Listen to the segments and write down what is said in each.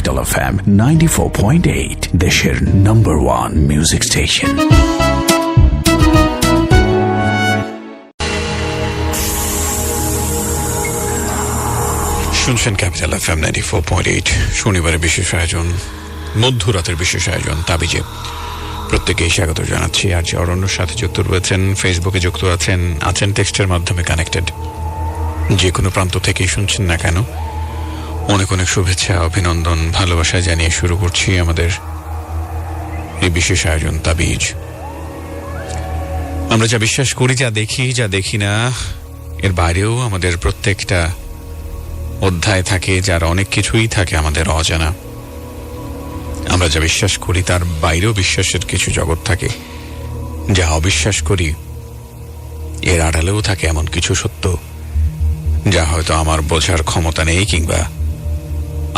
Capital FM 94.8 দেশের number 1 music station. শুনছেন capital FM 94.8 শনিবারের বিশেষ আয়োজন, মধ্যরাতের বিশেষ আয়োজন তাবিজে। প্রত্যেকেই স্বাগত জানাচ্ছি। আর যে অরণ্যর সাথে যুক্ত রয়েছেন, ফেসবুকে যুক্ত আছেন টেক্সটের মাধ্যমে কানেক্টেড, যে কোনো প্রান্ত থেকেই শুনছেন না কেন, অনেক অনেক শুভেচ্ছা, অভিনন্দন, ভালোবাসা জানিয়ে শুরু করছি আমাদের এই বিশেষ আয়োজন তাবিজ। আমরা যা বিশ্বাস করি, যা দেখি, যা দেখি না, এর বাইরেও আমাদের প্রত্যেকটা অধ্যায় থাকে, যার অনেক কিছুই থাকে আমাদের অজানা। আমরা যা বিশ্বাস করি তার বাইরেও বিশ্বাসের কিছু জগৎ থাকে, যা অবিশ্বাস করি এর আড়ালেও থাকে এমন কিছু সত্য যা হয়তো আমার বোঝার ক্ষমতা নেই কিংবা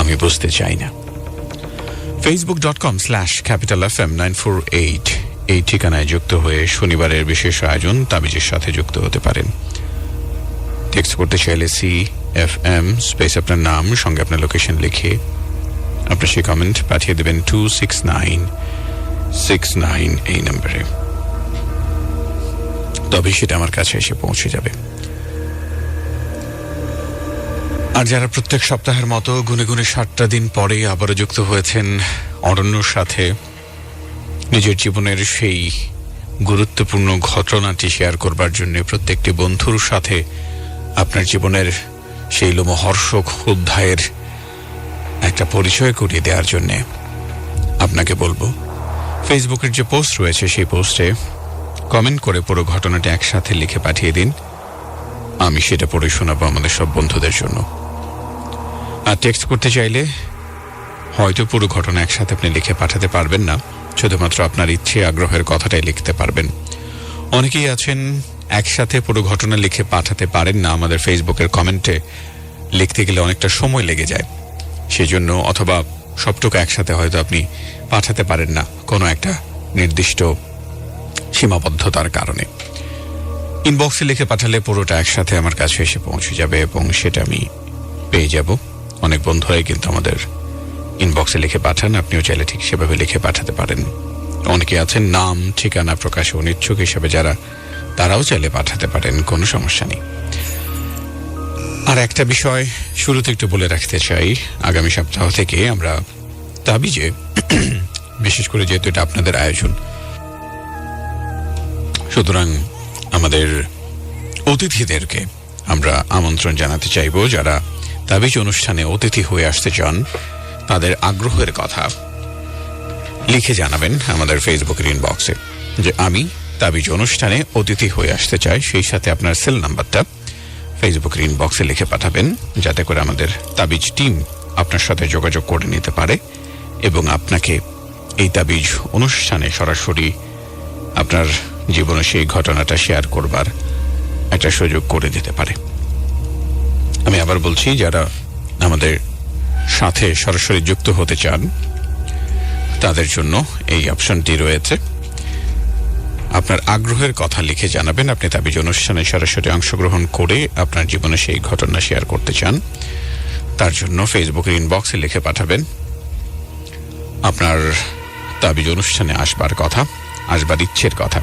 আমি বুঝতে চাই না। facebook.com/capitalfm 948 এই ঠিকানায় যুক্ত হয়ে শনিবারের বিশেষ আয়োজন তাবিজের সাথে যুক্ত হতে পারেন। টেক্সট করতে চাইলে CFM স্পেস আপনার নাম সঙ্গে আপনার লোকেশন লিখে আপনার সেই কমেন্ট পাঠিয়ে দেবেন 26969 এই নম্বরে, তবে সেটা আমার কাছে এসে পৌঁছে যাবে। আর যারা প্রত্যেক সপ্তাহের মতো গুনে গুনে 7টা দিন পরে আবারও যুক্ত হয়েছেন অরণ্যর সাথে, নিজের জীবনের সেই গুরুত্বপূর্ণ ঘটনাটি শেয়ার করবার জন্য, প্রত্যেকটি বন্ধুর সাথে আপনার জীবনের সেই লোমহর্ষক অধ্যায়ের একটা পরিচয় করিয়ে দেওয়ার জন্য আপনাকে বলবো, ফেসবুকের যে পোস্ট রয়েছে সেই পোস্টে কমেন্ট করে পুরো ঘটনাটি একসাথে লিখে পাঠিয়ে দিন। আমি সেটা পড়ে শোনাবো আমাদের সব বন্ধুদের জন্য। আর টেক্সট করতে চাইলে হয়তো পুরো ঘটনা একসাথে আপনি লিখে পাঠাতে পারবেন না, শুধুমাত্র আপনার ইচ্ছে আগ্রহের কথাটাই লিখতে পারবেন। অনেকেই আছেন একসাথে পুরো ঘটনা লিখে পাঠাতে পারেন না, আমাদের ফেসবুকের কমেন্টে লিখতে গেলে অনেকটা সময় লেগে যায়, সেজন্য, অথবা সবটুকু একসাথে হয়তো আপনি পাঠাতে পারেন না কোনো একটা নির্দিষ্ট সীমাবদ্ধতার কারণে। ইনবক্সে লিখে পাঠালে পুরোটা একসাথে আমার কাছে এসে পৌঁছে যাবে এবং সেটা আমি পেয়ে যাব। অনেক বন্ধুরাই কিন্তু আমাদের ইনবক্সে লিখে পাঠান, আপনিও চাইলে ঠিক সেভাবে লিখে পাঠাতে পারেন। অনেকে আছেন নাম ঠিকানা প্রকাশে অনিচ্ছুক হিসেবে যারা, তারাও চাইলে পাঠাতে পারেন, কোনো সমস্যা নেই। আর একটা বিষয় শুরুতে একটু বলে রাখতে চাই, আগামী সপ্তাহ থেকে আমরা তাবিজে, বিশেষ করে যেহেতু এটা আপনাদের আয়োজন, সুতরাং আমাদের অতিথিদেরকে আমরা আমন্ত্রণ জানাতে চাইব, যারা তাবিজ অনুষ্ঠানে অতিথি হয়ে আসতে চান তাদের আগ্রহের কথা লিখে জানাবেন আমাদের ফেসবুকের ইনবক্সে, যে আমি তাবিজ অনুষ্ঠানে অতিথি হয়ে আসতে চাই। সেই সাথে আপনার সেল নাম্বারটা ফেসবুকের ইনবক্সে লিখে পাঠাবেন, যাতে করে আমাদের তাবিজ টিম আপনার সাথে যোগাযোগ করে নিতে পারে এবং আপনাকে এই তাবিজ অনুষ্ঠানে সরাসরি আপনার জীবনে সেই ঘটনাটা শেয়ার করবার একটা সুযোগ করে দিতে পারে। আমি আবার বলছি, যারা আমাদের সাথে সরাসরি যুক্ত হতে চান তাদের জন্য এই অপশনটি রয়েছে। আপনার আগ্রহের কথা লিখে জানাবেন, আপনি তাবিজ অনুষ্ঠানে সরাসরি অংশগ্রহণ করে আপনার জীবনে সেই ঘটনা শেয়ার করতে চান। তার জন্য ফেসবুকের ইনবক্সে লিখে পাঠাবেন আপনার তাবিজ অনুষ্ঠানে আসবার কথা, আসবার ইচ্ছের কথা।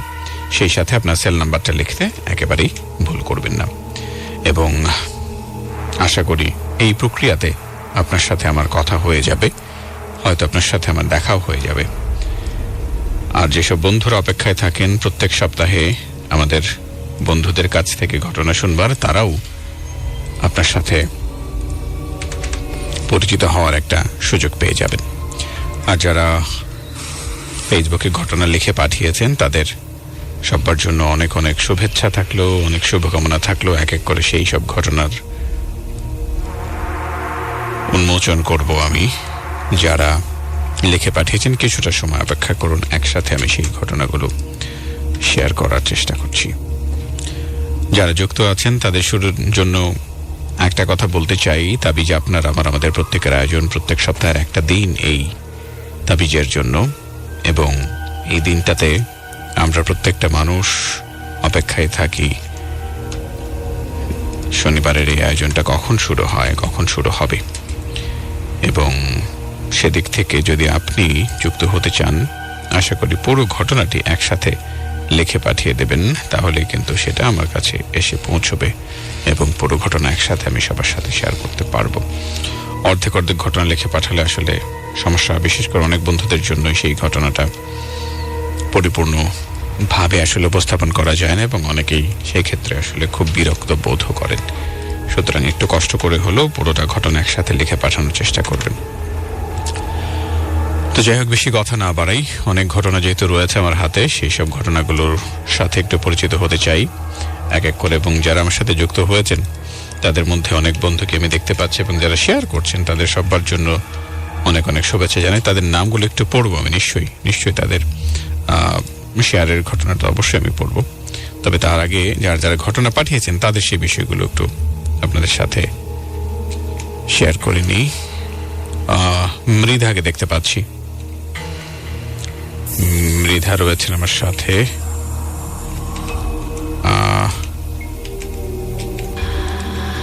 সেই সাথে আপনার সেল নাম্বারটা লিখতে একেবারেই ভুল করবেন না। এবং আশা করি এই প্রক্রিয়াতে আপনার সাথে আমার কথা হয়ে যাবে, হয়তো আপনার সাথে আমার দেখাও হয়ে যাবে। আর যেসব বন্ধুরা অপেক্ষায় থাকেন প্রত্যেক সপ্তাহে আমাদের বন্ধুদের কাছ থেকে ঘটনা শুনবার, তারাও আপনার সাথে পরিচিত হওয়ার একটা সুযোগ পেয়ে যাবেন। আর যারা ফেসবুকে ঘটনা লিখে পাঠিয়েছেন তাদের সবার জন্য অনেক অনেক শুভেচ্ছা থাকলো, অনেক শুভকামনা থাকলো। এক এক করে সেই সব ঘটনার উন্মোচন করব আমি। যারা লিখে পাঠিয়েছেন কিছুটা সময় অপেক্ষা করুন, একসাথে আমি সেই ঘটনাগুলো শেয়ার করার চেষ্টা করছি। যারা যুক্ত আছেন তাদের শুরুর জন্য একটা কথা বলতে চাই, তাবিজ আপনার আমাদের প্রত্যেকের আয়োজন, প্রত্যেক সপ্তাহের একটা দিন এই তাবিজের জন্য, এবং এই দিনটাতে আমরা প্রত্যেকটা মানুষ অপেক্ষায় থাকি শনিবারের এই আয়োজনটা কখন শুরু হয়, কখন শুরু হবে, এবং সেদিক থেকে যদি আপনি যুক্ত হতে চান, আশা করি পুরো ঘটনাটি একসাথে লিখে পাঠিয়ে দেবেন, তাহলে কিন্তু সেটা আমার কাছে এসে পৌঁছবে এবং পুরো ঘটনা একসাথে আমি সবার সাথে শেয়ার করতে পারবো। অর্ধেক অর্ধেক ঘটনা লিখে পাঠালে আসলে সমস্যা, বিশেষ করে অনেক বন্ধুদের জন্য সেই ঘটনাটা পরিপূর্ণভাবে আসলে উপস্থাপন করা যায় না এবং অনেকেই সেই ক্ষেত্রে আসলে খুব বিরক্ত বোধ করেন। সুতরাং একটু কষ্ট করে হলেও পুরোটা ঘটনা একসাথে লিখে পাঠানোর চেষ্টা করবেন। তো যাই হোক, বেশি কথা না বাড়াই, অনেক ঘটনা যেহেতু রয়েছে আমার হাতে, সেই সব ঘটনাগুলোর সাথে একটু পরিচিত হতে চাই এক এক করে। এবং যারা আমার সাথে যুক্ত হয়েছেন তাদের মধ্যে অনেক বন্ধুকে আমি দেখতে পাচ্ছি এবং যারা শেয়ার করছেন তাদের সবার জন্য অনেক অনেক শুভেচ্ছা জানাই। তাদের নামগুলো একটু পড়বো আমি, নিশ্চয়ই তাদের শেয়ারের ঘটনাটা অবশ্যই আমি পড়বো। তবে তার আগে যারা যারা ঘটনা পাঠিয়েছেন তাদের সেই বিষয়গুলো একটু আপনাদের সাথে শেয়ার করে নিই। মৃধাকে দেখতে পাচ্ছি, মৃধা রয়েছেন আমার সাথে।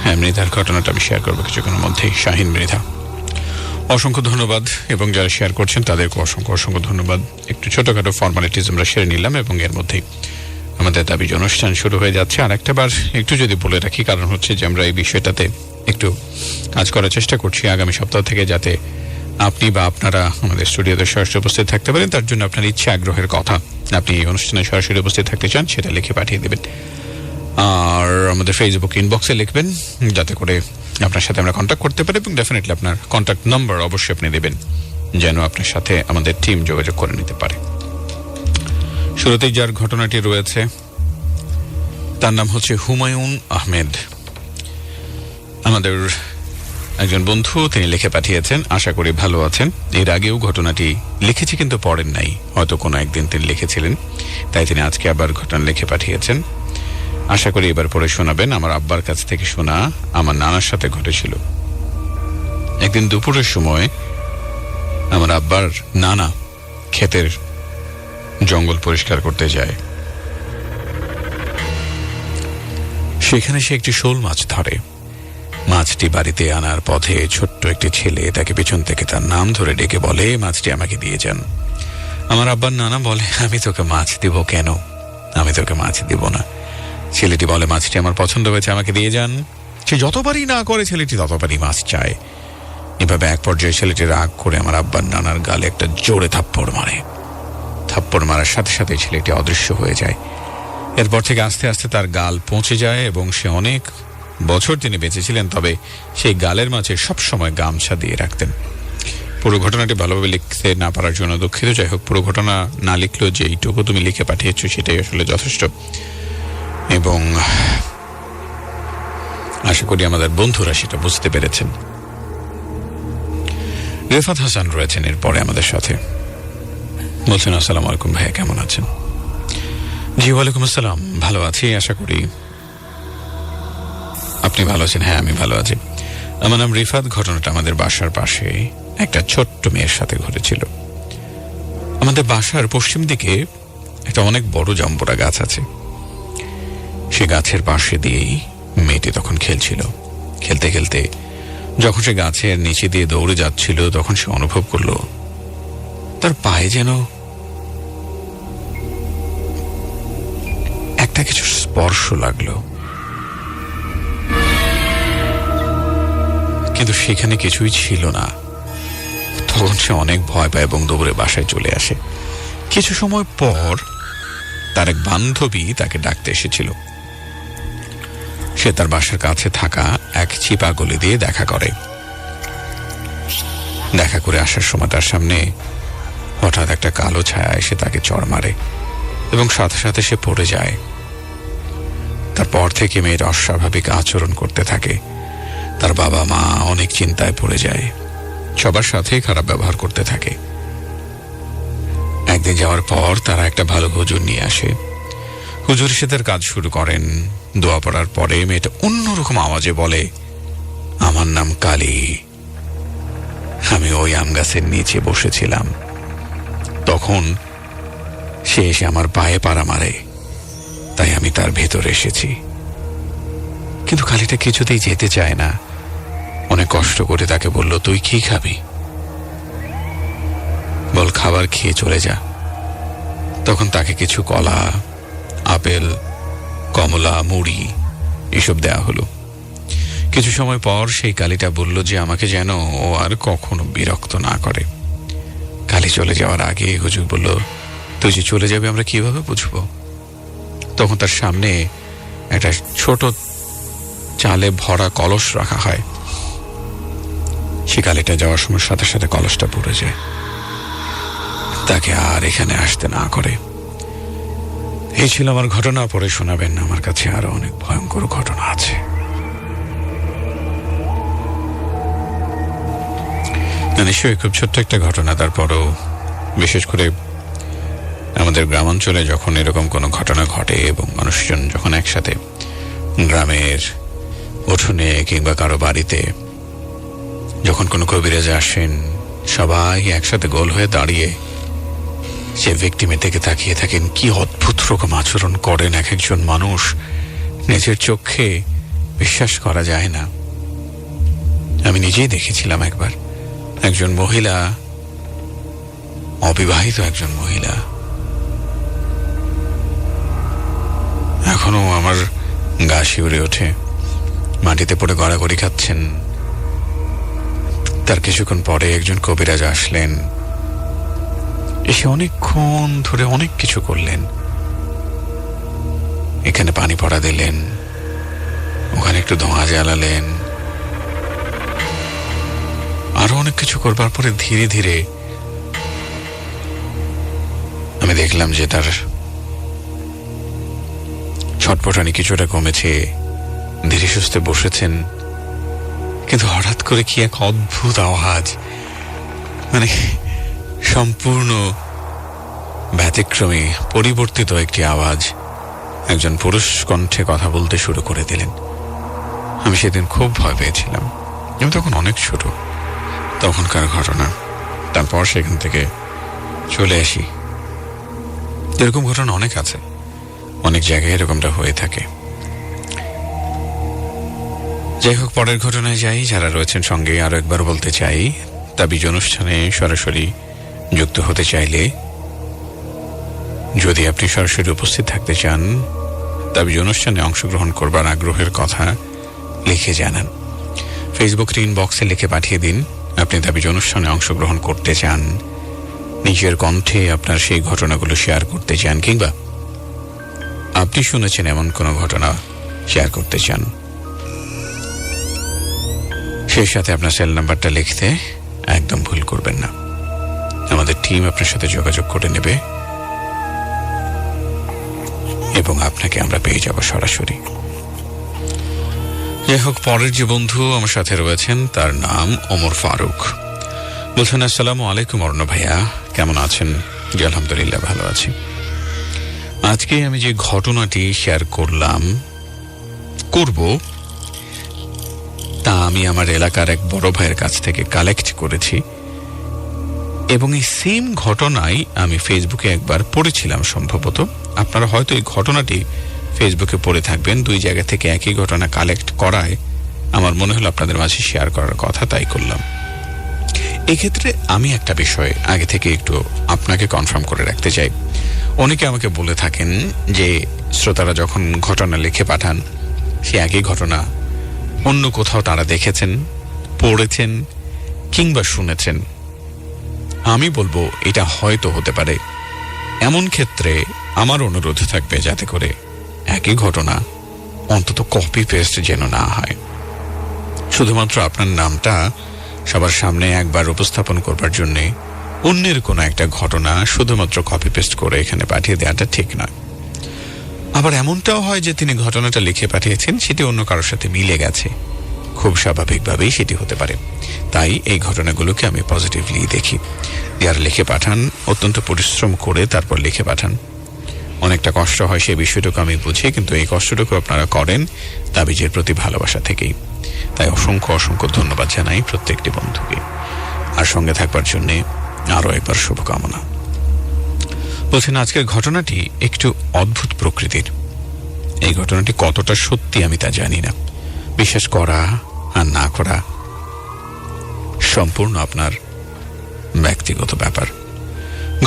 হ্যাঁ, মৃধার ঘটনাটা আমি শেয়ার করবো কিছুক্ষণের মধ্যেই। শাহিন মৃধা, অসংখ্য ধন্যবাদ এবং যারা শেয়ার করছেন তাদেরকে অসংখ্য অসংখ্য ধন্যবাদ। একটু ছোটখাটো ফর্মালিটিস আমরা সেরে নিলাম এবং এর মধ্যেই আমাদের দাবি অনুষ্ঠান শুরু হয়ে যাচ্ছে। আর একটা বার একটু যদি বলে রাখি, কারণ হচ্ছে যে আমরা এই বিষয়টাতে একটু কাজ করার চেষ্টা করছি আগামী সপ্তাহ থেকে, যাতে আপনি বা আপনারা আমাদের স্টুডিওতে সরাসরি উপস্থিত থাকতে পারেন। তার জন্য আপনার ইচ্ছা আগ্রহের কথা, আপনি এই অনুষ্ঠানে সরাসরি উপস্থিত থাকতে চান, সেটা লিখে পাঠিয়ে দেবেন। আর আমাদের ফেসবুক ইনবক্সে লিখবেন, যাতে করে আপনার সাথে আমরা কন্ট্যাক্ট করতে পারি এবং ডেফিনেটলি আপনার কন্ট্যাক্ট নাম্বার অবশ্যই আপনি দেবেন, যেন আপনার সাথে আমাদের টিম যোগাযোগ করে নিতে পারে। শুরুতেই যার ঘটনাটি রয়েছে তার নাম হচ্ছে হুমায়ুন আহমেদ, আমাদের একজন বন্ধু। তিনি লিখে পাঠিয়েছেন, আশা করি ভালো আছেন। এর আগেও ঘটনাটি লিখেছি কিন্তু পড়েন নাই, হয়তো কোনো একদিন তিনি লিখেছিলেন, তাই তিনি আজকে আবার ঘটনা লিখে পাঠিয়েছেন। আশা করি এবার পড়ে শোনাবেন। আমার আব্বার কাছ থেকে শোনা, আমার নানার সাথে ঘটেছিল। একদিন দুপুরের সময় আমার আব্বার নানা ক্ষেতের জঙ্গল পরিষ্কার করতে যায়। সেখানে সে একটি শোল মাছ ধরে। মাছটি বাড়িতে আনার পথে ছোট্ট একটি ছেলে তাকে পেছন থেকে তার নাম ধরে ডেকে বলে, মাছটি আমাকে দিয়ে যান। আমার আব্বার নানা বলে, আমি তোকে মাছ দিব কেন? আমি তোকে মাছ দিব না। ছেলেটি বলে, মাছটি আমার পছন্দ হয়েছে, আমাকে দিয়ে যান। সে যতবারই না করে ছেলেটি ততবারই মাছ চায়। এভাবে এক পর্যায়ে ছেলেটি রাগ করে আমার আব্বার নানার গালে একটা জোরে থাপ্পড় মারে। থাপ্পড় মারার সাথে সাথে ছেলেটি অদৃশ্য হয়ে যায়। এরপর থেকে আস্তে আস্তে তার গাল পৌঁছে যায় এবং সে অনেক বছর তিনি বেঁচেছিলেন, তবে সেই গালের মাঝে সবসময় গামছা দিয়ে রাখতেন। পুরো ঘটনাটি ভালোভাবে লিখতে না পারার জন্য দুঃখিত। যাই হোক, পুরো ঘটনা না লিখলেও যে এইটুকু তুমি লিখে পাঠিয়েছো সেটাই আসলে যথেষ্ট এবং আশা করি আমাদের বন্ধুরা সেটা বুঝতে পেরেছেন। রেফাত হাসান রয়েছেন এরপরে আমাদের সাথে, বলছেন, আসসালামু আলাইকুম ভাইয়া, কেমন আছেন? জি ওয়ালাইকুম আসসালাম, ভালো আছি, আশা করি আপনি ভালো আছেন। হ্যাঁ, আমি ভালো আছি। আমার নাম রিফাত। ঘটনাটা আমাদের বাসার পাশে একটা ছোট্ট মেয়ের সাথে ঘটেছিল। আমাদের বাসার পশ্চিম দিকে একটা অনেক বড় জাম্বুরা গাছ আছে। সে গাছের পাশে দিয়েই মেয়েটি তখন খেলছিল। খেলতে খেলতে যখন সে গাছের নিচে দিয়ে দৌড়ে যাচ্ছিল, তখন সে অনুভব করলো তার পায়ে যেন একটা কিছু স্পর্শ লাগলো, কিন্তু সেখানে কিছুই ছিল না। তখন সে অনেক ভয় পায় এবং দৌড়ে বাসায় চলে আসে। কিছু সময় পর তার এক বান্ধবী তাকে ডাকতে এসেছিল। সে তার বাসার কাছে থাকা এক চিপা গলি দিয়ে দেখা করে। দেখা করে আসার সময় তার সামনে হঠাৎ একটা কালো ছায়া এসে তাকে চড় মারে এবং সাথে সাথে সে পড়ে যায়। তারপর থেকে মেয়ের অস্বাভাবিক আচরণ করতে থাকে। তার বাবা মা অনেক চিন্তায় পড়ে যায়, সবার সাথেই খারাপ ব্যবহার করতে থাকে। একদিন যাওয়ার পর তারা একটা ভালো হুজুর নিয়ে আসে। হুজুর এসে তার কাজ শুরু করেন। দোয়া পড়ার পরে মেয়েটা অন্যরকম আওয়াজে বলে, আমার নাম কালী, আমি ওই আম গাছের নিচে বসেছিলাম, তখন সে এসে আমার পায়ে পাড়া মারে, তাই আমি তার ভেতরে এসেছি। কিন্তু কালীটা কিছুতেই যেতে চায় না। অনেক কষ্ট করে তাকে বলল, তুই কি খাবি? বল খাবার খেয়ে চলে যা। তখন তাকে কিছু কলা, আপেল, কমলা, মুড়ি এসব দেয়া হলো। কিছু সময় পর সেই কালীটা বলল যে আমাকে যেন ও আর কখনো বিরক্ত না করে। কালী চলে যাওয়ার আগে হুজুর বলল, তুই যে চলে যাবে আমরা কিভাবে বুঝবো? তখন তার সামনে একটা ছোট চালে ভরা কলস রাখা হয়। সে কালীটা যাওয়ার সময় সাথে সাথে কলসটা পড়ে যায়, তাকে আর এখানে আসতে না করে। এই ছিল আমার ঘটনা। পরে শোনাবেন, আমার কাছে আরো অনেক ভয়ঙ্কর ঘটনা আছে। নিশ্চয়ই খুব ছোট্ট একটা ঘটনা, তারপরও বিশেষ করে আমাদের গ্রামাঞ্চলে যখন এরকম কোনো ঘটনা ঘটে এবং মানুষজন যখন একসাথে গ্রামের উঠোনে কিংবা কারো বাড়িতে যখন কোনো কবিরাজ আসেন, সবাই একসাথে গোল হয়ে দাঁড়িয়ে সে ভিকটিমের দিকে তাকিয়ে থাকেন। কি অদ্ভুত রকম আচরণ করেন এক একজন মানুষ, নিজের চোখে বিশ্বাস করা যায় না। আমি নিজেই দেখেছিলাম একবার একজন মহিলা, অবিবাহিত একজন মহিলা, এখনো আমার গা শিউরে ওঠে, মাটিতে পড়ে গড়াগড়ি খাচ্ছেন। তার কিছুক্ষণ পরে একজন কবিরাজ আসলেন, এসে অনেকক্ষণ ধরে অনেক কিছু করলেন। এখানে পানি পড়া দিলেন, ওখানে একটু ধোঁয়া জ্বালালেন, আরো অনেক কিছু করবার পরে ধীরে ধীরে আমি দেখলাম যে তার ছটপটানি কিছুটা কমেছে, ধীরে সুস্থে বসেছেন। কিন্তু হঠাৎ করে কি এক অদ্ভুত আওয়াজ, মানে সম্পূর্ণ ব্যতিক্রমী পরিবর্তিত একটি আওয়াজ একজন পুরুষ কণ্ঠে কথা বলতে শুরু করে দিলেন। আমি সেদিন খুব ভয় পেয়েছিলাম। আমি তখন অনেক ছোট, তখনকার ঘটনা। তারপর সেখান থেকে চলে আসি। এরকম ঘটনা অনেক আছে, অনেক জায়গায় এরকমটা হয়ে থাকে। যাই হোক, পরের ঘটনায় যাই। যারা রয়েছেন সঙ্গে আরো একবার বলতে চাই, তাবিজ অনুষ্ঠানে সরাসরি যুক্ত হতে চাইলে, যদি আপনি সরাসরি উপস্থিত থাকতে চান, তাবিজ অনুষ্ঠানে অংশগ্রহণ করবার আগ্রহের কথা লিখে জানান। ফেসবুক ইনবক্সে লিখে পাঠিয়ে দিন আপনি তাবিজ অনুষ্ঠানে অংশগ্রহণ করতে চান, নিজের কণ্ঠে আপনার সেই ঘটনাগুলো শেয়ার করতে চান, কিংবা আপনি শুনেছেন এমন কোনো ঘটনা শেয়ার করতে চান। সেই সাথে আপনার সেল নাম্বারটা লিখতে একদম ভুল করবেন না। আমাদের টিম আপনার সাথে যোগাযোগ করে নেবে এবং আপনাকে আমরা পেয়ে যাব সরাসরি। যাই হোক, পরের যে বন্ধু আমার সাথে রয়েছেন তার নাম ওমর ফারুক। বলছেন, আসসালামু আলাইকুম অর্ণ ভাইয়া, কেমন আছেন? জি আলহামদুলিল্লাহ, ভালো আছি। আজকে আমি যে ঘটনাটি শেয়ার করব তা আমি আমার এলাকার এক বড় ভাইয়ের কাছ থেকে কালেক্ট করেছি, এবং এই সেম ঘটনাই আমি ফেসবুকে একবার পড়েছিলাম সম্ভবত। আপনারা হয়তো এই ঘটনাটি ফেসবুকে পড়ে থাকবেন। দুই জায়গা থেকে একই ঘটনা কালেক্ট করায় আমার মনে হলো আপনাদের মাঝে শেয়ার করার কথা, তাই করলাম। এক্ষেত্রে আমি একটা বিষয় আগে থেকে একটু আপনাকে কনফার্ম করে রাখতে চাই। অনেকে আমাকে বলে থাকেন যে শ্রোতারা যখন ঘটনা লিখে পাঠান, সে একই ঘটনা অন্য কোথাও তারা দেখেছেন, পড়েছেন কিংবা শুনেছেন। আমি বলবো এটা হয়তো হতে পারে। এমন ক্ষেত্রে আমার অনুরোধ থাকবে যাতে করে একই ঘটনা অন্তত কপি পেস্ট যেন না হয়। শুধুমাত্র আপনার নামটা সবার সামনে একবার উপস্থাপন করবার জন্য অন্যের কোনো একটা ঘটনা শুধুমাত্র কপি পেস্ট করে এখানে পাঠিয়ে দেওয়াটা ঠিক নয়। আবার এমনটাও হয় যে তিনি ঘটনাটা লিখে পাঠিয়েছেন, সেটি অন্য কারোর সাথে মিলে গেছে, খুব স্বাভাবিকভাবেই সেটি হতে পারে। তাই এই ঘটনাগুলোকে আমি পজিটিভলি দেখি। যারা লিখে পাঠান অত্যন্ত পরিশ্রম করে তারপর লিখে পাঠান, অনেকটা কষ্ট হয়, সেই বিষয়টুকু আমি বুঝি, কিন্তু এই কষ্টটুকু আপনারা করেন তাবিজের প্রতি ভালোবাসা থেকেই। তাই অসংখ্য অসংখ্য ধন্যবাদ জানাই প্রত্যেকটি বন্ধুকে, আর সঙ্গে থাকবার জন্যে আরো একবার শুভকামনা। বলছেন, আজকের ঘটনাটি একটু অদ্ভুত প্রকৃতির। এই ঘটনাটি কতটা সত্যি আমি তা জানি না। বিশ্বাস করা আর না করা সম্পূর্ণ আপনার ব্যক্তিগত ব্যাপার।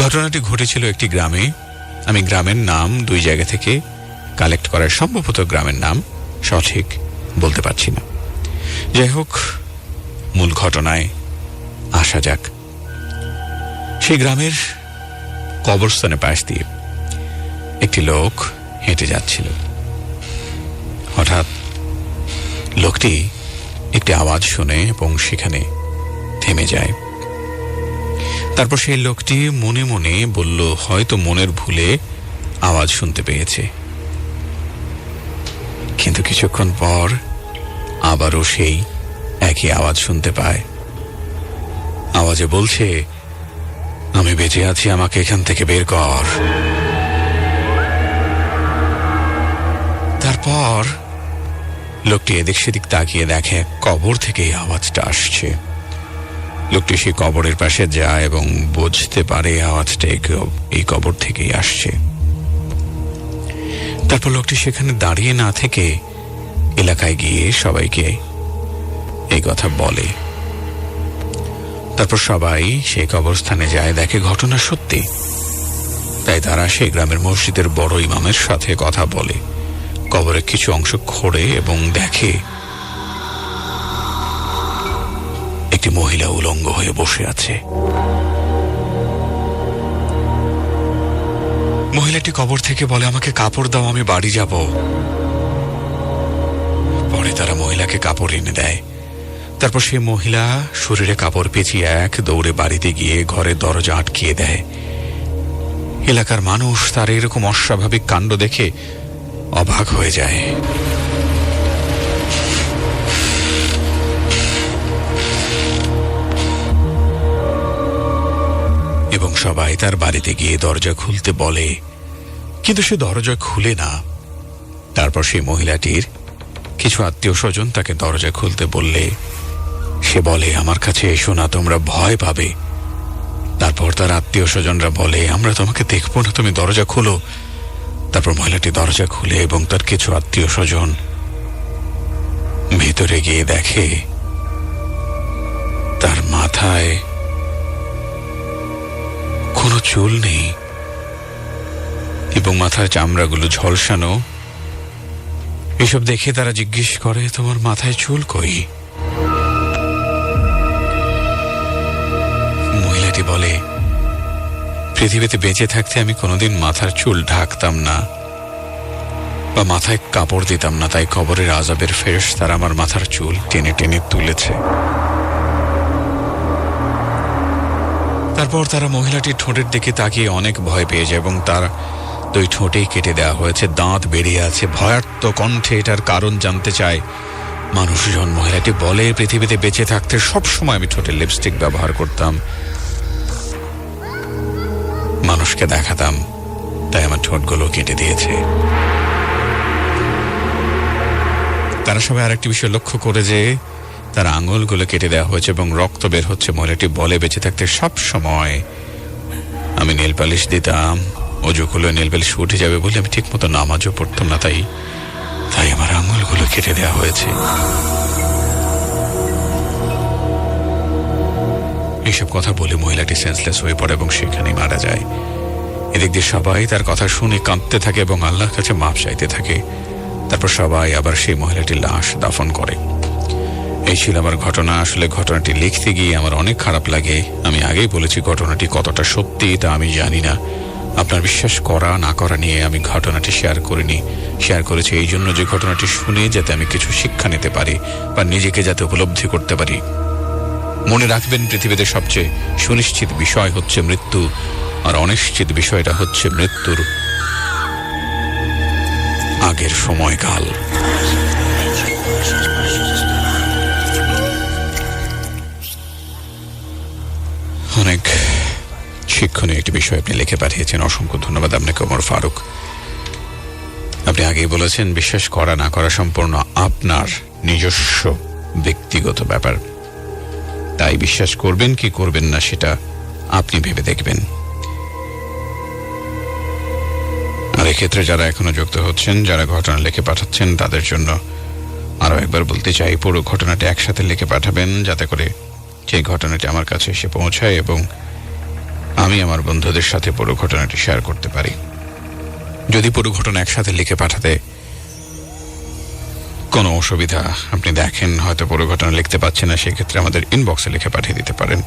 ঘটনাটি ঘটেছিল একটি গ্রামে। আমি গ্রামের নাম দুই জায়গা থেকে কালেক্ট করার, সম্ভবত গ্রামের নাম সঠিক বলতে পারছি না। যাই হোক, মূল ঘটনায় আসা যাক। সেই গ্রামের কবরস্থানের পাশ দিয়ে একটি লোক হেঁটে যাচ্ছিল। হঠাৎ লোকটি একটি আওয়াজ শুনে এবং সেখানে থেমে যায়। তারপর সেই লোকটি মনে মনে বলল, হয়তো মনের ভুলে আওয়াজ শুনতে পেয়েছে। কিন্তু কিছুক্ষণ পর আবারও সেই একই আওয়াজ শুনতে পায়। আওয়াজে বলছে, আমি বেঁচে আছি, আমাকে এখান থেকে বের কর। তারপর লোকটি এদিক সেদিক তাকিয়ে দেখে কবর থেকে এই আওয়াজটা আসছে। লোকটি সেই কবরের পাশে যায় এবং বুঝতে পারে আওয়াজটা এই কবর থেকেই আসছে। তারপর লোকটি সেখানে দাঁড়িয়ে না থেকে এলাকায় গিয়ে সবাইকে এই কথা বলে। তারপর সবাই সেই কবরস্থানে যায়, দেখে ঘটনা সত্যি। তাই তারা সেই গ্রামের মসজিদের বড় ইমামের সাথে কথা বলে, কবরের কিছু অংশ খোঁড়ে এবং দেখে একটি মহিলা উলঙ্গ হয়ে বসে আছে। মহিলাটি কবর থেকে বলে, আমাকে কাপড় দাও, আমি বাড়ি যাব। পরে তারা মহিলাকে কাপড় এনে দেয়। তারপর সেই মহিলা শরীরে কাপড় পেঁচিয়ে এক দৌড়ে বাড়িতে গিয়ে ঘরের দরজা আটকিয়ে দেয়। এলাকার মানুষ তার এরকম অস্বাভাবিক কাণ্ড দেখে অবাক হয়ে যায়। এবং সবাই তার বাড়িতে গিয়ে দরজা খুলতে বলে, কিন্তু সে দরজা খুলে না। তারপর সেই মহিলাটির কিছু আত্মীয় স্বজন তাকে দরজা খুলতে বললে সে বলে, আমার কাছে এসো না, তোমরা ভয় পাবে। তারপর তার আত্মীয় স্বজনরা বলে, আমরা তোমাকে দেখবো না, তুমি দরজা খুলো। তারপর মহিলাটি দরজা খুলে এবং তার কিছু আত্মীয় স্বজন ভেতরে গিয়ে দেখে তার মাথায় কোনো চুল নেই এবং মাথার চামড়াগুলো ঝলসানো। এসব দেখে তারা জিজ্ঞেস করে, তোমার মাথায় চুল কই? মহিলাটি বলে, পৃথিবীতে বেঁচে থাকতে আমি কোনোদিন মাথার চুল ঢাকতাম না বা মাথায় কাপড় দিতাম না, তাই কবরের আযাবের ফেরেশতারা আমার মাথার চুল টেনে টেনে তুলেছে। তারপর তারা মহিলাটির ঠোঁটের দিকে তাকিয়ে অনেক ভয় পেয়ে যায় এবং তার দুই ঠোঁটেই কেটে দেওয়া হয়েছে, দাঁত বেরিয়ে আছে। ভয়ার্ত কণ্ঠে এটার কারণ জানতে চায় মানুষজন। মহিলাটি বলে, পৃথিবীতে বেঁচে থাকতে সবসময় আমি ঠোঁটে লিপস্টিক ব্যবহার করতাম, মানুষকে দেখাতাম, তাই আমার ঠোঁটগুলো কেটে দিয়েছে। তারা সবাই আরেকটি বিষয় লক্ষ্য করে যে তার আঙুলগুলো কেটে দেওয়া হয়েছে এবং রক্ত বের হচ্ছে। মহিলাটি বলে, বেঁচে থাকতে সব সময় আমি নেল পালিশ দিতাম, অজু করলে নেল পালিশ উঠে যাবে বলে আমি ঠিক মতো নামাজও পড়তাম না, তাই আমার আঙুলগুলো কেটে দেওয়া হয়েছে। এইসব কথা বলে মহিলাটি সেন্সলেস হয়ে পড়ে এবং সেখানেই মারা যায়। এদিক দিয়ে সবাই তার কথা শুনে কাঁদতে থাকে এবং আল্লাহর কাছে মাপ চাইতে থাকে। তারপর সবাই আবার সেই মহিলাটির লাশ দাফন করে। এই ছিল আমার ঘটনা। আসলে ঘটনাটি লিখতে গিয়ে আমার অনেক খারাপ লাগে। আমি আগেই বলেছি ঘটনাটি কতটা সত্যি তা আমি জানি না। আপনার বিশ্বাস করা না করা নিয়ে আমি ঘটনাটি শেয়ার করেছি এই জন্য যে ঘটনাটি শুনে যাতে আমি কিছু শিক্ষা নিতে পারি বা নিজেকে যাতে উপলব্ধি করতে পারি। মনে রাখবেন, পৃথিবীতে সবচেয়ে সুনিশ্চিত বিষয় হচ্ছে মৃত্যু, আর অনিশ্চিত বিষয়টা হচ্ছে মৃত্যুর আগের সময়কাল। অনেক শিক্ষণীয় একটি বিষয় আপনি লিখে পাঠিয়েছেন, অসংখ্য ধন্যবাদ আপনাকে ওমর ফারুক। আপনি আগেই বলেছেন, বিশ্বাস করা না করা সম্পূর্ণ আপনার নিজস্ব ব্যক্তিগত ব্যাপার, তাই বিশ্বাস করবেন কি করবেন না সেটা আপনি ভেবে দেখবেন। আর এক্ষেত্রে যারা এখনো যুক্ত হচ্ছেন, যারা ঘটনা লিখে পাঠাচ্ছেন, তাদের জন্য আরো একবার বলতে চাই, পুরো ঘটনাটি একসাথে লিখে পাঠাবেন যাতে করে সেই ঘটনাটি আমার কাছে এসে পৌঁছায় এবং আমি আমার বন্ধুদের সাথে পুরো ঘটনাটি শেয়ার করতে পারি। যদি পুরো ঘটনা একসাথে লিখে পাঠাতে কোনো অসুবিধা আপনি দেখেন, হয়তো পুরো ঘটনা লিখতে পাচ্ছেন না, সেক্ষেত্রে আমাদের ইনবক্সে লিখে পাঠিয়ে দিতে পারেন।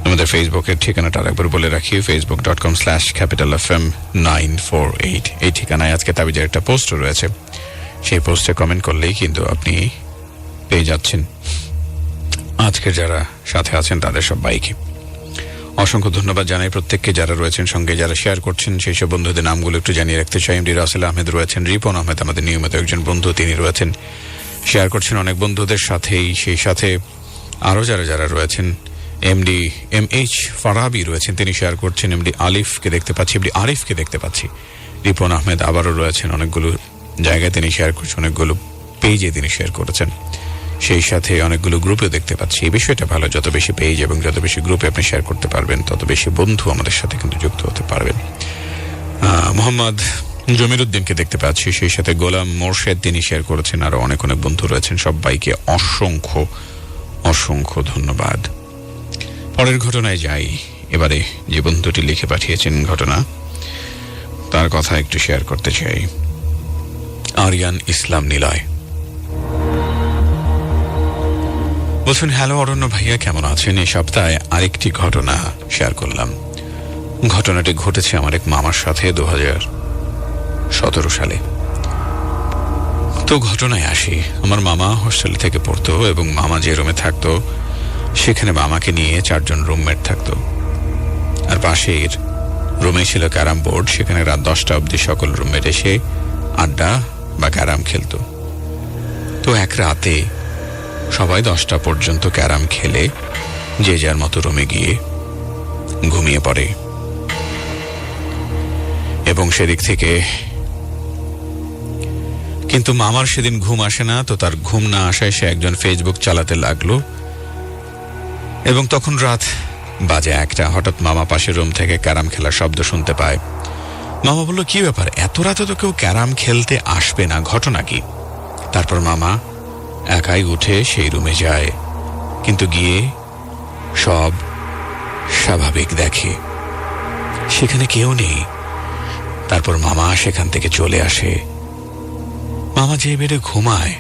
আমাদের ফেসবুকের ঠিকানাটা আরেকবার বলে রাখি, facebook.com/capitalfm948। এই ঠিকানায় আজকে তাবিজের একটা পোস্ট রয়েছে, সেই পোস্টে কমেন্ট করলেই কিন্তু আপনি পেয়ে যাচ্ছেন। আজকের যারা সাথে আছেন তাদের সবাইকে অসংখ্য ধন্যবাদ জানাই, প্রত্যেককে যারা রয়েছেন সঙ্গে, যারা শেয়ার করছেন সেই সব বন্ধুদের নামগুলো একটু জানিয়ে রাখতে চাই। এমডি রাসেল আহমেদ রয়েছেন, রিপন আহমেদ আমাদের নিয়মিত একজন বন্ধু, তিনি রয়েছেন, শেয়ার করছেন অনেক বন্ধুদের সাথেই। সেই সাথে আরও যারা রয়েছেন, এমডি MH ফারাবি রয়েছেন, তিনি শেয়ার করছেন। এমডি আলিফকে দেখতে পাচ্ছি, এমডি আরিফকে দেখতে পাচ্ছি। রিপন আহমেদ আবারও রয়েছেন, অনেকগুলো জায়গায় তিনি শেয়ার করছেন, অনেকগুলো পেজে তিনি শেয়ার করেছেন, সেই সাথে অনেকগুলো গ্রুপে দেখতে পাচ্ছি। এই বিষয়টা ভালো, যত বেশি পেজ এবং যত বেশি গ্রুপে আপনি শেয়ার করতে পারবেন তত বেশি বন্ধু আমাদের সাথে কিন্তু যুক্ত হতে পারবেন। মোহাম্মদ জমিরুদ্দিনকে দেখতে পাচ্ছি, সেই সাথে গোলাম মোর্শেদ তিনি শেয়ার করেছেন, আরো অনেক বন্ধু রয়েছেন, সবাইকে অসংখ্য অসংখ্য ধন্যবাদ। পরের ঘটনায় যাই। এবারে যে বন্ধুটি লিখে পাঠিয়েছেন ঘটনা, তার কথা একটু শেয়ার করতে চাই। আরিয়ান ইসলাম নিলয় বলছেন, হ্যালো অরণ্য ভাইয়া, কেমন আছেন? এই সপ্তাহে আরেকটি ঘটনা শেয়ার করলাম। ঘটনাটি ঘটেছে আমার এক মামার সাথে 2017 সালে। তো ঘটনায় আসি, আমার মামা হোস্টেলে থেকে পড়তো এবং মামা যে রুমে থাকতো সেখানে মামাকে নিয়ে 4 জন রুমমেট থাকতো। আর পাশের রুমে ছিল ক্যারাম বোর্ড, সেখানে রাত 10টা অবধি সকল রুমমেট এসে আড্ডা বা ক্যারাম খেলতো। তো এক রাতে সবাই 10টা পর্যন্ত ক্যারাম খেলে যে যার মতো রুমে গিয়ে ঘুমিয়ে পড়ে এবং সেদিক থেকে কিন্তু মামার সেদিন ঘুম আসে না। তো তার ঘুম না আসায় সে একজন ফেসবুক চালাতে লাগলো এবং তখন রাত বাজে 1টা। হঠাৎ মামা পাশের রুম থেকে ক্যারাম খেলার শব্দ শুনতে পায়। মামা বলল, কি ব্যাপার, এত রাতে তো কেউ ক্যারাম খেলতে আসবে না, ঘটনা কি? তারপর মামা একাই উঠে সেই রুমে যায়, কিন্তু গিয়ে সব স্বাভাবিক দেখে, সেখানে কেউ নেই। তারপর মামা সেখান থেকে চলে আসে। মামা যে বেডে ঘুমায়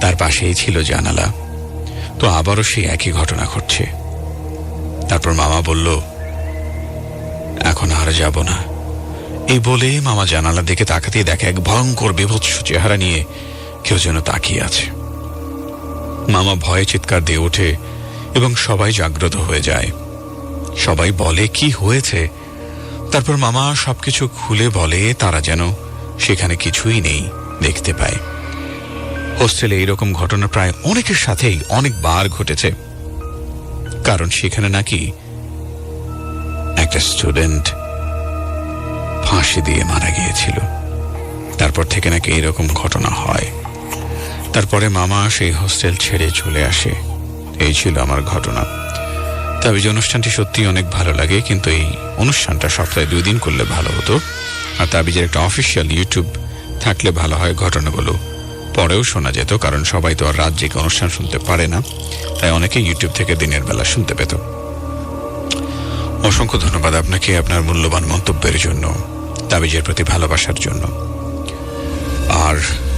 তার পাশেই ছিল জানালা। তো আবারও সেই একই ঘটনা ঘটছে। তারপর মামা বলল, এখন আর যাব না। এই বলে মামা জানালা দিকে তাকাতেই দেখে এক ভয়ঙ্কর বিভৎস চেহারা নিয়ে কেউ যেন তাকিয়ে আছে। মামা ভয়ে চিৎকার দিয়ে ওঠে এবং সবাই জাগ্রত হয়ে যায়। সবাই বলে, কি হয়েছে? তারপর মামা সবকিছু খুলে বলে তারা যেন সেখানে কিছুই নেই দেখতে পায়। হোস্টেলে এইরকম ঘটনা প্রায় অনেকের সাথেই অনেকবার ঘটেছে, কারণ সেখানে নাকি একটা স্টুডেন্ট ফাঁসি দিয়ে মারা গিয়েছিল। তারপর থেকে নাকি এইরকম ঘটনা হয়। তারপরে মামা সেই হোস্টেল ছেড়ে চলে আসে। এই ছিল আমার ঘটনা। তাবিজ অনুষ্ঠানটি সত্যি অনেক ভালো লাগে, কিন্তু এই অনুষ্ঠানটা সপ্তাহে 2 দিন করলে ভালো হতো। আর তাবিজের একটা অফিসিয়াল ইউটিউব থাকলে ভালো হয়, ঘটনাগুলো পরেও শোনা যেত, কারণ সবাই তো আর রাত জেগে অনুষ্ঠান শুনতে পারে না, তাই অনেকে ইউটিউব থেকে দিনের বেলা শুনতে পেত। অসংখ্য ধন্যবাদ আপনাকে আপনার মূল্যবান মন্তব্যের জন্য, তাবিজের প্রতি ভালোবাসার জন্য। আর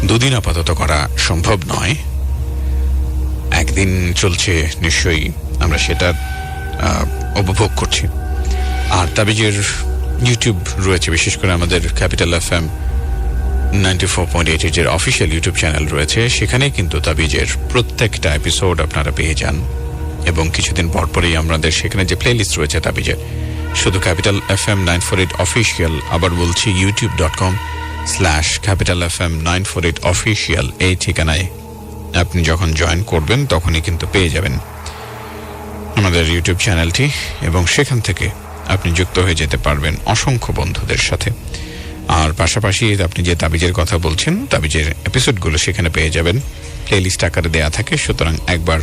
2 দিন আপাতত করা সম্ভব নয়, একদিন চলছে, নিশ্চয়ই আমরা সেটা উপভোগ করছি। আর তাবিজের ইউটিউব রয়েছে, বিশেষ করে আমাদের ক্যাপিটাল FM 94.8 এর অফিসিয়াল ইউটিউব চ্যানেল রয়েছে, সেখানে কিন্তু তাবিজের প্রত্যেকটা এপিসোড আপনারা পেয়ে যান। এবং কিছুদিন পরপরই আমাদের সেখানে যে প্লেলিস্ট রয়েছে তাবিজের, শুধু ক্যাপিটাল FM 948 অফিসিয়াল, আবার বলছি youtube.com/capitalfm948 অফিসিয়াল, এই ঠিকানায় আপনি যখন জয়েন করবেন তখনই কিন্তু পেয়ে যাবেন আমাদের ইউটিউব চ্যানেলটি, এবং সেখান থেকে আপনি যুক্ত হয়ে যেতে পারবেন অসংখ্য বন্ধুদের সাথে। আর পাশাপাশি আপনি যে তাবিজের কথা বলছেন, তাবিজের এপিসোডগুলো সেখানে পেয়ে যাবেন, প্লেলিস্ট আকারে দেয়া থাকে, সুতরাং একবার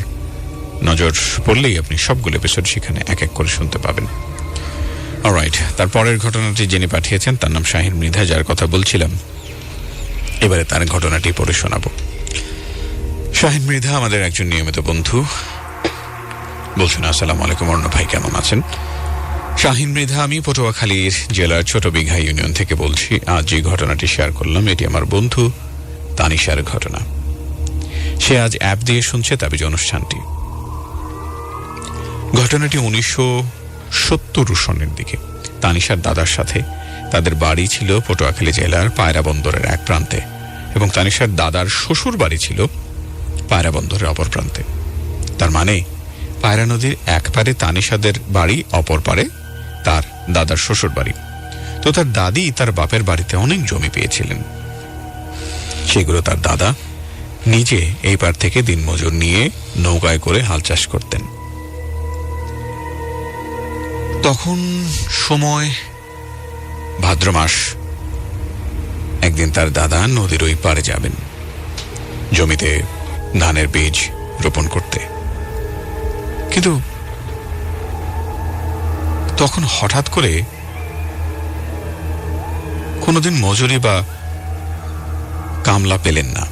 নজর পড়লেই আপনি সবগুলো এপিসোড সেখানে এক এক করে শুনতে পাবেন। অলরাইট, তারপরের ঘটনাটি যিনি পাঠিয়েছেন তার নাম শাহিন মৃধা, যার কথা বলছিলাম। এবারে তার ঘটনাটি পড়ে শোনাবো। শাহিন মৃধা আমাদের একজন নিয়মিত বন্ধু, বলছেন, আসসালামু আলাইকুম অর্ণ ভাই, কেমন আছেন? শাহিন মৃধা, আমি পটুয়াখালীর জেলার ছোট বিঘা ইউনিয়ন থেকে বলছি। আজ যে ঘটনাটি শেয়ার করলাম এটি আমার বন্ধু তানিশার ঘটনা। সে আজ অ্যাপ দিয়ে শুনছে তাবিজ অনুষ্ঠানটি। ঘটনাটি 1970 সনের দিকে। তানিশার দাদার সাথে তাদের বাড়ি ছিল পটুয়াখালী জেলার পায়রা বন্দরের এক প্রান্তে এবং তানিশার দাদার শ্বশুর বাড়ি ছিল পায়রা বন্দরের অপর প্রান্তে। তার মানে পায়রা নদীর এক পারে তানিশাদের বাড়ি, অপর পারে তার দাদার শ্বশুর বাড়ি। তো তার দাদি তার বাপের বাড়িতে অনেক জমি পেয়েছিলেন। সেগুলো তার দাদা নিজে এই পার থেকে দিনমজুর নিয়ে নৌকায় করে হাল চাষ করতেন। তখন সময় ভাদ্র মাস। একদিন তার দাদা নদীর ওই পারে যাবেন জমিতে ধানের বীজ রোপণ করতে, কিন্তু তখন হঠাৎ করে কোনোদিন মজুরি বা কামলা পেলেন না।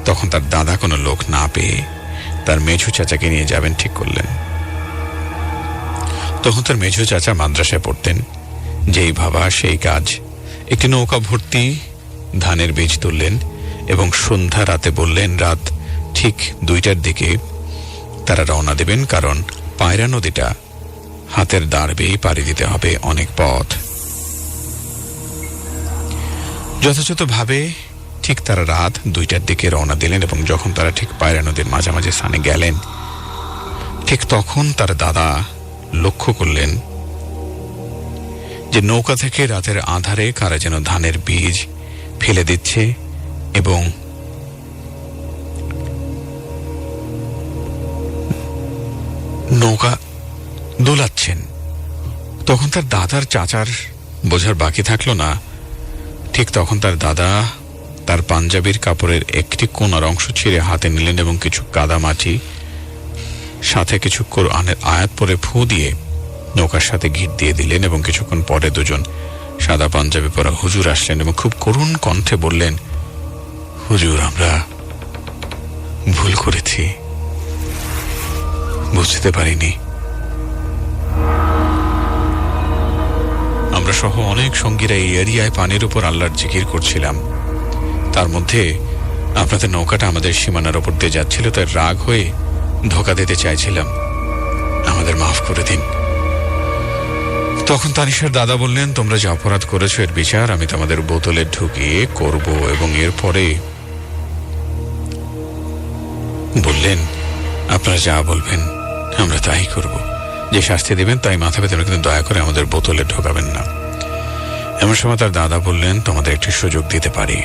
তখন তার দাদা কোনো লোক না পেয়ে তার মেঝো চাচাকে নিয়ে যাবেন ঠিক করলেন। তখন তার মেঝো চাচা মাদ্রাসায় পড়তেন। যেই ভাবা সেই কাজ। একটি নৌকা ভর্তি ধানের বীজ তুললেন এবং সন্ধ্যা রাতে বললেন রাত ঠিক 2টার দিকে তারা রওনা দেবেন, কারণ পায়রা নদীটা হাতের দাঁড় বেয়ে পাড়ি দিতে হবে অনেক পথ। যথাযথভাবে ঠিক তারা রাত 2টার দিকে রওনা দিলেন এবং যখন তারা ঠিক পায়রা নদীর মাঝামাঝি স্থানে গেলেন, ঠিক তখন তার দাদা লক্ষ্য করলেন যে নৌকা থেকে রাতের আঁধারে কারা যেন ধানের বীজ ফেলে দিচ্ছে এবং নৌকা দোলাচ্ছেন। তখন তার দাদার চাচার বোঝার বাকি থাকলো না। ঠিক তখন তার দাদা তার পাঞ্জাবির কাপড়ের একটি কোনার অংশ ছিঁড়ে হাতে নিলেন এবং কিছু কাদা মাটি সাথে কিছু কোরআনের আয়াত পরে ফু দিয়ে নৌকার সাথে ঘিট দিয়ে দিলেন এবং কিছুক্ষণ পরে দুজন সাদা পাঞ্জাবি পরা হুজুর আসলেন এবং খুব করুণ কণ্ঠে বললেন, হুজুর, আমরা ভুল করেছি, বুঝতে পারিনি। আমরা সহ অনেক সঙ্গীরা এই এরিয়ায় পানির উপর আল্লাহর জিকির করছিলাম। তার মধ্যে আপনাদের নৌকাটা আমাদের সীমানার ওপর দিয়ে যাচ্ছিল, তাই রাগ হয়ে ধোকা দিতে চাইছিলাম, আমাদের মাফ করে দিন। তখন তানিশার দাদা বললেন, তোমরা যে অপরাধ করেছো এর বিচার আমি তোমাদের বোতলে ঢুকিয়ে করব এবং এরপরে বললেন, আপনারা যা বলবেন আমরা তাই করব, যে শাস্তি দেবেন তাই মাথা পেতে, কিন্তু দয়া করে আমাদের বোতলে ঢোকাবেন না। এমন সময় তার দাদা বললেন, তোমাদের একটি সুযোগ দিতে পারি,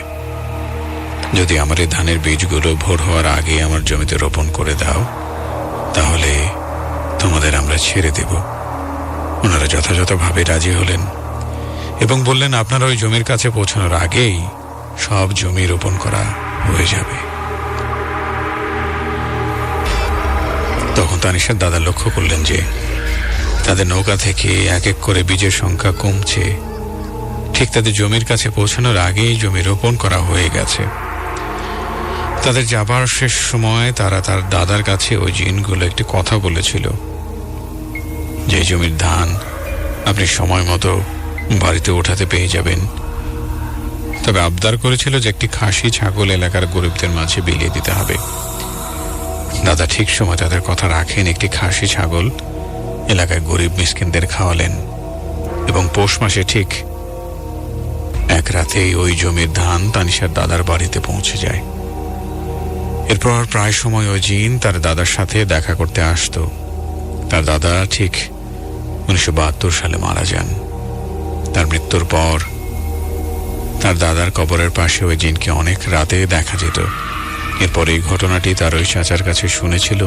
যদি আমার এই ধানের বীজগুলো ভোর হওয়ার আগে আমার জমিতে রোপণ করে দাও তাহলে তোমাদের আমরা ছেড়ে দেব। ওনারা যথাযথভাবে রাজি হলেন এবং বললেন, আপনারা ওই জমির কাছে পৌঁছানোর আগেই সব জমি রোপণ করা হয়ে যাবে। তখন তানিশার দাদা লক্ষ্য করলেন যে তাদের নৌকা থেকে এক এক করে বীজের সংখ্যা কমছে। ঠিক তাদের জমির কাছে পৌঁছানোর আগেই জমি রোপণ করা হয়ে গেছে। তাদের যাবার শেষ সময় তারা তার দাদার কাছে ওই জিনগুলো একটি কথা বলেছিল, যে জমির ধান আপনি সময় মতো বাড়িতে ওঠাতে পেয়ে যাবেন, তবে আবদার করেছিল যে একটি খাসি ছাগল এলাকার গরিবদের মাঝে বিলিয়ে দিতে হবে। দাদা ঠিক সময় তাদের কথা রাখেন, একটি খাসি ছাগল এলাকায় গরিব মিসকিনদের খাওয়ালেন এবং পৌষ মাসে ঠিক এক রাতেই ওই জমির ধান তানিশার দাদার বাড়িতে পৌঁছে যায়। এরপর প্রায় সময় ওই জিন তার দাদার সাথে দেখা করতে আসতো। তার দাদা ঠিক 1972 সালে মারা যান। তার মৃত্যুর পর তার দাদার কবরের পাশে ওই জিনকে অনেক রাতে দেখা যেত। এরপর এই ঘটনাটি তার ওই চাচার কাছে শুনেছিল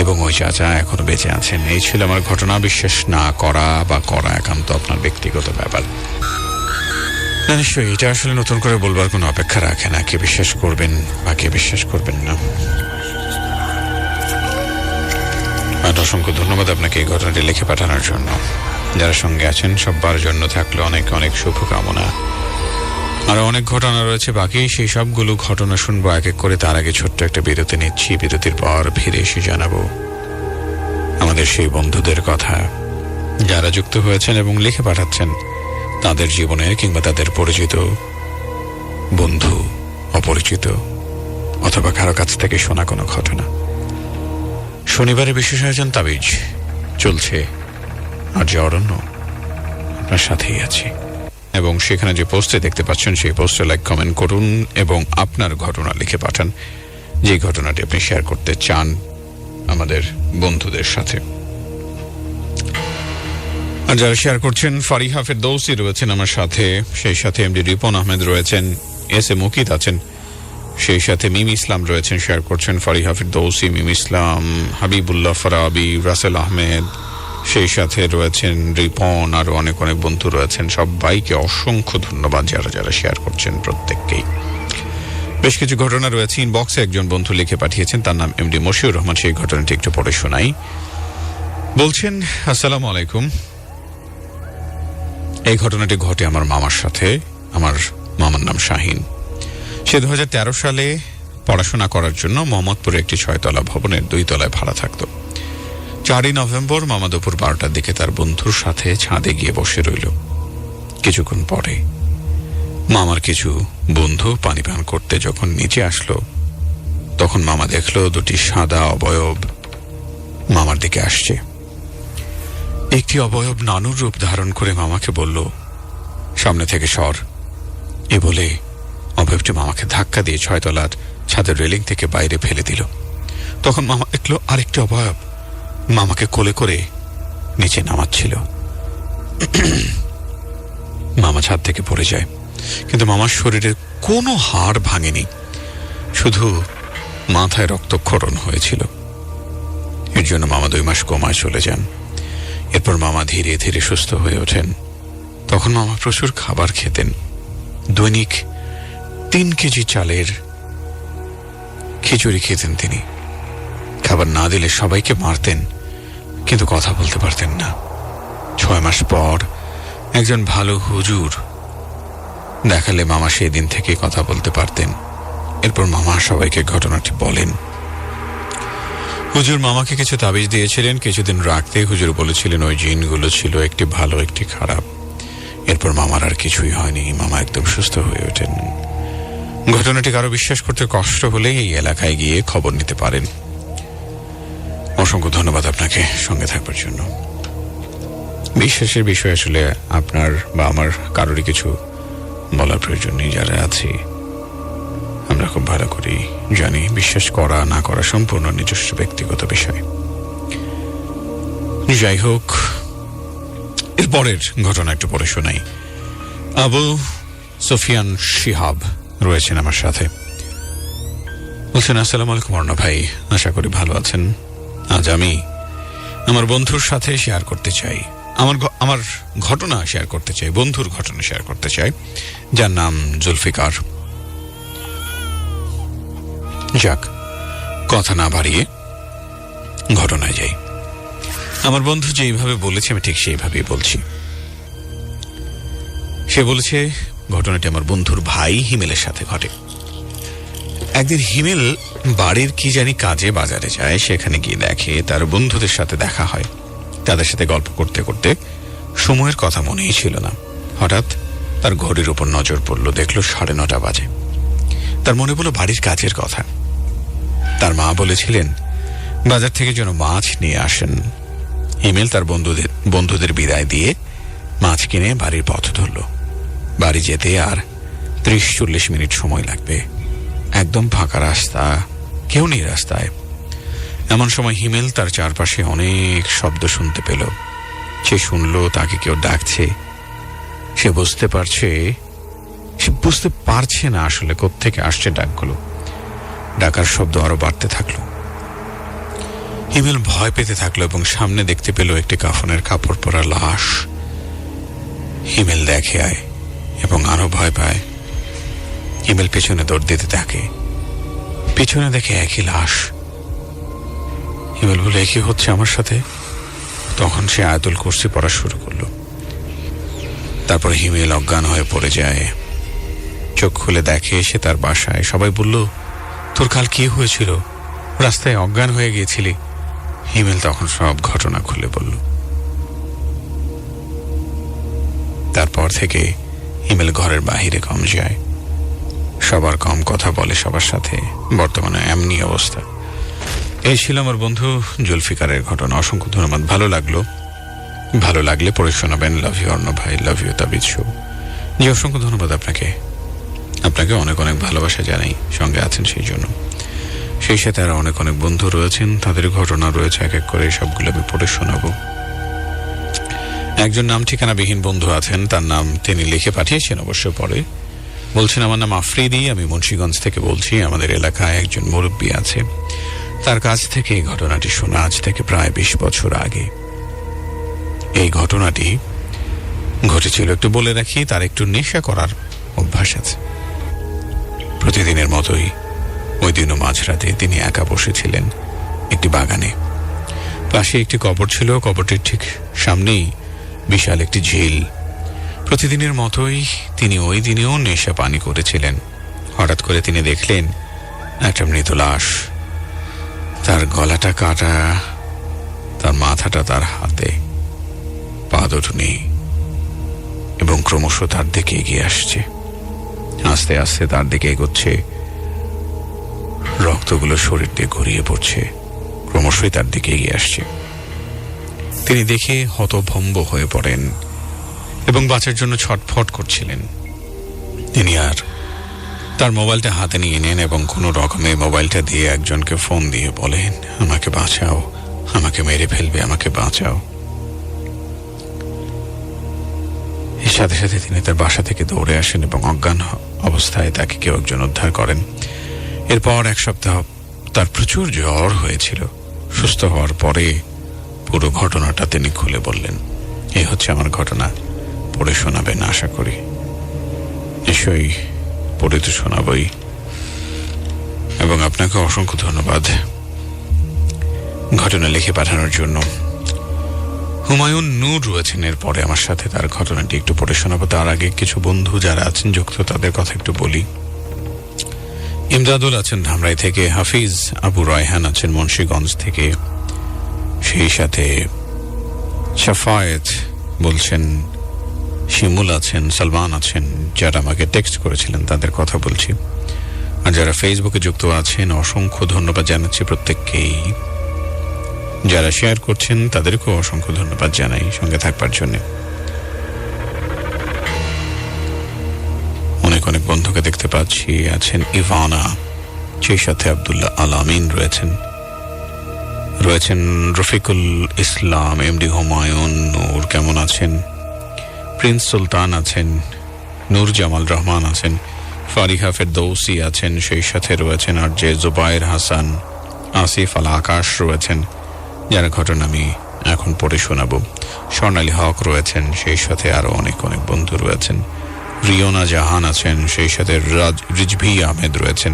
এবং ওই চাচা এখনো বেঁচে আছেন। এই ছিল আমার ঘটনা। বিশ্বাস না করা বা করা একান্ত আপনার ব্যক্তিগত ব্যাপার। না, নিশ্চয়ই এটা আসলে নতুন করে বলবার কোনো অপেক্ষা রাখে না, কে বিশ্বাস করবেন বা কে বিশ্বাস করবেন না। আর অসংখ্য ধন্যবাদ আপনাকে এই ঘটনাটি লিখে পাঠানোর জন্য। যারা সঙ্গে আছেন সবার জন্য থাকলো অনেক অনেক শুভকামনা। আরো অনেক ঘটনা রয়েছে বাকি, সেই সবগুলো ঘটনা শুনবো এক এক করে। তার আগে ছোট্ট একটা বিরতি নিচ্ছি। বিরতির পর ফিরে এসে জানাবো আমাদের সেই বন্ধুদের কথা যারা যুক্ত হয়েছেন এবং লিখে পাঠাচ্ছেন তাদের জীবনে কিংবা তাদের পরিচিত বন্ধু, অপরিচিত অথবা কারো কাছ থেকে শোনা কোনো ঘটনা। শনিবারে বিশেষ আয়োজন তাবিজ চলছে, আর যে অরণ্য আপনার সাথেই আছে, এবং সেখানে যে পোস্টে দেখতে পাচ্ছেন সেই পোস্টে লাইক কমেন্ট করুন এবং আপনার ঘটনা লিখে পাঠান, যে ঘটনাটি আপনি শেয়ার করতে চান আমাদের বন্ধুদের সাথে। আর যারা শেয়ার করছেন, ফারিহা ফেরদৌসী রয়েছেন আমার সাথে, সেই সাথে এমডি রিপন আহমেদ রয়েছেন, এস এ মুকিত আছেন, সেই সাথে মিম ইসলাম রয়েছেন, শেয়ার করছেন ফারিহা ফেরদৌসী, মিম ইসলাম, হাবিবুল্লাহ ফারাবি, রাসেল আহমেদ, সেই সাথে রয়েছেন রিপন, আরো অনেক অনেক বন্ধু রয়েছেন। সবাইকে অসংখ্য ধন্যবাদ যারা যারা শেয়ার করছেন, প্রত্যেককেই। বেশ কিছু ঘটনা রয়েছে। ইনবক্সে একজন বন্ধু লিখে পাঠিয়েছেন, তার নাম এমডি মশিউর রহমান। সেই ঘটনাটি একটু পরে শোনাই। বলছেন, আসসালামু আলাইকুম, এই ঘটনাটি ঘটে আমার মামার সাথে। আমার মামার নাম শাহিন। সে 2013 সালে পড়াশোনা করার জন্য মোহাম্মদপুরে একটি 6 তলা ভবনের 2 তলায় ভাড়া থাকত। 4ই নভেম্বর মামা দুপুর 12টার দিকে তার বন্ধুর সাথে ছাদে গিয়ে বসে রইল। কিছুক্ষণ পরে মামার কিছু বন্ধু পানি পান করতে যখন নিচে আসলো, তখন মামা দেখলো 2টি সাদা অবয়ব মামার দিকে আসছে। একটি অবয়ব নানুর রূপ ধারণ করে মামাকে বলল, সামনে থেকে সর। এ বলে অবয়বটি মামাকে ধাক্কা দিয়ে 6 তলার ছাদের রেলিং থেকে বাইরে ফেলে দিল। তখন মামা দেখলো আরেকটি অবয়ব মামাকে কোলে করে নিচে নামাচ্ছিল। মামা ছাদ থেকে পড়ে যায়, কিন্তু মামার শরীরের কোনো হাড় ভাঙেনি, শুধু মাথায় রক্তক্ষরণ হয়েছিল। এর জন্য মামা 2 মাস কোমায় চলে যান। এরপর মামা ধীরে ধীরে সুস্থ হয়ে ওঠেন। তখন মামা প্রচুর খাবার খেতেন। দৈনিক 3 কেজি চালের খিচুড়ি খেতেন তিনি। খাবার না দিলে সবাইকে মারতেন, কিন্তু কথা বলতে পারতেন না। 6 মাস পর একজন ভালো হুজুর দেখালে মামা সেই দিন থেকে কথা বলতে পারতেন। এরপর মামা সবাইকে ঘটনাটি বলেন। হুজুর মামাকে কিছু তাবিজ দিয়েছিলেন, কিছুদিন রাখতে। হুজুর বলেছিলেন ওই জিনগুলো ছিল একটি ভালো একটি খারাপ। এরপর মামার আর কিছুই হয়নি, মামা একদম সুস্থ হয়ে ওঠেন। ঘটনাটি কারো বিশ্বাস করতে কষ্ট হলে এই এলাকায় গিয়ে খবর নিতে পারেন। অসংখ্য ধন্যবাদ আপনাকে সঙ্গে থাকবার জন্য। বিশ্বাসের বিষয় আসলে আপনার বা আমার কারোরই কিছু বলার প্রয়োজন নেই। যারা আছি আমরা খুব ভালো করেই জানি, বিশ্বাস করা না করা সম্পূর্ণ নিজস্ব ব্যক্তিগত বিষয়। যাই হোক, এরপরের ঘটনা একটু পরে শোনাই। আবু সুফিয়ান শিহাব রয়েছেন আমার সাথে। বলছেন, আসসালামু আলাইকুম অর্ণব ভাই, আশা করি ভালো আছেন। আজ আমি আমার বন্ধুর সাথে শেয়ার করতে চাই, আমার ঘটনা শেয়ার করতে চাই, বন্ধুর ঘটনা শেয়ার করতে চাই, যার নাম জুলফিকার। যাক, কথা না বাড়িয়ে ঘটনায় যাই। আমার বন্ধু যেইভাবে বলেছে আমি ঠিক সেইভাবেই বলছি। সে বলেছে ঘটনাটি আমার বন্ধুর ভাই হিমেলের সাথে ঘটে। একদিন হিমেল বাড়ির কি জানি কাজে বাজারে যায়। সেখানে গিয়ে দেখে তার বন্ধুদের সাথে দেখা হয়। তাদের সাথে গল্প করতে করতে সময়ের কথা মনেই ছিল না। হঠাৎ তার ঘড়ির উপর নজর পড়ল, দেখলো 9:30 বাজে। তার মনে পড়ল বাড়ির কাজের কথা। তার মা বলেছিলেন বাজার থেকে যেন মাছ নিয়ে আসেন। হিমেল তার বন্ধুদের বিদায় দিয়ে মাছ কিনে বাড়ির পথ ধরল। বাড়ি যেতে আর 30-40 মিনিট সময় লাগবে। একদম ফাঁকা রাস্তা, কেউ নেই রাস্তায়। এমন সময় হিমেল তার চারপাশে অনেক শব্দ শুনতে পেল। সে শুনল তাকে কেউ ডাকছে। সে বুঝতে পারছে না আসলে কোত্থেকে আসছে ডাকগুলো। ডাকার শব্দ আরো বাড়তে থাকলো। হিমেল ভয় পেতে থাকলো এবং সামনে দেখতে পেল একটি কাফনের কাপড় পরা লাশ। হিমেল দেখে আয় এবং আরো ভয় পায়। হিমেল পেছনে দৌড় দিতে থাকে। পিছনে দেখে একই লাশ। হিমেল বলে, কি হচ্ছে আমার সাথে? তখন সে আয়াতুল কুরসি পড়া শুরু করলো। তারপর হিমেল অজ্ঞান হয়ে পড়ে যায়। চোখ খুলে দেখে সে তার বাসায়। সবাই বলল, তোর কাল কি হয়েছিল? রাস্তায় অজ্ঞান হয়ে গিয়েছিলি। হিমেল তখন সব ঘটনা খুলে বলল। তারপর থেকে হিমেল ঘরের বাহিরে কম যায়, সবার কম কথা বলে সবার সাথে। বর্তমানে এমনি অবস্থা। এই ছিল আমার বন্ধু জুলফিকারের ঘটনা। অসংখ্য ধন্যবাদ। ভালো লাগলে পড়ে শোনাবেন। লাভ ইউ অর্ণব ভাই, লাভ ইউ তাবিজ শো। জি, অসংখ্য ধন্যবাদ আপনাকে অনেক অনেক ভালোবাসা জানাই, সঙ্গে আছেন সেই জন্য। সেই সাথে আরো অনেক অনেক বন্ধু রয়েছেন, তাদের ঘটনা রয়েছে, এক এক করে সবগুলো আমি পড়ে শোনাবো। একজন নাম ঠিকানাবিহীন বন্ধু আছেন, তার নাম তিনি লিখে পাঠিয়েছেন অবশ্য পরে। বলছেন, আমার নাম আফ্রিদি, আমি মুন্সিগঞ্জ থেকে বলছি। আমাদের এলাকায় একজন মুরব্বী আছে, তার কাছ থেকে এই ঘটনাটি শোনা আজ থেকে প্রায় 20 বছর আগে। এই ঘটনাটি ঘটেছিল, একটু বলে রাখি, তার একটু নেশা করার অভ্যাস আছে। প্রতিদিনের মতোই ওই দিনও মাঝরাতে তিনি একা বসেছিলেন একটি বাগানে। পাশে একটি কবর ছিল, কবরটির ঠিক সামনেই বিশাল একটি ঝিল। প্রতিদিনের মতোই তিনি ওই দিনেও নেশা পানি করেছিলেন। হঠাৎ করে তিনি দেখলেন একটা মৃত লাশ, তার গলাটা কাটা, তার মাথাটা তার হাতে, পা দুটো নেই, এবং ক্রমশ তার দিকে এগিয়ে আসছে। আস্তে আস্তে তার দিকে এগোচ্ছে, রক্তগুলো শরীর দিয়ে গড়িয়ে পড়ছে, ক্রমশই তার দিকে এগিয়ে আসছে। তিনি দেখে হতভম্ব হয়ে পড়েন এবং বাঁচার জন্য ছটফট করছিলেন। তিনি আর তার মোবাইলটা হাতে নিয়ে নেন এবং কোনো রকমে মোবাইলটা দিয়ে একজনকে ফোন দিয়ে বলেন, আমাকে বাঁচাও, আমাকে মেরে ফেলবে, আমাকে বাঁচাও। এর সাথে সাথে তিনি তার বাসা থেকে দৌড়ে আসেন এবং অজ্ঞান অবস্থায় তাকে কেউ একজন উদ্ধার করেন। এরপর 1 সপ্তাহ তার প্রচুর জ্বর হয়েছিল। সুস্থ হওয়ার পরে পুরো ঘটনাটা তিনি খুলে বললেন। এই হচ্ছে আমার ঘটনা, পড়ে শোনাবেন আশা করি। নিশ্চয়ই পড়ে তো শোনাবই, এবং আপনাকে অসংখ্য ধন্যবাদ ঘটনা লিখে পাঠানোর জন্য। হুমায়ুন নূর রয়েছেন এরপরে আমার সাথে, তার ঘটনাটি একটু পড়ে শোনাবো। তার আগে কিছু বন্ধু যারা আছেন যুক্ত, তাদের কথা একটু বলি। ইমদাদুল আছেন ধামরাই থেকে, হাফিজ আবু রায়হান আছেন মুন্সিগঞ্জ থেকে, সেই সাথে শাফায়েত বলছেন, শিমুল আছেন, সালমান আছেন, যারা আমাকে টেক্সট করেছিলেন তাদের কথা বলছি। আর যারা ফেসবুকে যুক্ত আছেন অসংখ্য ধন্যবাদ জানাচ্ছি প্রত্যেককেই। যারা শেয়ার করছেন তাদেরকেও অসংখ্য ধন্যবাদ জানাই সঙ্গে থাকবার জন্য। অনেক অনেক বন্ধুকে দেখতে পাচ্ছি। আছেন ইভানা, সেই সাথে আব্দুল্লাহ আলামিন রয়েছেন রফিকুল ইসলাম, এমডি হুমায়ুন নূর, কেমন আছেন? প্রিন্স সুলতান আছেন, নূর জামাল রহমান আছেন, ফারিহা ফেরদৌসি আছেন, সেই সাথে রয়েছেন আর জে জুবায়ের হাসান, আসিফ আল আকাশ রয়েছেন, যার ঘটনা আমি এখন পড়ে শোনাবো। স্বর্ণালী হক রয়েছেন, সেই সাথে আরো অনেক অনেক বন্ধু রয়েছেন। রিওনা জাহান আছেন, সেই সাথে রিজভি আহমেদ রয়েছেন,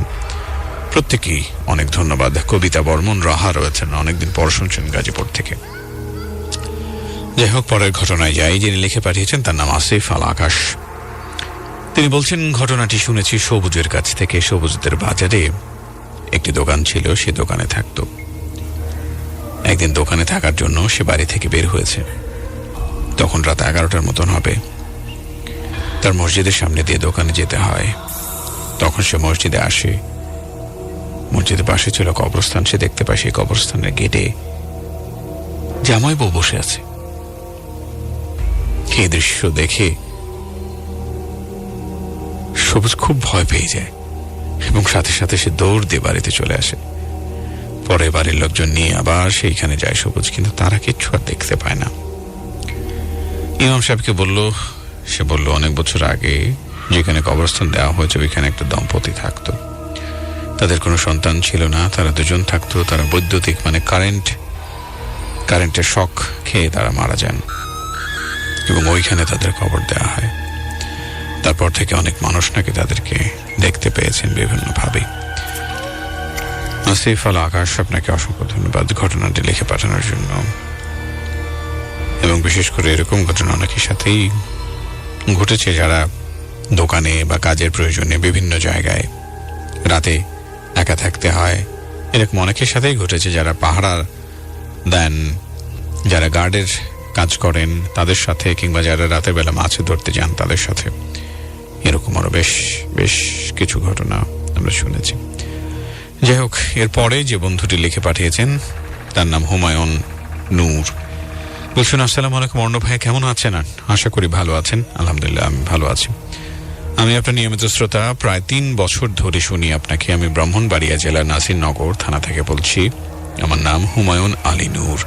প্রত্যেকেই অনেক ধন্যবাদ। কবিতা বর্মন রাহা রয়েছেন, অনেকদিন পর শুনছেন গাজীপুর থেকে। যাই হোক, পরের ঘটনায় যাই। যিনি লিখে পাঠিয়েছেন তার নাম আসিফ আল আকাশ। তিনি বলছেন, ঘটনাটি শুনেছি সবুজের কাছ থেকে। সবুজদের বাজারে একটি দোকান ছিল, সে দোকানে থাকতো। একদিন দোকানে থাকার জন্য সে বাড়ি থেকে বের হয়েছে। তখন রাত 11টার মতন হবে। তার মসজিদের সামনে দিয়ে দোকানে যেতে হয়। তখন সে মসজিদে আসে। মসজিদের পাশে ছিল কবরস্থান। সে দেখতে পায় সেই কবরস্থানের গেটে জামাই বউ বসে আছে। এই দৃশ্য দেখে সবুজ খুব ভয় পেয়ে যায় এবং সাথে সাথে সে দৌড় দিয়ে বাড়িতে চলে আসে। পরে বাড়ির লোকজন নিয়ে আবার সেইখানে যায় সবুজ, কিন্তু তারা কিচ্ছু আর দেখতে পায় না। ইমাম সাহেবকে সে বলল অনেক বছর আগে যেখানে কবরস্থান দেওয়া হয়েছে ওইখানে একটা দম্পতি থাকতো। তাদের কোনো সন্তান ছিল না, তারা দুজন থাকতো। তারা বৈদ্যুতিক কারেন্টের শক খেয়ে তারা মারা যান এবং ওইখানে তাদের কবর দেওয়া হয়। তারপর থেকে অনেক মানুষ নাকি তাদেরকে দেখতে পেয়েছেন বিভিন্নভাবে। আসিফ আল আকাশ, আপনাকে অসংখ্য ধন্যবাদ ঘটনাটি লিখে পাঠানোর জন্য। এবং বিশেষ করে এরকম ঘটনা অনেকের সাথেই ঘটেছে, যারা দোকানে বা কাজের প্রয়োজনে বিভিন্ন জায়গায় রাতে একা থাকতে হয়। এরকম অনেকের সাথেই ঘটেছে, যারা পাহারা দেন, যারা গার্ডের কাজ করেন তাদের সাথে, কিংবা যারা রাতের বেলা মাছ ধরতে যান তাদের সাথে। এরকম আরো বেশ বেশ কিছু ঘটনা আমরা শুনেছি। যাই হোক, এরপরে যে বন্ধুটি লিখে পাঠিয়েছেন তার নাম হুমায়ুন নূর। বলছেন, আসসালামু আলাইকুম অর্ণব ভাই, কেমন আছেন? আশা করি ভালো আছেন। আলহামদুলিল্লাহ, আমি ভালো আছি। আমি আপনার নিয়মিত শ্রোতা, প্রায় 3 বছর ধরে শুনি আপনাকে। আমি ব্রাহ্মণবাড়িয়া জেলার নাসিরনগর থানা থেকে বলছি। আমার নাম হুমায়ুন আলী নূর।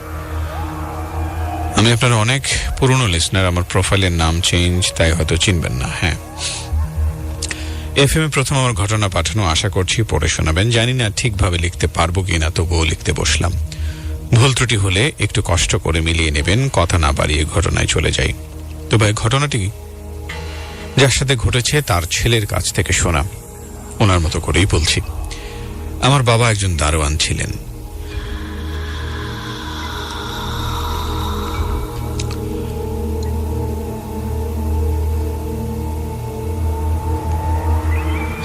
আমি আপনার অনেক পুরনো লিসনার। আমার প্রোফাইলের নাম চেঞ্জ, তাই হয়তো চিনবেন না। হ্যাঁ, এফএম এ প্রথম আমার ঘটনা পাঠানো, আশা করছি পড়ে শোনাবেন। জানি না ঠিকভাবে লিখতে পারবো কিনা, তবুও লিখতে বসলাম। ভুল ত্রুটি হলে একটু কষ্ট করে মিলিয়ে নেবেন। কথা না বাড়িয়ে ঘটনায় চলে যাই। তো ভাই, ঘটনাটি যার সাথে ঘটেছে তার ছেলের কাছ থেকে শোনা, ওনার মতো করেই বলছি। আমার বাবা একজন দারোয়ান ছিলেন।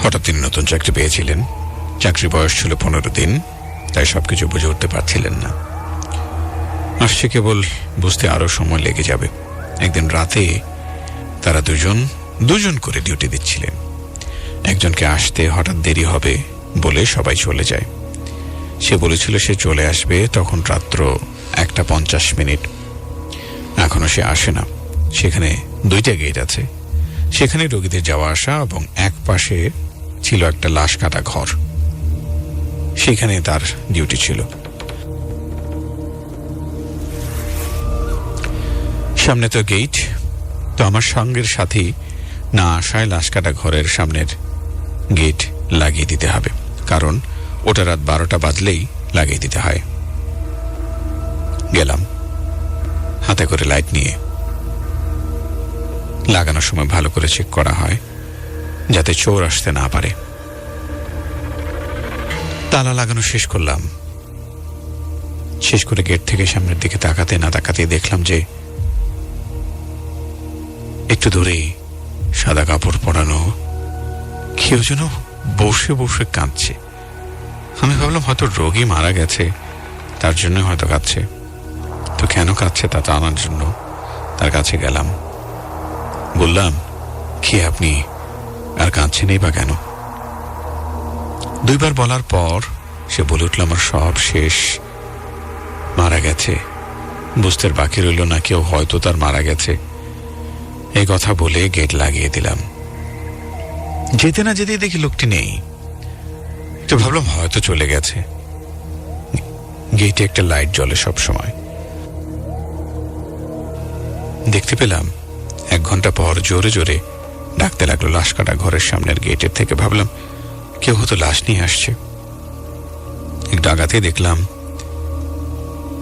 হঠাৎ তিনি নতুন চাকরি পেয়েছিলেন। চাকরি বয়স ছিল 15 দিন, তাই সবকিছু বুঝে উঠতে পারছিলেন না। আসছে কেবল, বুঝতে আরো সময় লেগে যাবে। একদিন রাতে তারা দুজন করে ডিউটি দিচ্ছিলেন। একজনকে আসতে হঠাৎ দেরি হবে বলে সবাই চলে যায়। সে বলেছিল সে চলে আসবে তখন রাত্র 1:50। এখনো সে আসে না। সেখানে 2টা গেট আছে, সেখানে রোগীদের যাওয়া আসা, এবং এক পাশে ছিল একটা লাশ কাটা ঘর। সেখানে তার ডিউটি ছিল। সামনে তো গেট, তো আমার সঙ্গের সাথী না আসায় লাশ কাটা ঘরের সামনের গেট লাগিয়ে দিতে হবে, কারণ ওটা রাত 12টা বাজলেই লাগিয়ে দিতে হয়। গেলাম হাতে করে লাইট নিয়ে। লাগানোর সময় ভালো করে চেক করা হয় যাতে চোর আসতে না পারে। তালা লাগানো শেষ করলাম। শেষ করে গেট থেকে সামনের দিকে তাকাতে না তাকাতে দেখলাম যে একটু দূরে সাদা কাপড় পরানো কেউ যেন বসে বসে কাঁদছে। আমি ভাবলাম হয়তো রোগী মারা গেছে, তার জন্য হয়তো কাঁদছে। তো কেন কাঁদছে তা জানার জন্য তার কাছে গেলাম। বললাম, কি আপনি আর কাঁদছেনই বা কেন? 2বার বলার পর সে বলে উঠল, আমার সব শেষ, মারা গেছে। বুঝতে বাকি রইল না কেউ হয়তো তার মারা গেছে। এই কথা বলে গেট লাগিয়ে দিলাম। যেতে না যেতেই দেখি লোকটি নেই। তো ভাবলাম হয়তো চলে গেছে। গেটে একটা লাইট জ্বলে সব সময়। দেখতে পেলাম 1 ঘন্টা পর জোরে জোরে ডাকতে লাগলো লাশ কাটা ঘরের সামনের গেটের থেকে। ভাবলাম কেউ হয়তো লাশ নিয়ে আসছে। একটু আগাতে দেখলাম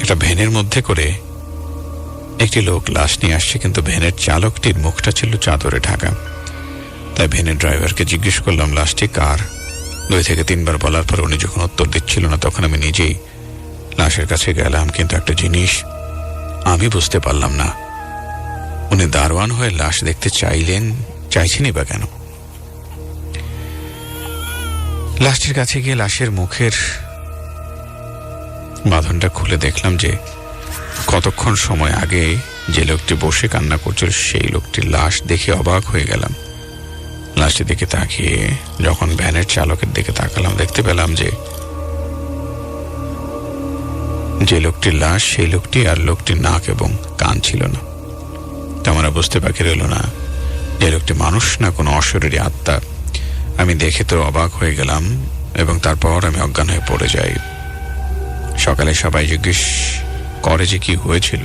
একটা ভ্যানের মধ্যে করে একটি লোক লাশ নিয়ে আসছে, কিন্তু ভ্যানের চালকটির মুখটা ছিল চাদরে ঢাকা। তাই ভ্যানের ড্রাইভারকে জিজ্ঞেস করলাম লাশটি কার। 2 থেকে 3বার বলার পর উনি যখন উত্তর দিচ্ছিল না, তখন আমি নিজেই লাশের কাছে গেলাম। কিন্তু একটা জিনিস আমি বুঝতে পারলাম না, উনি দারোয়ান হয়ে লাশ দেখতে চাইছেনই বা কেন? লাশটির কাছে গিয়ে লাশের মুখের বাঁধনটা খুলে দেখলাম যে কতক্ষণ সময় আগে যে লোকটি বসে কান্না করছিল সেই লোকটির লাশ দেখে অবাক হয়ে গেলাম। লাশটি দিকে তাকিয়ে যখন ভ্যানের চালকের দিকে তাকালাম, দেখতে পেলাম যে লোকটির লাশ সেই লোকটি, আর লোকটির নাক এবং কান ছিল না। তা আমরা বুঝতে বাকি রইল না যে লোকটি মানুষ না কোনো অশরীরী আত্মা। আমি দেখে তো অবাক হয়ে গেলাম, এবং তারপর আমি অজ্ঞান হয়ে পড়ে যাই। সকালে সবাই জিজ্ঞেস করে যে কি হয়েছিল।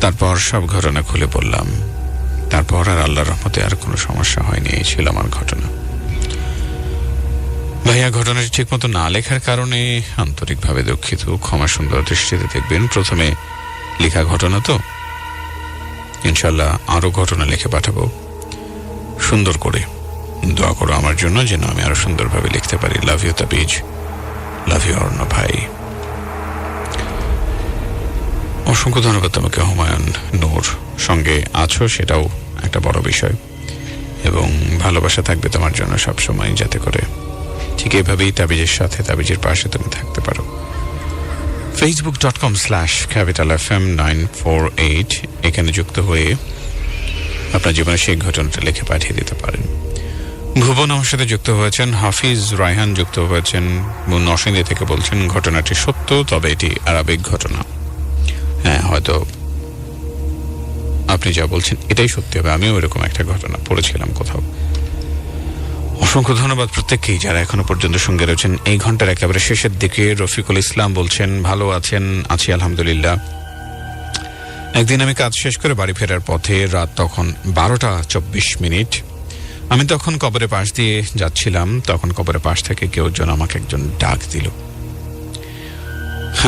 তারপর সব ঘটনা খুলে বললাম। তারপর আর আল্লাহর রহমতে আর কোনো সমস্যা হয়নি। এই ছিল আমার ঘটনা। ভাইয়া, ঘটনাটি ঠিক মতো না লেখার কারণে আন্তরিকভাবে দুঃখিত। ক্ষমা সুন্দর দৃষ্টিতে দেখবেন। প্রথমে লেখা ঘটনা তো, ইনশাল্লাহ আরো ঘটনা লিখে পাঠাবো। সুন্দর করে দোয়া করো আমার জন্য, যেন আমি আরো সুন্দরভাবে লিখতে পারি। লাভ ইউ তাবিজ, লাভ ইউ অর্ণ ভাই। অসংখ্য ধন্যবাদ তোমাকে হুমায়ুন নূর। সঙ্গে আছো সেটাও একটা বড় বিষয়, এবং ভালোবাসা থাকবে তোমার জন্য সবসময়, যাতে করে ঠিক এভাবেই তাবিজের সাথে, তাবিজের পাশে তুমি থাকতে পারো। facebook.com/capitalfm948 এখানে যুক্ত হয়ে আপনার জীবনে সেই ঘটনাটা লিখে পাঠিয়ে দিতে পারেন। ভুবন আমার সাথে যুক্ত হয়েছেন, হাফিজ রায়হান যুক্ত হয়েছেন, নরসিংদী থেকে বলছেন ঘটনাটি সত্য, তবে এটি আবেগ ঘটনা। হ্যাঁ, হয়তো আপনি যা বলছেন এটাই সত্যি হবে, আমিও এরকম একটা ঘটনা পড়েছিলাম কোথাও। অসংখ্য ধন্যবাদ প্রত্যেককেই যারা এখনো পর্যন্ত সঙ্গে রয়েছেন। এই ঘন্টার একেবারে শেষের দিকে রফিকুল ইসলাম বলছেন ভালো আছেন? আছি আলহামদুলিল্লাহ। একদিন আমি কাজ শেষ করে বাড়ি ফেরার পথে, রাত তখন 12:24। আমি তখন কবরের পাশ দিয়ে যাচ্ছিলাম, তখন কবরের পাশ থেকে কেউ একজন আমাকে ডাক দিল।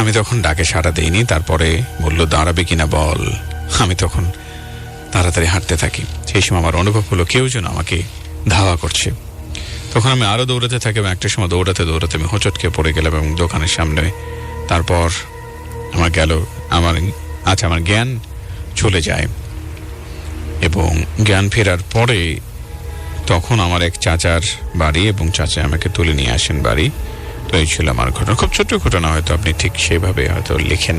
আমি তখন ডাকে সাড়া দেইনি। তারপরে বলল দাঁড়াবে কিনা বল। আমি তখন তাড়াতাড়ি হাঁটতে থাকি। সেই সময় আমার অনুভব হলো কেউ যেন আমাকে ধাওয়া করছে। তখন আমি আরো দৌড়াতে থাকি এবং একটা সময় দৌড়াতে দৌড়াতে আমি হোঁচটকে পড়ে গেলাম এবং দোকানের সামনে। তারপর আমার জ্ঞান চলে যায় এবং জ্ঞান ফেরার পরে তখন আমার এক চাচার বাড়ি এবং চাচা আমাকে তুলে নিয়ে আসেন বাড়ি। তো এই ছিল আমার ঘটনা। খুব ছোট্ট ঘটনা, হয়তো আপনি ঠিক সেভাবে হয়তো লিখেন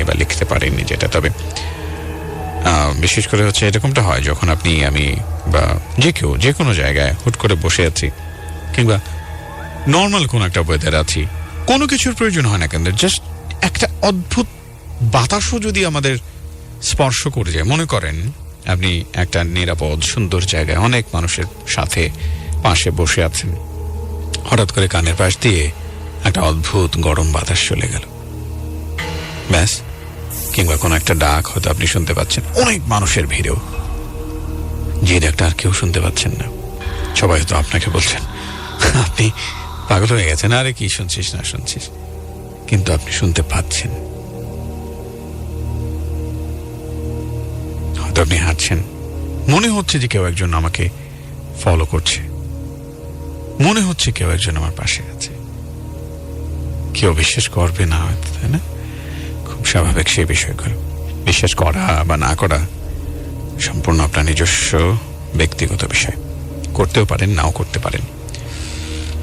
বা লিখতে পারেননি যেটা। তবে বিশেষ করে হচ্ছে এরকমটা হয় যখন আমি বা যে কোনো জায়গায় হুট করে বসে আছি কিংবা নর্মাল কোন একটা ওয়েদার আছি, কোনো কিছুর প্রয়োজন হয় না কেন, জাস্ট একটা অদ্ভুত বাতাসও যদি আমাদের স্পর্শ করে যায়। মনে করেন আপনি একটা নিরাপদ সুন্দর জায়গায় অনেক মানুষের সাথে পাশে বসে আছেন, হঠাৎ করে কানের পাশ দিয়ে একটা অদ্ভুত গরম বাতাস চলে গেল, ব্যাস। কিংবা কোনো একটা ডাক হয়তো আপনি শুনতে পাচ্ছেন অনেক মানুষের ভিড়েও, যে ডাকটা আর কেউ শুনতে পাচ্ছেন না, সবাই হয়তো আপনাকে বলছেন আপনি পাগল হয়ে গেছেন, আরে কি শুনছিস না শুনছিস, কিন্তু আপনি শুনতে পাচ্ছেন। হয়তো আপনি হাঁটছেন, মনে হচ্ছে যে কেউ একজন আমাকে ফলো করছে, মনে হচ্ছে কেউ একজন আমার পাশে আছে। কেউ বিশ্বাস করবে না হয়তো, তাই না? খুব স্বাভাবিক সেই বিষয়গুলো। বিশ্বাস করা বা না করা সম্পূর্ণ আপনার নিজস্ব ব্যক্তিগত বিষয়, করতেও পারেন নাও করতে পারেন।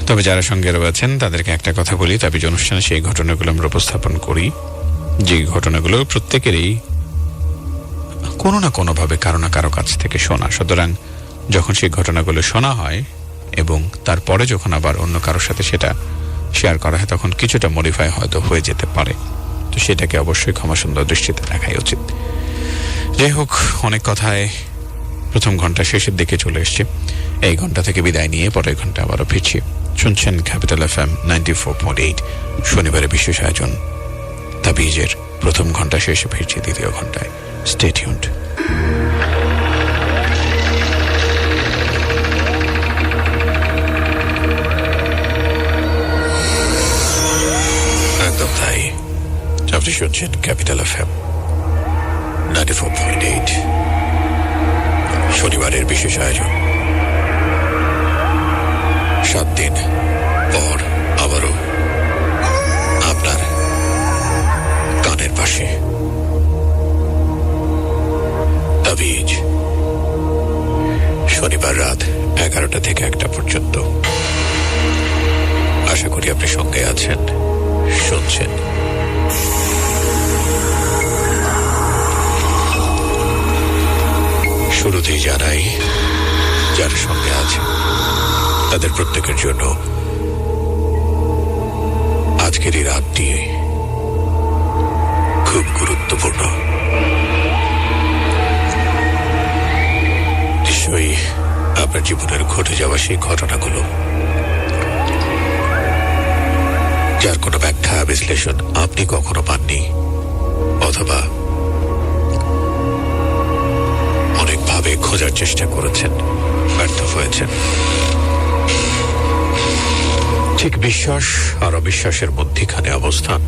তবে যারা সঙ্গে রয়েছেন তাদেরকে একটা কথা বলি, তাবিজ অনুষ্ঠানে সেই ঘটনাগুলো আমরা উপস্থাপন করি, যে ঘটনাগুলো প্রত্যেকেরই কোনো না কোনোভাবে কারো না কারো কাছ থেকে শোনা। সুতরাং যখন সেই ঘটনাগুলো শোনা হয় এবং তারপরে যখন আবার অন্য কারোর সাথে সেটা শেয়ার করা হয়, তখন কিছুটা মডিফাই হয়তো হয়ে যেতে পারে। তো সেটাকে অবশ্যই ক্ষমা সুন্দর দৃষ্টিতে দেখাই উচিত। যাই হোক, অনেক কথায় প্রথম ঘন্টা শেষের দিকে চলে এসছে। এই ঘন্টা থেকে বিদায় নিয়ে পরের ঘন্টা আবারও ফিরছি। শুনছেন ক্যাপিটাল FM 94.8, শনিবারের বিশেষ আয়োজন তাবিজের প্রথম ঘন্টা শেষে ফিরছি দ্বিতীয় ঘন্টায়। Stay tuned. একদম তাই, আপনি শুনছেন ক্যাপিটাল FM 94.8, শনিবারের বিশেষ আয়োজন। 7 দিন পর আবারও আপনার কানের পাশে তাবিজ, শনিবার রাত 11টা থেকে 1টা পর্যন্ত। আশা করি আপনি সঙ্গে আছেন, শুনছেন। শুরুতেই জানাই যারা সঙ্গে আছে তাদের প্রত্যেকের জন্য আজকের এই রাতটি খুব গুরুত্বপূর্ণ। নিশ্চয়ই আপনার জীবনের ঘটে যাওয়া সেই ঘটনাগুলো যার কোনো ব্যাখ্যা বিশ্লেষণ আপনি কখনো পাননি, অথবা অনেকভাবে খোঁজার চেষ্টা করেছেন, ব্যর্থ হয়েছেন। ঠিক বিশ্বাস আর অবিশ্বাসের মধ্যখানে অবস্থান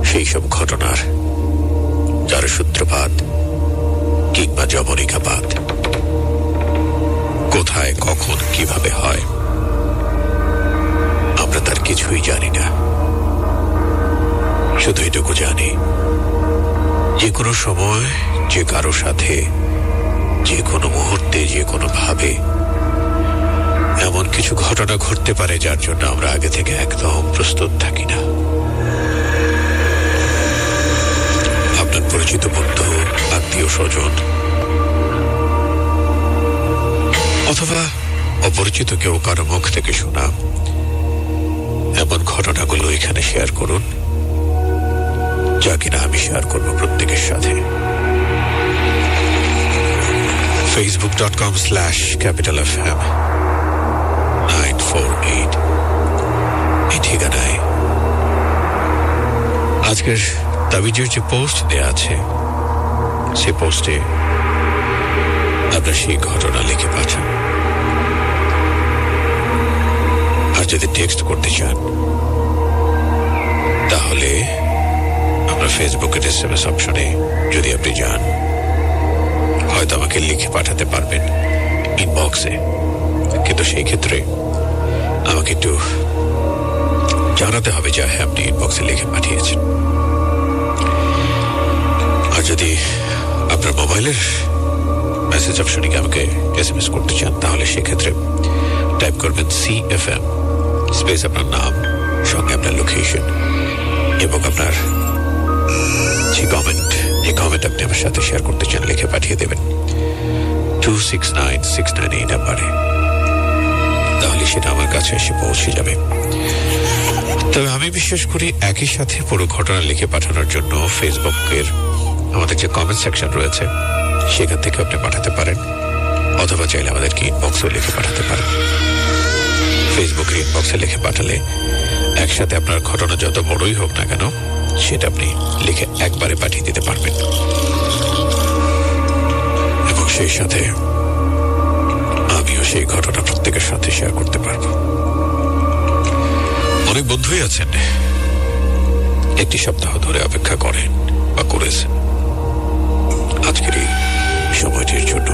সেই সব ঘটনার, যার সূত্রপাত কিংবা জবনিকাপাত কোথায় কখন কিভাবে হয় আমরা তার কিছুই জানি না। শুধু এটুকু জানি যে কোনো সময় যে কারো সাথে যে কোনো মুহূর্তে যে কোনো ভাবে এমন কিছু ঘটনা ঘটতে পারে যার জন্য আমরা আগে থেকে একদম প্রস্তুত থাকি না। আপনার পরিচিত বন্ধু, আত্মীয় স্বজন অথবা অপরিচিত কেউ কারো মুখ থেকে শোনা এমন ঘটনাগুলো এখানে শেয়ার করুন, যা কিনা আমি শেয়ার করবো প্রত্যেকের সাথে। facebook.com/capitalfm 948 এই ঠিকানায় আজকের তাবিজের যে পোস্ট দেয়া আছে, সে পোস্টে আপনার সেই ঘটনা লিখে পাঠান। আর যদি টেক্সট করতে চান তাহলে আমরা ফেসবুকের SMS অপশনে যদি আপনি যান, হয়তো আমাকে লিখে পাঠাতে পারবেন ইনবক্সে, কিন্তু সেই ক্ষেত্রে আমাকে একটু জানাতে হবে যে হ্যাঁ আপনি ইনবক্সে লিখে পাঠিয়েছেন। আর যদি আপনার মোবাইলের মেসেজ অপশনে আমাকে SMS করতে চান, তাহলে সেক্ষেত্রে টাইপ করবেন CFM স্পেস আপনার নাম, সঙ্গে আপনার লোকেশন এবং আপনার যে কমেন্ট আপনি আমার সাথে শেয়ার করতে চান লিখে পাঠিয়ে দেবেন 269698 নাম্বারে। তাহলে সেটা আমার কাছে এসে পৌঁছে যাবে। তবে আমি বিশ্বাস করি একই সাথে পুরো ঘটনা লিখে পাঠানোর জন্য ফেসবুকের আমাদের যে কমেন্ট সেকশন রয়েছে সেখান থেকে আপনি পাঠাতে পারেন, অথবা চাইলে আমাদেরকে ইনবক্সে লিখে পাঠাতে পারেন। ফেসবুকের ইনবক্সে লিখে পাঠালে একসাথে আপনার ঘটনা যত বড়ই হোক না কেন সেটা আপনি লিখে একবারে পাঠিয়ে দিতে পারবেন, এবং সেই সাথে আমিও সেই ঘটনা প্রত্যেকের সাথে শেয়ার করতে পারবো। অনেক বন্ধুই আছেন একটি সপ্তাহ ধরে অপেক্ষা করেন বা করেছেন আজকের এই সময়টির জন্য।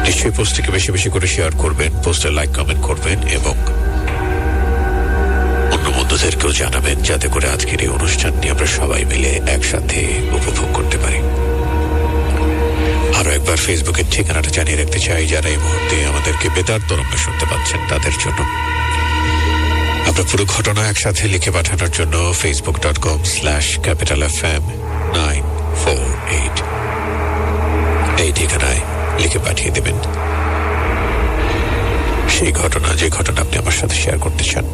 নিশ্চয়ই পোস্টটিকে বেশি বেশি করে শেয়ার করবেন, পোস্টে লাইক কমেন্ট করবেন এবং অন্য বন্ধুদেরকেও জানাবেন, যাতে করে আজকের এই অনুষ্ঠানটি আমরা সবাই মিলে একসাথে উপভোগ করতে পারি। আরো একবার ফেসবুকের ঠিকানাটা জানিয়ে রাখতে চাই, যারা এই মুহূর্তে আমাদেরকে বেতার তরঙ্গে শুনতে পাচ্ছেন তাদের জন্য। আপনার পুরো ঘটনা একসাথে লিখে পাঠানোর জন্য facebook.com/capitalfm 948 এই ঠিকানায় লিখে পাঠিয়ে দেবেন সেই ঘটনা, যে ঘটনা আপনি আমার সাথে শেয়ার করতে চান।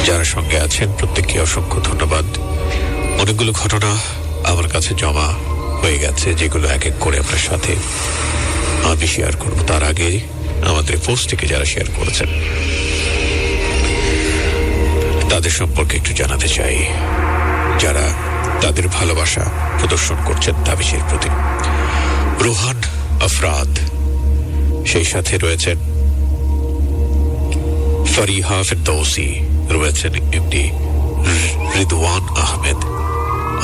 যারা সঙ্গে আছেন প্রত্যেককে অসংখ্য ধন্যবাদ। অনেকগুলো ঘটনা আমার কাছে জমা হয়ে গেছে, যেগুলো এক এক করে আপনার সাথে আমি শেয়ার করব। তার আগে আমাদের পোস্টটিকে যারা শেয়ার করেছেন তাদের সম্পর্কে একটু জানাতে চাই, যারা তাদের ভালোবাসা প্রদর্শন করছেন তাবিজের প্রতি। রোহান আফরাদ, সেই সাথে রয়েছেন ফারিহা ফেরদৌসি, রয়েছেন এমডি রিদওয়ান আহমেদ,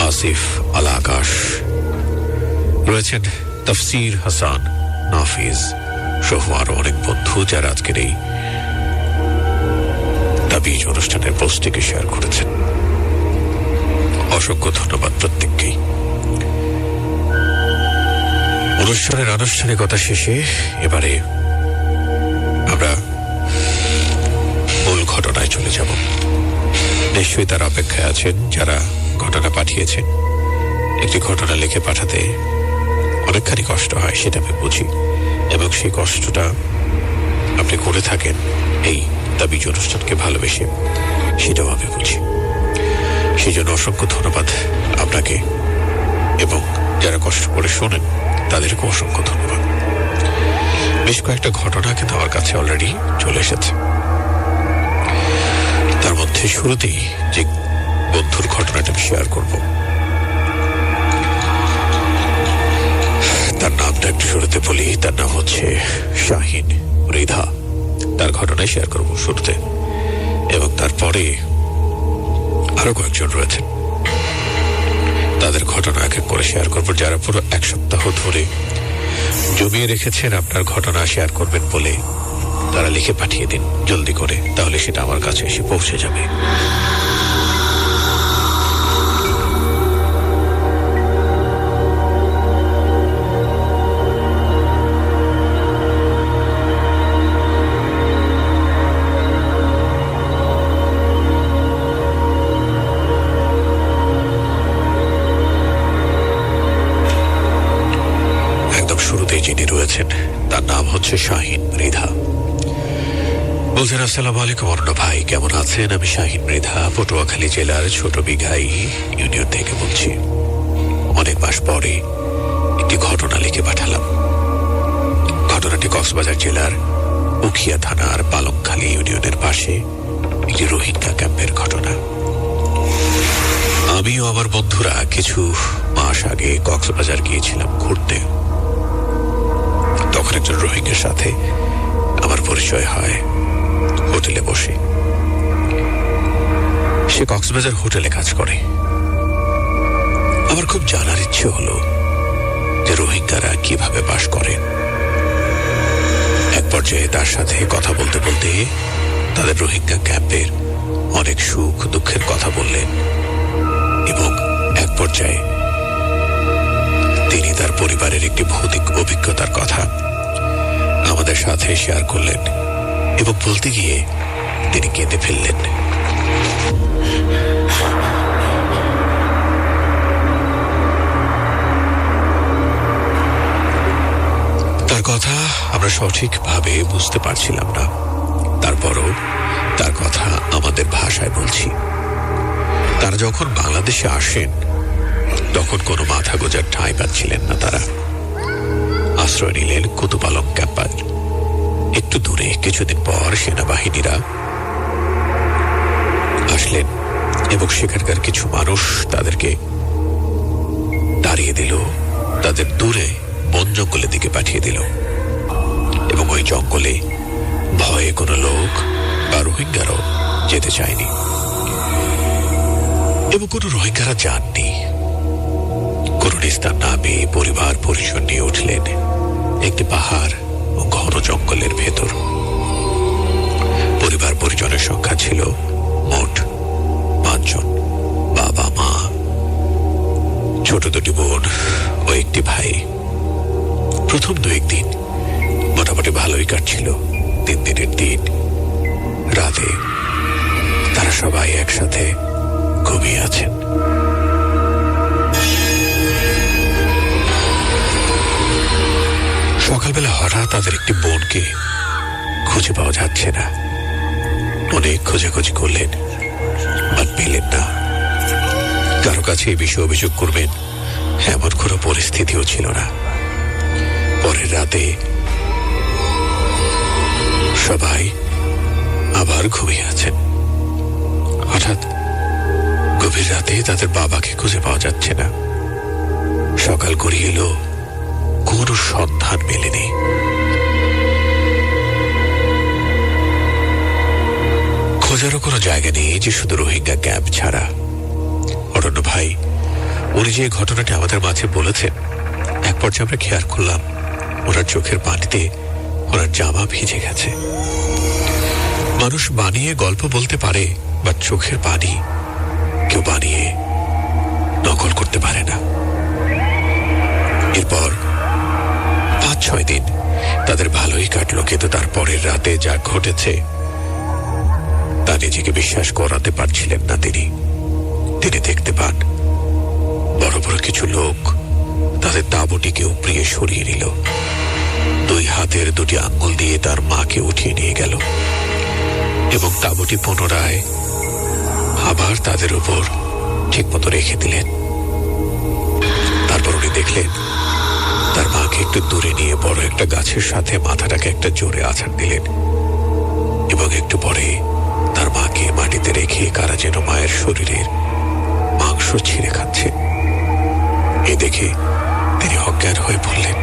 আসিফ আল আকাশ, রয়েছেন তফসির হাসান, নাফিজ সহ আরো অনেক বন্ধু যারা আজকের এই তাবিজ অনুষ্ঠানের পোস্টটিকে শেয়ার করেছেন। অসংখ্য ধন্যবাদ প্রত্যেককেই। অনুষ্ঠানের আনুষ্ঠানিকতা শেষে এবারে আমরা মূল ঘটনায় চলে যাব। নিশ্চয়ই তার অপেক্ষায় আছেন যারা ঘটনা পাঠিয়েছেন। একটি ঘটনা লিখে পাঠাতে অনেকখানি কষ্ট হয়, সেটা আমি বুঝি, এবং সেই কষ্টটা আপনি করে থাকেন এই তাবিজ অনুষ্ঠানকে ভালোবেসে, সেটাও আমি বুঝি। সেই জন্য অসংখ্য ধন্যবাদ আপনাকে, এবং যারা কষ্ট করে শোনেন তাদেরকে অসংখ্য ধন্যবাদ। বেশ কয়েকটা ঘটনা কিন্তু আমার কাছে অলরেডি চলে এসেছে। তার মধ্যে শুরুতেই যে বন্ধুর ঘটনাটা আমি শেয়ার করব, তার নামটা একটু শুরুতে বলি। তার নাম হচ্ছে শাহিন মৃধা। তার ঘটনায় শেয়ার করব শুরুতে, এবং তারপরে আরো কয়েকজন রয়েছেন, তাদের ঘটনা এক এক করে শেয়ার করব, যারা পুরো এক সপ্তাহ ধরে জমিয়ে রেখেছেন আপনার ঘটনা শেয়ার করবেন বলে। তারা লিখে পাঠিয়ে দিন জলদি করে, তাহলে সেটা আমার কাছে এসে পৌঁছে যাবে। শুরুতেই যিনি রয়েছেন তার নাম হচ্ছে শাহিন মৃধা। বলছেন, আসসালামু আলাইকুম অরণ্য ভাই, কেমন আছেন? আমি শাহিন মৃধা পটুয়াখালী জেলার ছোট বিঘাই ইউনিয়ন থেকে বলছি। অনেক মাস পরে একটি ঘটনা লিখে পাঠালাম। ঘটনাটি কক্সবাজার জেলার উখিয়া থানার পালংখালী ইউনিয়নের পাশে একটি রোহিঙ্গা ক্যাম্পের ঘটনা। আমিও আমার বন্ধুরা কিছু মাস আগে কক্সবাজার গিয়েছিলাম ঘুরতে। তখন একজন রোহিঙ্গার সাথে আমার পরিচয় হয় হোটেলে বসে। সে কক্সবাজার হোটেলে কাজ করে। আমার খুব জানার ইচ্ছে হলো যে রোহিঙ্গারা কিভাবে বাস করে। এক পর্যায়ে তার সাথে কথা বলতে বলতে তাদের রোহিঙ্গা ক্যাম্পের অনেক সুখ দুঃখের কথা বললেন এবং এক পর্যায়ে তিনি তার পরিবারের একটি ভৌতিক অভিজ্ঞতার কথা আমাদের সাথে শেয়ার করলেন এবং বলতে গিয়ে তিনি কেঁদে ফেললেন। তার কথা আমরা সঠিকভাবে বুঝতে পারছিলাম না, তারপরও তার কথা আমাদের ভাষায় বলছি। তারা যখন বাংলাদেশে আসেন তখন কোনো মাথা গোজার ঠাঁই পাচ্ছিলেন না। তারা আশ্রয় নিলেন কুতুপালং ক্যাম্পের একটু দূরে। কিছুদিন পর সেনাবাহিনীরা আসলেন এবং সেখানকার কিছু মানুষ তাদেরকে তাড়িয়ে দিল, তাদের দূরে বন জঙ্গলের দিকে পাঠিয়ে দিল এবং ওই জঙ্গলে ভয়ে কোনো লোক বা রোহিঙ্গারও যেতে চায়নি এবং কোনো রোহিঙ্গারা যাননি। কোনো নিস্তার না পেয়ে পরিবার পরিজন নিয়ে উঠলেন একটি পাহাড় ও ঘন জঙ্গলের ভেতর। পরিবার পরিজনের সংখ্যা ছিল মোট 5 জন। বাবা, মা, ছোট দুটি বোন ও একটি ভাই। প্রথম 2-1 দিন মোটামুটি ভালোই কাটছিল। 3 দিনের দিন রাতে তারা সবাই একসাথে ঘুমিয়ে আছেন। সকালবেলা হঠাৎ তাদের একটি বোনকে খুঁজে পাওয়া যাচ্ছে না। অনেক খোঁজাখুঁজি করলেন, বাট পেলেন না। কারো কাছে এই বিষয়ে অভিযোগ করবেন এমন কোনো পরিস্থিতিও ছিল না। পরের রাতে সবাই আবার ঘুমিয়ে আছেন। হঠাৎ গভীর রাতে তাদের বাবাকে খুঁজে পাওয়া যাচ্ছে না। সকাল গড়িয়ে এলো, কোনো সন্ধান মেলেনি। খোঁজারও কোনো জায়গা নেই যে শুধু রোহিঙ্গা ক্যাম্প ছাড়া। অরণ্য ভাই, উনি যে ঘটনাটি আমাদের মাঝে বলেছেন, এক পর্যায়ে আমরা খেয়াল করলাম ওনার চোখের পানিতে ওনার জামা ভিজে গেছে। মানুষ বানিয়ে গল্প বলতে পারে, বা চোখের পানি কেউ বানিয়ে নকল করতে পারে না। এরপর 5-6 দিন তাদের ভালোই কাটলো, কিন্তু তারপরের রাতে যা ঘটেছে তা নিজেকে বিশ্বাস করাতে পারছিলেন না তিনি। দেখতে পান বড় বড় কিছু লোক তাদের তাঁবুটিকে উপড়িয়ে সরিয়ে নিল। 2 হাতের 2টি আঙ্গুল দিয়ে তার মাকে উঠিয়ে নিয়ে গেল এবং তাঁবুটি পুনরায় আবার তাদের উপর ঠিক মতো রেখে দিলেন। তারপর উনি দেখলেন তার মাকে একটু দূরে নিয়ে বড় একটা গাছের সাথে মাথাটাকে একটা জোরে আছাড় দিলেন এবং একটু পরে তার মাকে মাটিতে রেখে কারা যেন মায়ের শরীরের মাংস ছিঁড়ে খাচ্ছে। এ দেখে তিনি অজ্ঞান হয়ে পড়লেন।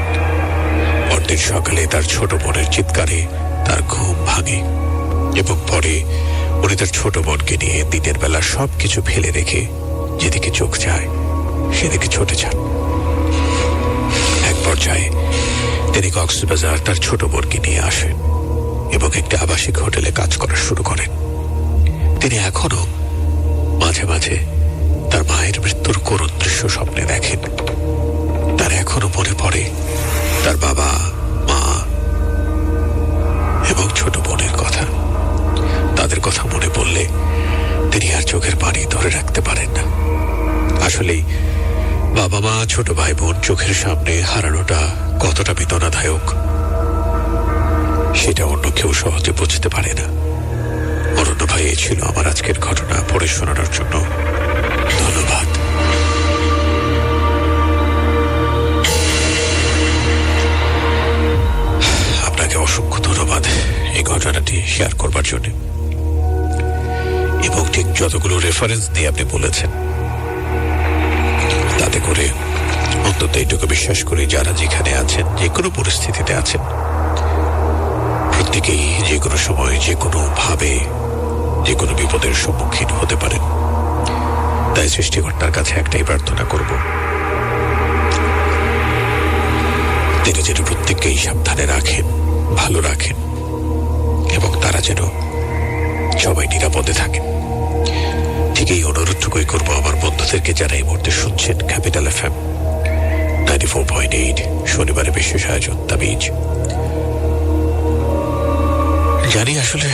পরদিন সকালে তার ছোট বোনের চিৎকারে তার ঘুম ভাঙে এবং পরে উনি তার ছোট বোনকে নিয়ে দিনের বেলা সবকিছু ফেলে রেখে যেদিকে চোখ যায় সেদিকে ছুটে যান। এক পর্যায়ে তিনি কক্সবাজার তার ছোট বোনকে নিয়ে আসেন এবং একটি আবাসিক হোটেলে কাজ করা শুরু করেন। তিনি এখনো মাঝে মাঝে তার মায়ের মৃত্যুর করুণ দৃশ্য স্বপ্নে দেখেন। তার এখনো মনে পড়ে তার বাবা, মা এবং ছোট বোনের কথা। তাদের কথা মনে পড়লে তিনি আর চোখের পানি ধরে রাখতে পারেন না। আসলেই বাবা মা, ছোট ভাই বোন চোখের সামনে হারানোটা কতটা বেদনাদায়ক সেটা অন্য কেউ সহজে বুঝতে পারে না। অরণ্য ভাই, এই ছিল আমার আজকের ঘটনা পড়ে শোনানোর জন্য ধন্যবাদ। আপনাকে অসংখ্য ধন্যবাদ এই ঘটনাটি শেয়ার করবার জন্য, এবং ঠিক যতগুলো রেফারেন্স দিয়ে আপনি বলেছেন তাতে করে অন্তত এইটুকু বিশ্বাস করি, যারা যেখানে আছেন, যে কোনো পরিস্থিতিতে আছেন, প্রত্যেকেই যে কোনো সময় যে কোনো ভাবে যে কোনো বিপদের সম্মুখীন হতে পারেন। তাই সৃষ্টিকর্তার কাছে একটাই প্রার্থনা করব, তিনি যেন প্রত্যেককেই সাবধানে রাখেন, ভালো রাখেন, এবং তারা যেন সবাই নিরাপদে থাকেন। ঠিক এই অনুরোধটুকুই করবো আমার বন্ধুদেরকে, যারা এই মুহূর্তে শুনছেন ক্যাপিটাল FM 94.8 শনিবারে বিশেষ আয়োজন তাবিজ। জানি আসলে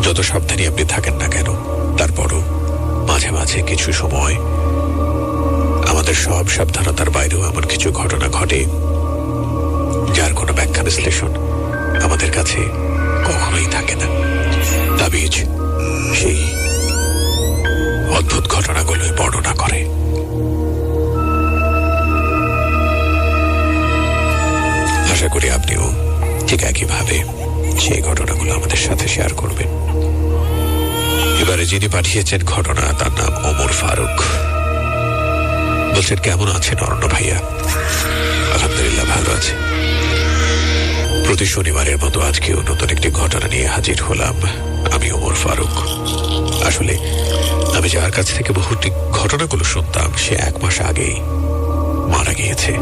যত সাবধানী আপনি থাকেন না কেন, তারপরও মাঝে মাঝে কিছু সময় আমাদের সব সাবধানতার বাইরেও এমন কিছু ঘটনা ঘটে যার কোনো ব্যাখ্যা বিশ্লেষণ আমাদের কাছে কখনোই থাকে না। তাবিজ সেই অদ্ভুত ঘটনাগুলোই বর্ণনা করে। আশা করি আপনিও ঠিক একইভাবে সেই ঘটনাগুলো আমাদের সাথে শেয়ার করবেন। এবারে যিনি পাঠিয়েছেন ঘটনা, তার নাম ওমর ফারুক। বলছেন, কেমন আছেন অরণ্য ভাইয়া? আলহামদুলিল্লাহ, ভালো আছে। প্রতি শনিবারের মতো আজকেও নতুন একটি ঘটনা নিয়ে হাজির হলাম। আমি ওমর ফারুক। আসলে আমি যার কাছ থেকে বহুটি ঘটনাগুলো শুনতাম, সে 1 মাস আগেই মারা গিয়েছে।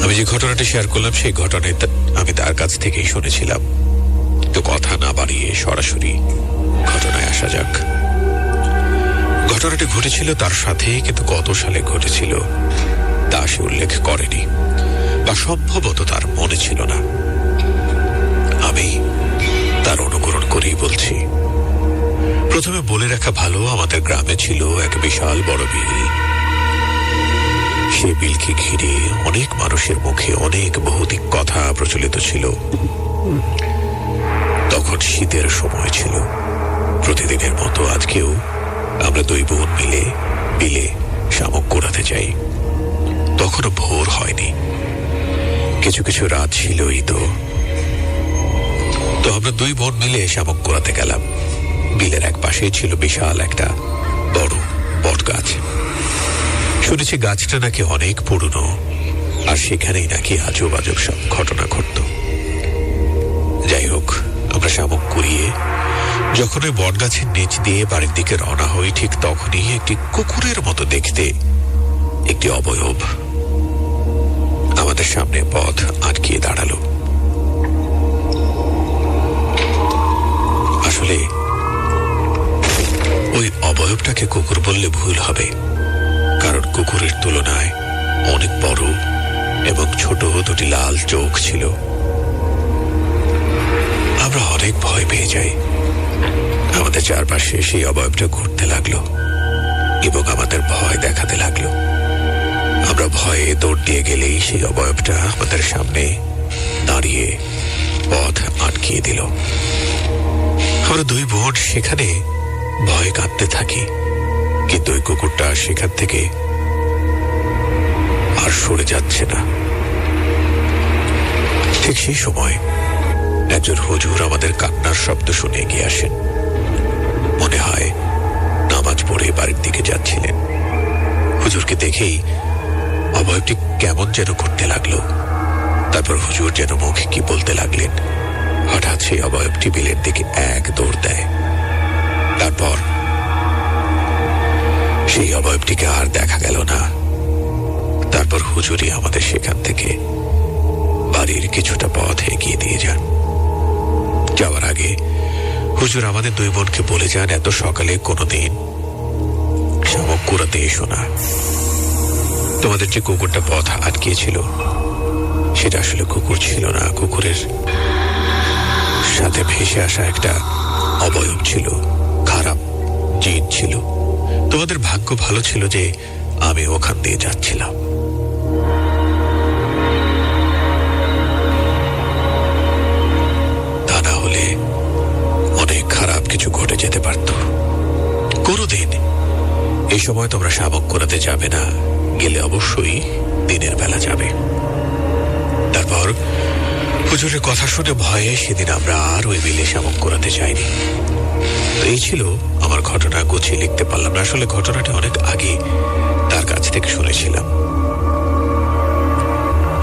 আমি যে ঘটনাটি শেয়ার করলাম, সেই ঘটনায় আমি তার কাছ থেকেই শুনেছিলাম। তো কথা না বাড়িয়ে সরাসরি ঘটনায় আসা যাক। ঘটনাটি ঘটেছিল তার সাথে, কিন্তু কত সালে ঘটেছিল তা সে উল্লেখ করেনি, বা সম্ভবত তার মনে ছিল না। আমি তার অনুকরণ করেই বলছি। প্রথমে বলে রাখা ভালো, আমাদের গ্রামে ছিল এক বিশাল বড় বিল। সে বিলকে ঘিরে অনেক মানুষের মুখে অনেক বহুদিক কথা প্রচলিত ছিল। তখন শীতের সময় ছিল। প্রতিদিনের মতো আজকেও আমরা 2 বোন মিলে বিলে শামুক কুড়াতে যাই। তখনও ভোর হয়নি, কিছু কিছু রাত ছিলই। তো আমরা 2 বোন মিলে শামুক কুড়াতে গেলাম। বিলের এক পাশেই ছিল বিশাল একটা বড় বট গাছ। শুনেছি গাছটা নাকি অনেক পুরনো, আর সেখানেই নাকি আজব আজব সব ঘটনা ঘটত। যাই হোক, আমরা শামুক কুড়িয়ে যখন ওই বট গাছের নিচ দিয়ে বাড়ির দিকে রওনা হই, ঠিক তখনই একটি কুকুরের মতো দেখতে একটি অবয়ব আমাদের সামনে পথ আটকিয়ে দাঁড়ালো। আসলে ওই অবয়বটাকে কুকুর বললে ভুল হবে, কারণ কুকুরের তুলনায় অনেক বড় এবং ছোট 2টি লাল চোখ ছিল। আমরা অনেক ভয় পেয়ে যাই। আমাদের চারপাশে সেই অবয়বটা ঘুরতে লাগলো এবং আমাদের ভয় দেখাতে লাগলো। আমরা ভয়ে দৌড় দিয়ে গেলেই সেই অবয়বটা আমাদের সামনে দাঁড়িয়ে পথ আটকিয়ে দিল। আমরা 2 বোন সেখানে ভয়ে কাঁদতে থাকি, কিন্তু ওই কুকুরটা সেখান থেকে আর সরে যাচ্ছে না। ঠিক সেই সময় একজন হুজুর আমাদের কান্নার শব্দ শুনে এগিয়ে আসেন। মনে হয় নামাজ পড়ে বাড়ির দিকে যাচ্ছিলেন। হুজুরকে দেখেই অবয়বটি কেমন যেন করতে লাগলো। তারপর হুজুর যেন মুখে কি বলতে লাগলেন। হঠাৎ সেই অবয়বটি বিলের দিকে এক দৌড় দেয়। তারপর সেই অবয়বটিকে আর দেখা গেল না। তারপর হুজুরই আমাদের সেখান থেকে বাড়ির কিছুটা পথ এগিয়ে দিয়ে যান। যাওয়ার আগে হুজুর আমাদের 2 বোনকে বলে যান, এত সকালে কোনোদিন শামুক কুড়াতে এসো না। তোমাদের যে কুকুরটা পথ আটকিয়েছিল সেটা আসলে কুকুর ছিল না, কুকুরের সাথে ভেসে আসা একটা অবয়ব ছিল, খারাপ জিন ছিল। তোমাদের ভাগ্য ভালো ছিল যে আমি ওখান দিয়ে যাচ্ছিলাম। তা না হলে অনেক খারাপ কিছু ঘটে যেতে পারত। কোনোদিন এই সময় তোমরা শাবক করাতে যাবে না, গেলে অবশ্যই দিনের বেলা যাবে। তারপর হুজুরের কথা শুনে ভয়ে সেদিন আমরা আর ওই বিলে শাবক করাতে যাইনি। তো এই ছিল আমার ঘটনা। গুছিয়ে লিখতে পারলাম না, আসলে ঘটনাটা অনেক আগে তার কাছ থেকে শুনেছিলাম।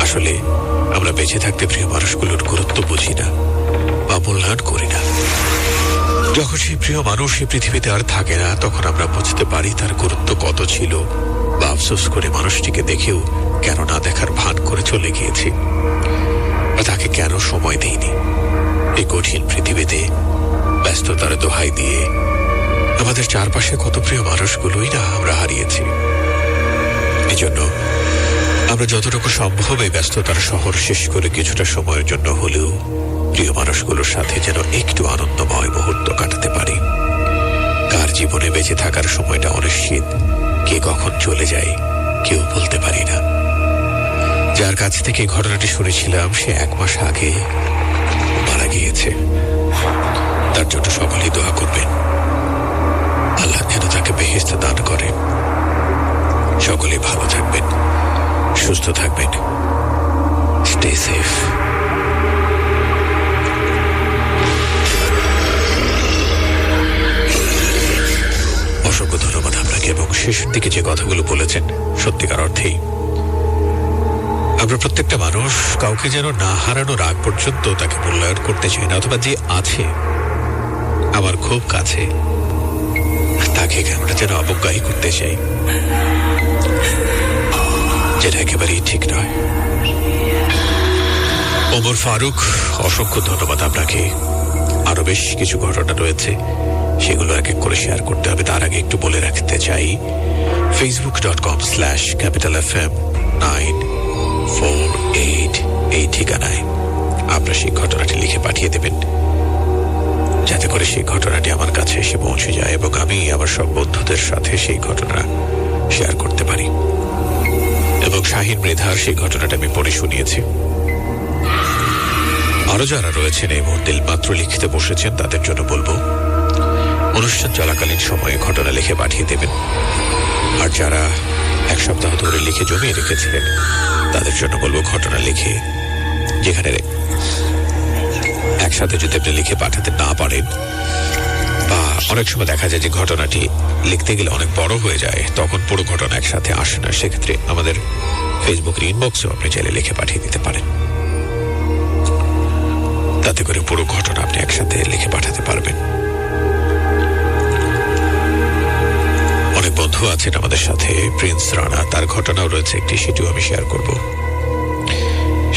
আসলে আমরা বেঁচে থাকতে প্রিয় মানুষগুলোর গুরুত্ব বুঝি না বা মূল্যায়ন করি না। যখন সেই প্রিয় মানুষ এই পৃথিবীতে আর থাকে না, তখন আমরা বুঝতে পারি তার গুরুত্ব কত ছিল, বা আফসোস করে মানুষটিকে দেখেও কেন না দেখার ভান করে চলে গিয়েছি, বা তাকে কেন সময় দেইনি। এই কঠিন পৃথিবীতে ব্যস্ততার দোহাই দিয়ে আমাদের চারপাশে কত প্রিয় মানুষগুলোই না আমরা হারিয়েছি। এই জন্য আমরা যতটুকু সম্ভব এই ব্যস্ততার শহর শেষ করে কিছুটা সময়ের জন্য হলেও প্রিয় মানুষগুলোর সাথে যেন একটু আনন্দময় মুহূর্ত কাটাতে পারি। কার জীবনে বেঁচে থাকার সময়টা অনিশ্চিত, কে কখন চলে যায় কেউ বলতে পারি না। যার কাছ থেকে ঘটনাটি শুনেছিলাম সে 1 মাস আগে মারা গিয়েছে। তার জন্য সকলেই দোয়া করবেন, আল্লাহ যেন তাকে বেহেশত দান করে। সকলেই ভালো থাকবেন, সুস্থ থাকবেন, স্টে সেফ। অসংখ্য ধন্যবাদ আপনাকে। এবং শেষের দিকে যে কথাগুলো বলেছেন সত্যিকার অর্থেই আমরা প্রত্যেকটা মানুষ কাউকে যেন না হারানোর আগ পর্যন্ত তাকে মূল্যায়ন করতে চাই না, অথবা যে আছে আমার খুব কাছে তাকে আমরা যেন অবজ্ঞাই করতে চাই, যেটা একেবারেই ঠিক নয়। ওমর ফারুক, অসংখ্য ধন্যবাদ আপনাকে। আরো বেশ কিছু ঘটনা রয়েছে, সেগুলো এক এক করে শেয়ার করতে হবে। তার আগে একটু বলে রাখতে চাই, facebook.com/capitalfm948 এই ঠিকানায় আপনারা সেই ঘটনাটি লিখে পাঠিয়ে দেবেন, যাতে করে সেই ঘটনাটি আমার কাছে এসে পৌঁছে যায় এবং আমি আমার সব বন্ধুদের সাথে সেই ঘটনা শেয়ার করতে পারি। এবং শাহিন মৃধার সেই ঘটনাটা আমি পড়ে শুনিয়েছি। আরো যারা রয়েছেন এই মুহূর্তে মাত্র লিখতে বসেছেন, তাদের জন্য বলবো অনুষ্ঠান চলাকালীন সময়ে ঘটনা লিখে পাঠিয়ে দেবেন। আর যারা 1 সপ্তাহ ধরে লিখে জমিয়ে রেখেছিলেন, তাদের জন্য বলবো ঘটনা লিখে, যেখানে একসাথে যদি আপনি লিখে পাঠাতে না পারেন, বা অনেক সময় দেখা যায় যে ঘটনাটি লিখতে গেলে অনেক বড় হয়ে যায়, তখন পুরো ঘটনা একসাথে আসে না, সেক্ষেত্রে আমাদের ফেসবুকের ইনবক্সেও আপনি চাইলে লিখে পাঠিয়ে দিতে পারেন। তাতে করে পুরো ঘটনা আপনি একসাথে লিখে পাঠাতে পারবেন। অনেক বন্ধু আছেন আমাদের সাথে, প্রিন্স রানা, তার ঘটনাও রয়েছে একটি, সেটিও আমি শেয়ার করব।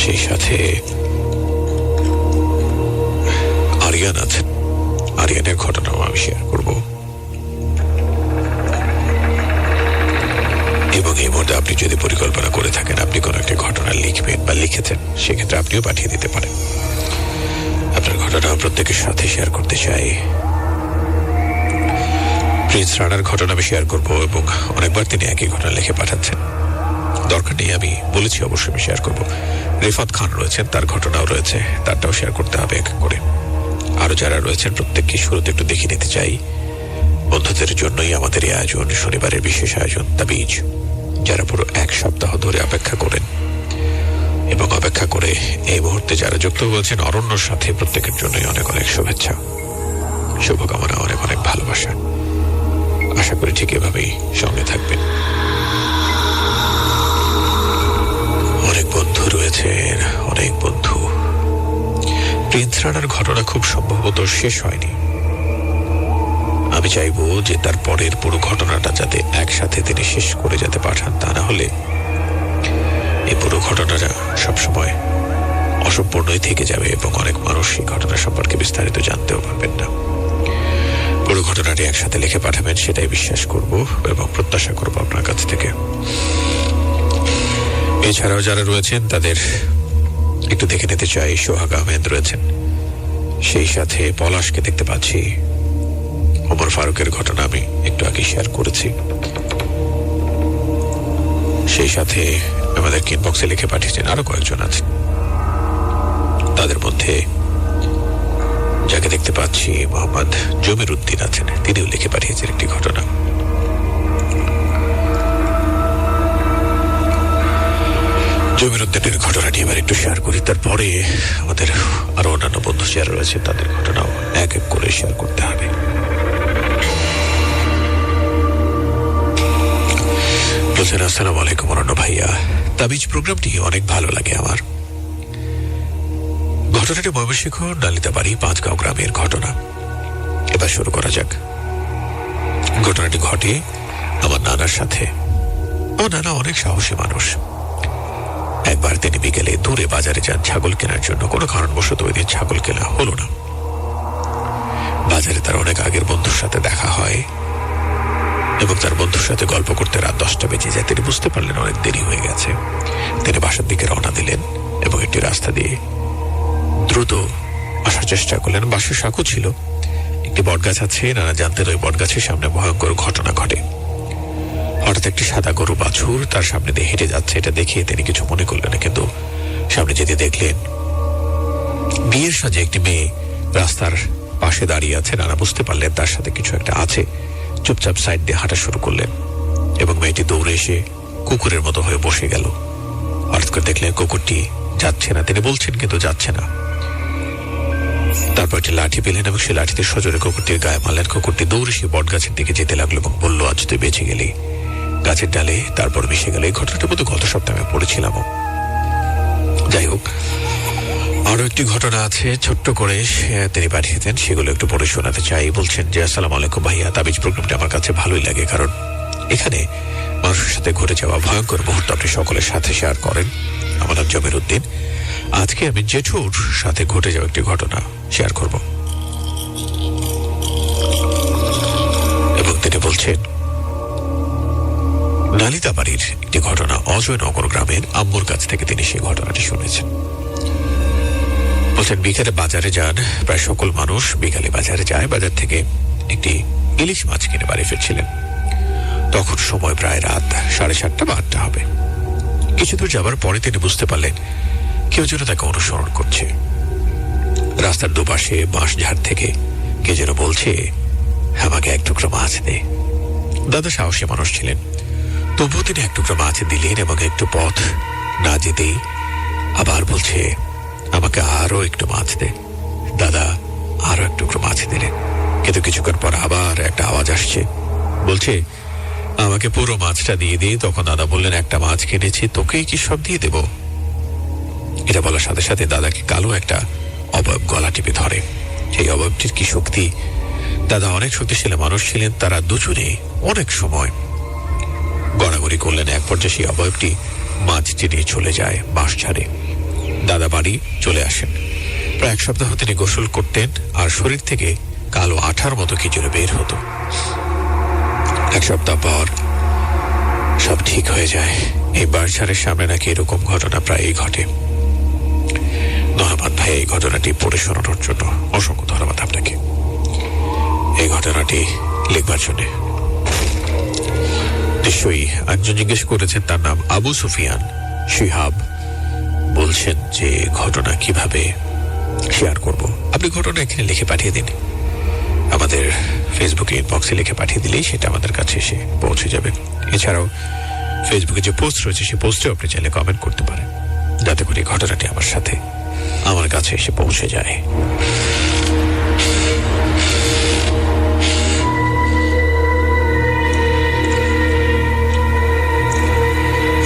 সেই সাথে আরিয়ান আছেন, আরিয়ানের ঘটনাও আমি শেয়ার করব। এবং এই মুহূর্তে আপনি যদি পরিকল্পনা করে থাকেন আপনি কোনো একটা ঘটনা লিখবেন বা লিখেছেন, সেক্ষেত্রে আপনিও পাঠিয়ে দিতে পারেন। আপনার ঘটনা প্রত্যেকের সাথে শেয়ার করতে চাই। প্রিন্স রানার ঘটনা আমি শেয়ার করবো, এবং অনেকবার তিনি একই ঘটনা লিখে পাঠাচ্ছেন, দরকার নেই, আমি বলেছি অবশ্যই আমি শেয়ার করবো। রিফাত খান রয়েছেন, তার ঘটনাও রয়েছে, তারটাও শেয়ার করতে হবে এক করে। আরো যারা রয়েছেন প্রত্যেককে শুরুতে একটু দেখে নিতে চাই। বন্ধুদের জন্যই আমাদের এই আয়োজন, শনিবারের বিশেষ আয়োজন তাবিজ, যারা পুরো 1 সপ্তাহ ধরে অপেক্ষা করেন এবং অপেক্ষা করে এই মুহূর্তে যারা যুক্ত হয়েছেন অরণ্যর সাথে, প্রত্যেকের জন্যই অনেক অনেক শুভেচ্ছা, শুভকামনা, অনেক অনেক ভালোবাসা। আশা করি ঠিক এভাবেই সঙ্গে থাকবেন। অনেক বন্ধু রয়েছেন, অনেক বন্ধু। প্রিন্স রানার ঘটনা খুব সম্ভবত শেষ হয়নি। আমি চাইবো যে তার পরের পুরো ঘটনাটা যাতে একসাথে তিনি শেষ করে যেতে পাঠান, তা না হলে এই পুরো ঘটনাটা সবসময় অসম্পূর্ণই থেকে যাবে এবং অনেক মানুষ এই ঘটনা সম্পর্কে বিস্তারিত জানতেও পারবেন না। পুরো ঘটনাটি একসাথে লিখে পাঠাবেন, সেটাই বিশ্বাস করব এবং প্রত্যাশা করব আপনার কাছ থেকে। এছাড়াও যারা রয়েছেন তাদের একটু দেখে নিতে চাই। সোহাগ আহমেদ রয়েছেন, সেই সাথে পলাশকে দেখতে পাচ্ছি। ওমর ফারুকের ঘটনা আমি একটু আগে শেয়ার করেছি। সেই সাথে আমাদের ইনবক্সে লিখে পাঠিয়েছেন আরো কয়েকজন আছেন। তাদের মধ্যে যাকে দেখতে পাচ্ছি মোহাম্মদ জমির উদ্দিন আছেন, তিনিও লিখে পাঠিয়েছেন একটি ঘটনা। জমির উদ্দিনের ঘটনাটি এবার একটু শেয়ার করি, তারপরে আমাদের আরো অন্যান্য বন্ধু শেয়ার রয়েছে, তাদের ঘটনাও এক এক করে শেয়ার করতে হবে। বলছেন আসসালামু আলাইকুম অরণ্য ভাইয়া, তাবিজ প্রোগ্রামটি অনেক ভালো লাগে আমার। ঘটনাটি ময়মনসিংহ নালিতাবাড়ি ৫ গ্রামের ঘটনা। এবার শুরু করা যাক। ঘটনাটি ঘটে আমার নানার সাথে। আমার নানা অনেক সাহসী মানুষ। একবার তিনি বিকেলে দূরে বাজারে যান ছাগল কেনার জন্য। কোনো কারণবশত ওই দিন ছাগল কেনা হলো না। বাজারে তার অনেক আগের বন্ধুর সাথে দেখা হয় এবং তার বন্ধুর সাথে গল্প করতে রাত 10টা বেজে যায়। তিনি বুঝতে পারলেন অনেক দেরি হয়ে গেছে। তিনি বাসার দিকে রওনা দিলেন এবং একটি রাস্তা দিয়ে দ্রুত আসার চেষ্টা করলেন। বাসার সাঁকো ছিল, একটি বটগাছ আছে। নানা জানতেন ওই বটগাছের সামনে ভয়ঙ্কর ঘটনা ঘটে। হঠাৎ একটি সাদা গরু বাছুর তার সামনে দিয়ে হেঁটে যাচ্ছে। এটা দেখে তিনি কিছু মনে করলেন না, কিন্তু সামনে যেতে দেখলেন বিয়ের সাজে একটি মেয়ে রাস্তার পাশে দাঁড়িয়ে আছে। নানা বুঝতে পারলেন তার সাথে কিছু একটা আছে। চুপচাপ সাইড দিয়ে হাঁটা শুরু করলেন এবং মেয়েটি দৌড়ে এসে কুকুরের মতো হয়ে বসে গেল। হঠাৎ করে দেখলেন কুকুরটি যাচ্ছে না, তিনি বলছেন কিন্তু যাচ্ছে না। তারপর একটি লাঠি পেলেন এবং সেই লাঠিতে সজোরে কুকুরটির গায়ে মারলেন। কুকুরটি দৌড়ে সে বট গাছের দিকে যেতে লাগলো এবং বলল, আজ তুই বেঁচে গেলি। গাছের ডালে তারপর মিশে গেল। এই ঘটনাটা বোধহয় গত সপ্তাহে আমি পড়েছিলাম। যাই হোক, আরো একটি ঘটনা আছে ছোট্ট করে তিনি পাঠিয়েছেন, সেগুলো একটু পড়ে শোনাতে চাই। বলছেন যে আসসালামু আলাইকুম ভাইয়া, তাবিজ প্রোগ্রামটা আমার কাছে ভালোই লাগে, কারণ এখানে মানুষের সাথে ঘটে যাওয়া ভয়ঙ্কর মুহূর্ত আপনি সকলের সাথে শেয়ার করেন। আমার নাম জমির উদ্দিন। আজকে আমি জেঠুর সাথে ঘটে যাওয়া একটি ঘটনা শেয়ার করব এবং তিনি বলছেন নালিতাবাড়ির একটি ঘটনা। অজয়নগর গ্রামের আম্মুর কাছ থেকে তিনি সেই ঘটনাটি শুনেছেন। বলছেন বিকেলে বাজারে যান, প্রায় সকল মানুষ বিকালে বাজারে যায়। বাজার থেকে একটি ইলিশ মাছ কিনে বাড়ি ফিরছিলেন। তখন সময় প্রায় রাত 7:30 বা 8টা হবে। কিছু দূর যাবার পরে তিনি বুঝতে পারলেন কেউ যেন তাকে অনুসরণ করছে। রাস্তার দুপাশে বাঁশ ঝাড় থেকে কে যেন বলছে, আমাকে এক টুকরো মাছ দে। দাদা সাহসী মানুষ ছিলেন, তবুও তিনি এক টুকরো মাছ দিলেন এবং একটু পথ না যেতেই আবার বলছে, আমাকে আরো একটু মাছ দে। দাদা আরো এক টুকরো মাছ দিলেন, কিন্তু কিছুক্ষণ পর আবার একটা আওয়াজ আসছে, বলছে, আমাকে পুরো মাছটা দিয়ে দিয়ে। তখন দাদা বললেন, একটা মাছ কিনেছি, তোকেই কি সব দিয়ে দেব? এটা বলার সাথে সাথে দাদাকে কালো একটা অবয়ব গলা টিপে ধরে। সেই অবয়বটির কি শক্তি! দাদা অনেক শক্তিশালী মানুষ ছিলেন। তারা দুজনে অনেক সময় গড়াগড়ি করলেন। এক পর্যায়ে সেই অবয়বটি মাছটি নিয়ে চলে যায় বাঁশ ঝাড়ে। দাদা বাড়ি চলে আসেন। প্রায় 1 সপ্তাহ তিনি গোসল করতেন আর শরীর থেকে কালো আঠার মতো কিছু বের হতো। 1 সপ্তাহ পর সব ঠিক হয়ে যায়। এই বাঁশঝাড়ের সামনে নাকি এরকম ঘটনা প্রায়ই ঘটে। ধন্যবাদ ভাই এই ঘটনাটি পড়ে শোনানোর জন্য, অসংখ্য ধন্যবাদ আপনাকে এই ঘটনাটি লিখবার জন্য। নিশ্চয়ই একজন জিজ্ঞেস করেছেন, তার নাম আবু সুফিয়ান শিহাব। বলছেন যে ঘটনা কিভাবে শেয়ার করব। আপনি ঘটনা এখানে লিখে পাঠিয়ে দিন, আমাদের ফেসবুকে ইনবক্সে লিখে পাঠিয়ে দিলেই সেটা আমাদের কাছে এসে পৌঁছে যাবে। এছাড়াও ফেসবুকে যে পোস্ট রয়েছে সেই পোস্টেও আপনি চাইলে কমেন্ট করতে পারেন, যাতে করে ঘটনাটি আমার কাছে এসে পৌঁছে যায়।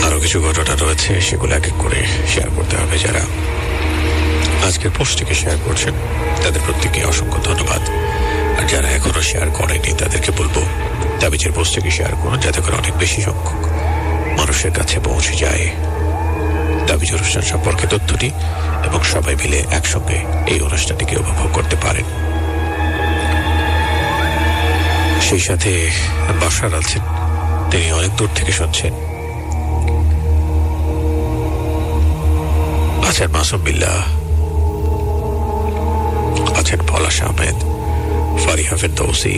আরো কিছু ঘটনা রয়েছে, সেগুলো এক এক করে শেয়ার করতে হবে। যারা আজকের পোস্টটিকে শেয়ার করছেন তাদের প্রত্যেককে অসংখ্য ধন্যবাদ। আর যারা এখনো শেয়ার করেনি তাদেরকে বলবো তাবিজের পোস্টটিকে শেয়ার করুন, যাতে করে অনেক বেশি সংখ্যক মানুষের কাছে পৌঁছে যায় তাবিজ অনুষ্ঠান সম্পর্কে তথ্যটি, এবং সবাই মিলে একসঙ্গে এই অনুষ্ঠানটিকে উপভোগ করতে পারেন। সেই সাথে বাসার আছেন, তিনি অনেক দূর থেকে শুনছেন। আছেন মাসুম বিল্লাহ, আছেন পলাশ আহমেদ, ফারিহা ফেরদৌসি,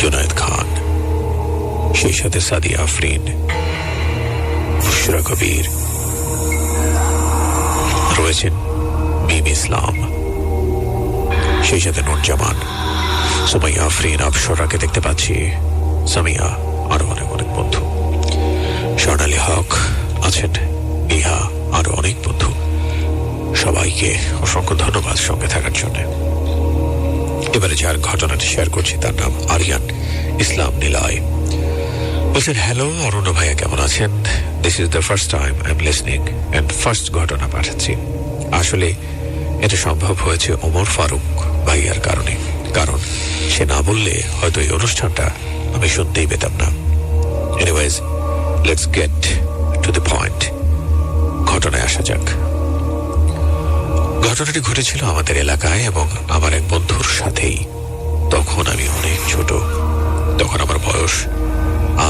জুনায়েদ খান, সেই সাথে সাদিয়া আফরিন, বুশরা কবির, রয়েছেন মিম ইসলাম, সেই সাথে নুরজামান, সুমাইয়া আফরিন, আবসরাকে দেখতে পাচ্ছি, সামিয়া, আরো অনেক অনেক বন্ধু, স্বর্ণালী হক আছেন, ইহা, আরো অনেক বন্ধু। সবাইকে অসংখ্য ধন্যবাদ সঙ্গে থাকার জন্য। এবারে যার ঘটনাটি শেয়ার করছি তার নাম আরিয়ান ইসলাম নিলয়। বলছেন, হ্যালো অরুণ ভাইয়া, কেমন আছেন? This is the first time I am listening and first ঘটনা পাঠাচ্ছি। আসলে এটা সম্ভব হয়েছে ওমর ফারুক ভাইয়ার কারণে, কারণ সে না বললে হয়তো এই অনুষ্ঠানটা আমি শুনতেই পেতাম না। Anyways, let's get to the point. ঘটনায় আসা যাক। ঘটনাটি ঘটেছিল আমাদের এলাকায় এবং আমার এক বন্ধুর সাথেই। তখন আমি অনেক ছোট, তখন আমার বয়স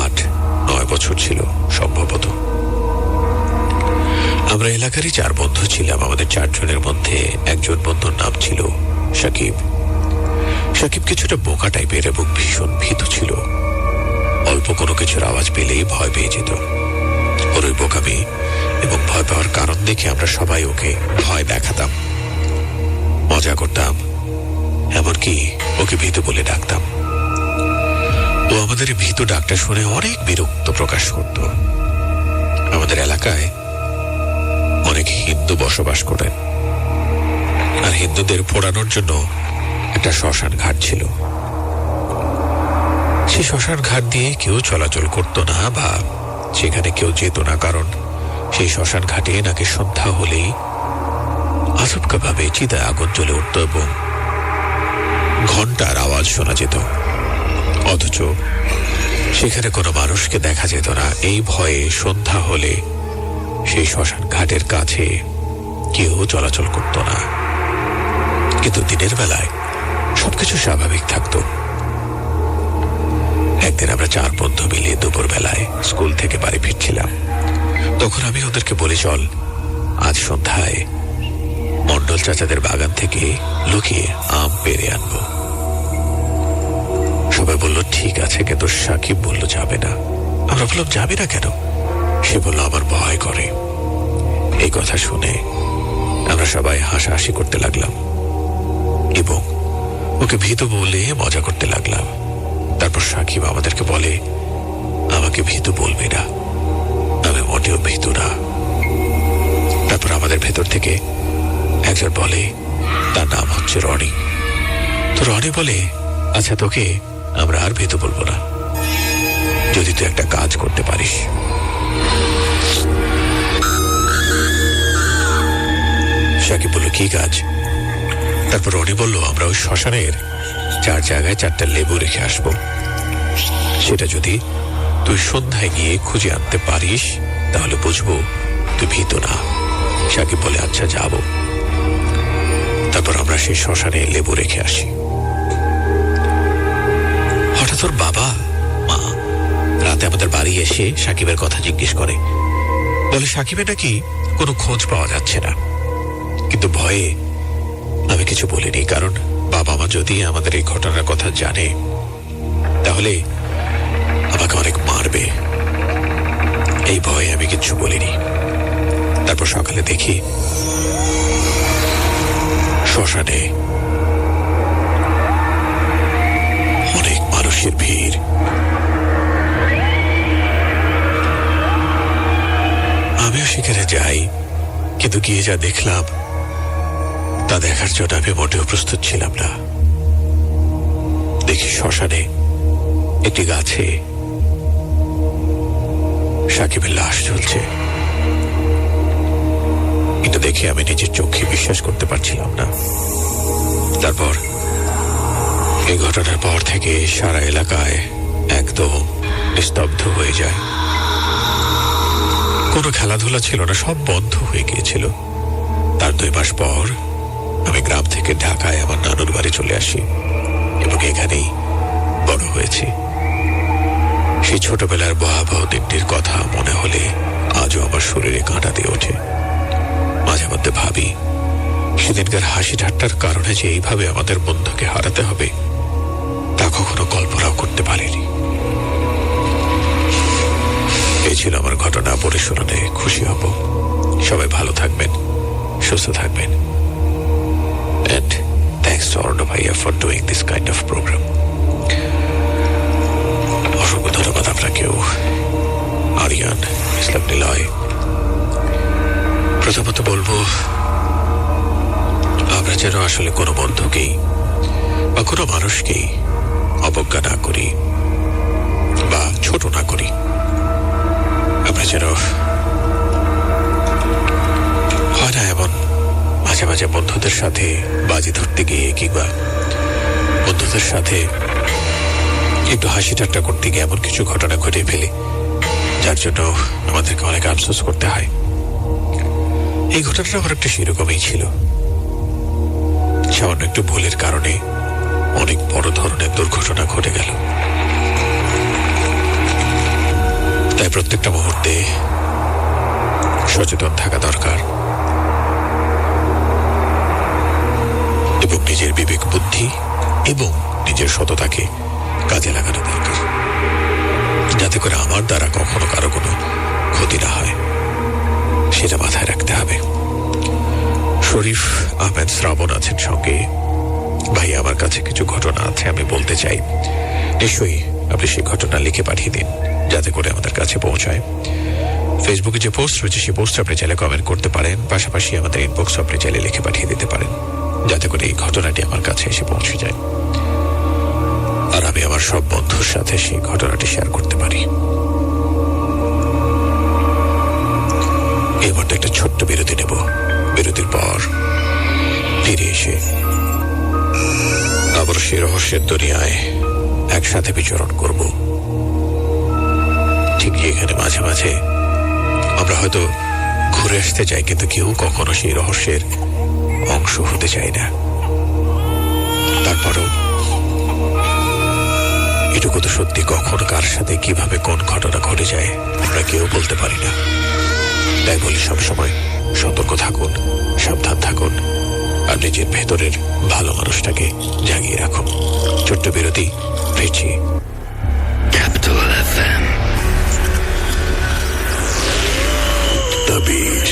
8-9 বছর ছিল সম্ভবত। আমরা এলাকারই 4 বন্ধু ছিলাম। আমাদের 4 জনের মধ্যে একজন বন্ধুর নাম ছিল সাকিব। সাকিব কিছুটা বোকা টাইপের এবং ভীষণ ভীত ছিল। অল্প কোনো কিছুর আওয়াজ পেলেই ভয় পেয়ে যেত। ওর ওই বোকামি এবং ভয় পাওয়ার কারণ দেখে আমরা সবাই ওকে ভয় দেখাতাম, মজা করতাম, এমনকি ওকে ভীতু বলে ডাকতাম। ও আমাদের ভীতু ডাকটা শুনে অনেক বিরক্ত প্রকাশ করত। আমাদের এলাকায় অনেক হিন্দু বসবাস করেন, আর হিন্দুদের পোড়ানোর জন্য একটা শ্মশান ঘাট ছিল। সেই শ্মশান ঘাট দিয়ে কেউ চলাচল করতো না বা সেখানে কেউ যেত না, কারণ সেই শ্মশান ঘাটে নাকি সন্ধ্যা হলেই আচমকা ভাবে চিতায় আগুন জ্বলে উঠত এবং ঘন্টার আওয়াজ শোনা যেত। অথচ সেখানে কোনো মানুষকে দেখা যেত না। এই ভয়ে সন্ধ্যা হলে সেই শ্মশান ঘাটের কাছে কেউ চলাচল করত না। কিন্তু দিনের বেলায় সবকিছু স্বাভাবিক থাকতো। একদিন আমরা 4 বন্ধু মিলে দুপুর বেলায় স্কুল থেকে বাড়ি ফিরছিলাম। তখন আমি ওদেরকে বলি, চল আজ সন্ধ্যায় মন্ডল চাচাদের বাগান থেকে লুকিয়ে আম পেড়ে আনবো। সবাই বলল ঠিক আছে, কিন্তু সাকিব বলল যাবে না। আমরা বললাম যাবে না কেন? সে বলল আমার ভয় করে। এই কথা শুনে আমরা সবাই হাসাহাসি করতে লাগলাম এবং ওকে ভীতু বলে মজা করতে লাগলাম। তারপর সাকিব আমাদেরকে বলে, আমাকে ভীতু বলবে না, আমি মোটেও ভীতু না। তারপর আমাদের ভেতর থেকে একজন বলে, তার নাম হচ্ছে রনি। তো রনি বলে, আচ্ছা তোকে আমরা আর ভীতু বলবো না, যদি তুই একটা কাজ করতে পারিস। সাকিব বলল, কি কাজ? তারপর রনি বলল, আমরা ওই শ্মশানের 4 জায়গায় 4টা লেবু রেখে আসবো। সেটা যদি তুই সন্ধ্যায় গিয়ে খুঁজে আনতে পারিস তাহলে বুঝবো তুই ভীতু না। সাকিব বলে, আচ্ছা যাব। তারপর আমরা সেই শ্মশানে লেবু রেখে আসি। হঠাৎ ওর বাবা মা রাতে আমাদের বাড়ি এসে সাকিবের কথা জিজ্ঞেস করে, বলে সাকিবের নাকি কোনো খোঁজ পাওয়া যাচ্ছে না। কিন্তু ভয়ে আমি কিছু বলিনি, কারণ বাবা মা যদি আমাদের এই ঘটনার কথা জানে তাহলে আমাকে অনেক মারবে। এই ভয়ে আমি কিছু বলিনি। তারপর সকালে দেখি শ্মশানে অনেক মানুষের ভিড়। আমিও সেখানে যাই, কিন্তু গিয়ে যা দেখলাম তা দেখার জন্য আমি মোটেও প্রস্তুত ছিলাম না। দেখি শ্মশানে একটি গাছে সাকিবের লাশ ঝুলছে। এটা দেখে আমি নিজের চোখে বিশ্বাস করতে পারছিলাম না। তারপর এই ঘটনার পর থেকে সারা এলাকায় একদম নিস্তব্ধ হয়ে যায়। কোনো খেলাধুলা ছিল না, সব বন্ধ হয়ে গিয়েছিল। তার 2 মাস পর আমি গ্রাম থেকে ঢাকায় আমার নানুর বাড়ি চলে আসি এবং এখানেই বড় হয়েছি। সেই ছোটবেলার ভয়াবহ দিনটির কথা মনে হলে আজও আমার শরীরে কাঁটা দিয়ে ওঠে। মাঝে মধ্যে ভাবি, সেদিনকার হাসি ঠাট্টার কারণে যে এইভাবে আমাদের বন্ধুকে হারাতে হবে তা কখনো কল্পনাও করতে পারিনি। এই ছিল আমার ঘটনা। পড়ে শোনালে সুস্থ থাকবেন। And thanks to Arnav Bhaiya for doing this kind of program. অসংখ্য ধন্যবাদ আপনাকেও, আরিয়ান, ইসলাম নিলয়। প্রথমত বলবো, আমরা যেন আসলে কোনো বন্ধুকেই বা কোনো মানুষকেই অবজ্ঞা না করি বা ছোট না করি। আমরা যেন হয় না এমন মাঝে মাঝে বন্ধুদের সাথে বাজি ধরতে গিয়ে কিংবা বন্ধুদের সাথে একটু হাসি ঠাট্টা করতে গিয়ে এমন কিছু ঘটনা ঘটে ফেলি যার জন্য আমাদেরকে অনেক আফসোস করতে হয়। এই ঘটনাটা আমার একটা সেরকমই ছিল। সামান্য একটু ভুলের কারণে অনেক বড় ধরনের দুর্ঘটনা ঘটে গেল। তাই প্রত্যেকটা মুহূর্তে সচেতন থাকা দরকার এবং নিজের বিবেক বুদ্ধি এবং নিজের সততাকে কাজে লাগানো দরকার, যাতে করে আমার দ্বারা কখনো কারো কোনো ক্ষতি না হয়, সেটা মাথায় রাখতে হবে। শরীফ আহমেদ শ্রাবণ আছেন সঙ্গে। ভাই, আমার কাছে কিছু ঘটনা আছে, আমি বলতে চাই। নিশ্চয়ই আপনি সেই ঘটনা লিখে পাঠিয়ে দিন, যাতে করে আমাদের কাছে পৌঁছায়। ফেসবুকে যে পোস্ট রয়েছে সেই পোস্টে আপনি চাইলে কমেন্ট করতে পারেন, পাশাপাশি আমাদের ইনবক্স আপনি চাইলে লিখে পাঠিয়ে দিতে পারেন, যাতে করে এই ঘটনাটি আমার কাছে এসে পৌঁছে যায় আর আমি আমার সব বন্ধুর সাথে সেই ঘটনাটি শেয়ার করতে পারি। এবার তো একটা ছোট্ট বিরতি নেব। বিরতির পর ফিরে এসে আবার সেই রহস্যের দুনিয়ায় একসাথে বিচরণ করব। ঠিক যেখানে মাঝে মাঝে আমরা হয়তো ঘুরে আসতে চাই, কিন্তু কেউ কখনো সেই রহস্যের অংশ হতে চায় না। তারপরও এটুকু তো সত্যি, কখনো কার সাথে কিভাবে কোন ঘটনা ঘটে যায় আমরা কেউ বলতে পারি না। তাই বলি, সবসময় সতর্ক থাকুন, সাবধান থাকুন আর নিজের ভেতরের ভালো মানুষটাকে জাগিয়ে রাখুন। ছোট্ট বিরতি, ফিরছি। Capital FM. The Beat.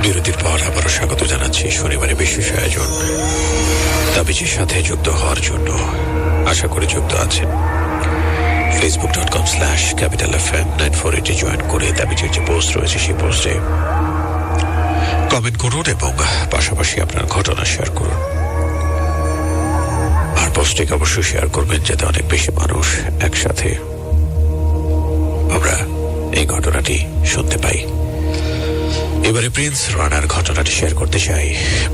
বিরতির পর আবারও স্বাগত জানাচ্ছি শনিবারে বিশেষ আয়োজন তাবিজের সাথে যুক্ত হওয়ার জন্য। আশা করি যুক্ত আছেন। facebook.com/capitalfm 948 জয়েন করে তাবিজের যে পোস্ট রয়েছে সেই পোস্টে কমেন্ট করুন এবং পাশাপাশি আপনার ঘটনা শেয়ার করুন। আর পোস্টটিকে অবশ্যই শেয়ার করবেন, যাতে অনেক বেশি মানুষ একসাথে আমরা এই ঘটনাটি শুনতে পাই। এবারে প্রিন্স রানার ঘটনাটি শেয়ার করতে চাই।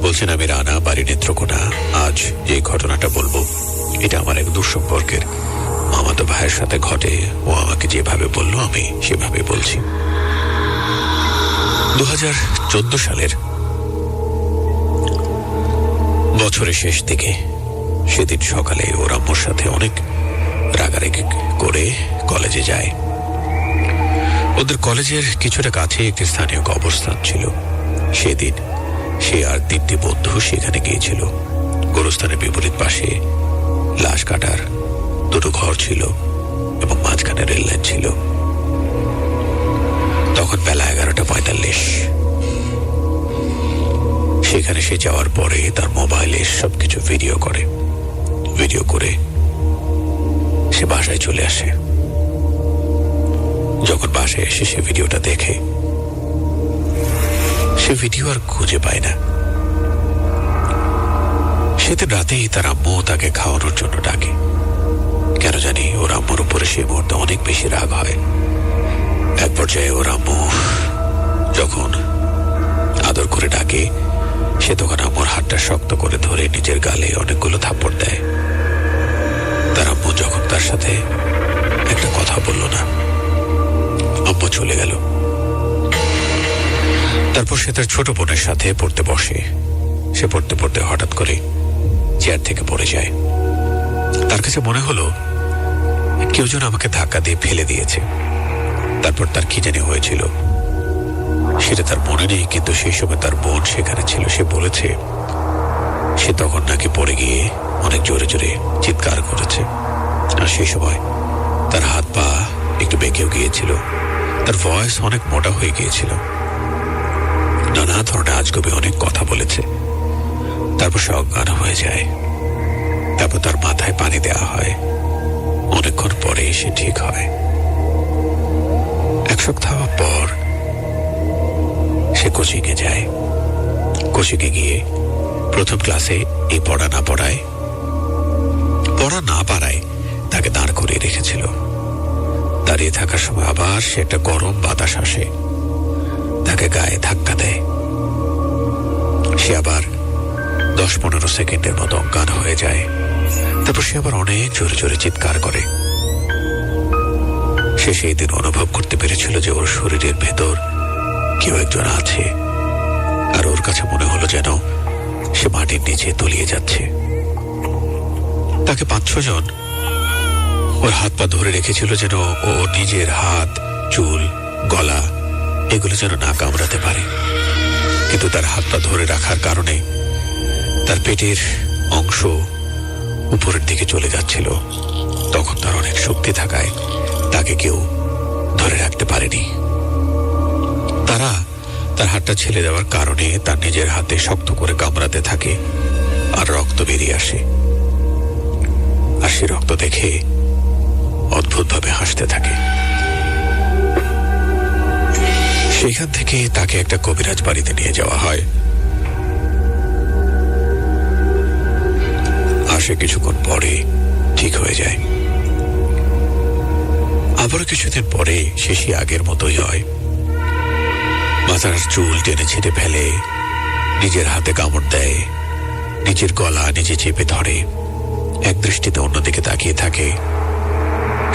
বলছেন, আমি রানা, বাড়ি নেত্রকোনা। আজ যে ঘটনাটা বলবো এটা আমার এক দূর সম্পর্কের মামাতো ভাইয়ের সাথে ঘটে। ও আমাকে যেভাবে বললো আমি সেভাবে বলছি। 2014 সালের বছরের শেষ দিকে সেদিন সকালে ওর আম্মুর সাথে অনেক রাগারাগি করে কলেজে যায়। ওদের কলেজের কিছুটা কাছে একটি স্থানীয় কবরস্থান ছিল। সেদিন সে আর 3টি বন্ধু সেখানে গিয়েছিল। গোরস্থানের বিপরীত পাশে লাশ কাটার 2টো ঘর ছিল এবং মাঝখানে রেল লাইন ছিল। তখন বেলা 11:45। সেখানে সে যাওয়ার পরে তার মোবাইলে সবকিছু ভিডিও করে সে বাসায় চলে আসে। যখন বাসায় এসে সে ভিডিওটা দেখে, সে ভিডিও আর খুঁজে পায় না। সেদিন রাতেই তার আম্মু তাকে খাওয়ানোর জন্য ডাকে। কেন জানি ওর আম্মুর উপরে সেই মুহূর্তে অনেক বেশি রাগ হয়। এক পর্যায়ে ওর আম্মু যখন আদর করে ডাকে, সে তখন আম্মুর হাতটা শক্ত করে ধরে নিজের গালে অনেকগুলো থাপ্পড় দেয়। তার আম্মু যখন তার সাথে একটা কথা বলল না, আম্মু চলে গেল। তারপর সে তার ছোট বোনের সাথে পড়তে বসে। সে পড়তে পড়তে হঠাৎ করে চেয়ার থেকে পড়ে যায়। তার কাছে মনে হলো কেউ যেন আমাকে ধাক্কা দিয়ে ফেলে দিয়েছে। তারপর তার কি জানি হয়েছিল সেটা তার মনে নেই, কিন্তু সেই সময় তার বোন সেখানে ছিল। সে বলেছে সে তখন নাকি পড়ে গিয়ে অনেক জোরে জোরে চিৎকার করেছে, আর সেই সময় তার হাত পা একটু বেঁকেও গিয়েছিল, তার ভয়েস অনেক মোটা হয়ে গিয়েছিল, নানা ধরনের আজগবি অনেক কথা বলেছে। তারপর সে অজ্ঞান হয়ে যায়। তারপর তার মাথায় পানি দেওয়া হয়। অনেকক্ষণ পরে সে ঠিক হয়। এক সপ্তাহ পর সে কোচিংয়ে যায়। কোচিংয়ে গিয়ে প্রথম ক্লাসে এই পড়া না পারায় তাকে দাঁড় করিয়ে রেখেছিল। দাঁড়িয়ে থাকার সময় আবার সে একটা গরম বাতাস আসে, তাকে গায়ে ধাক্কা দেয়। সে আবার 10-15 সেকেন্ডের মতো অজ্ঞান হয়ে যায়। তারপর সে আবার অনেক জোরে জোরে চিৎকার করে। সে সেই দিন অনুভব করতে পেরেছিল যে ওর শরীরের ভেতর কেউ একজন আছে, আর ওর কাছে মনে হলো যেন সে মাটির নিচে তলিয়ে যাচ্ছে। তাকে 5-6 জন ওর হাত পা ধরে রেখেছিল যেন ও নিজের হাত, চুল, গলা এগুলো যেন না কামড়াতে পারে। কিন্তু তার হাত পা ধরে রাখার কারণে তার পেটের অংশ উপরের দিকে চলে যাচ্ছিল। তখন তার অনেক শক্তি থাকায় তাকে কেউ ধরে রাখতে পারেনি। তারা তার হাতটা ছেড়ে দেওয়ার কারণে তার নিজের হাতে শক্ত করে কামড়াতে থাকে, আর রক্ত বেরিয়ে আসে। আর সে রক্ত দেখে অদ্ভুতভাবে হাসতে থাকে। সেখান থেকে তাকে একটা কবিরাজ বাড়িতে নিয়ে যাওয়া হয়। আর সে কিছুক্ষণ পরে ঠিক হয়ে যায়। আবারও কিছুদিন পরে সে আগের মতোই হয়। মাথার চুল টেনে ছিঁড়ে ফেলে, নিজের হাতে কামড় দেয়, নিজের গলা নিজে চেপে ধরে, এক দৃষ্টিতে অন্যদিকে তাকিয়ে থাকে,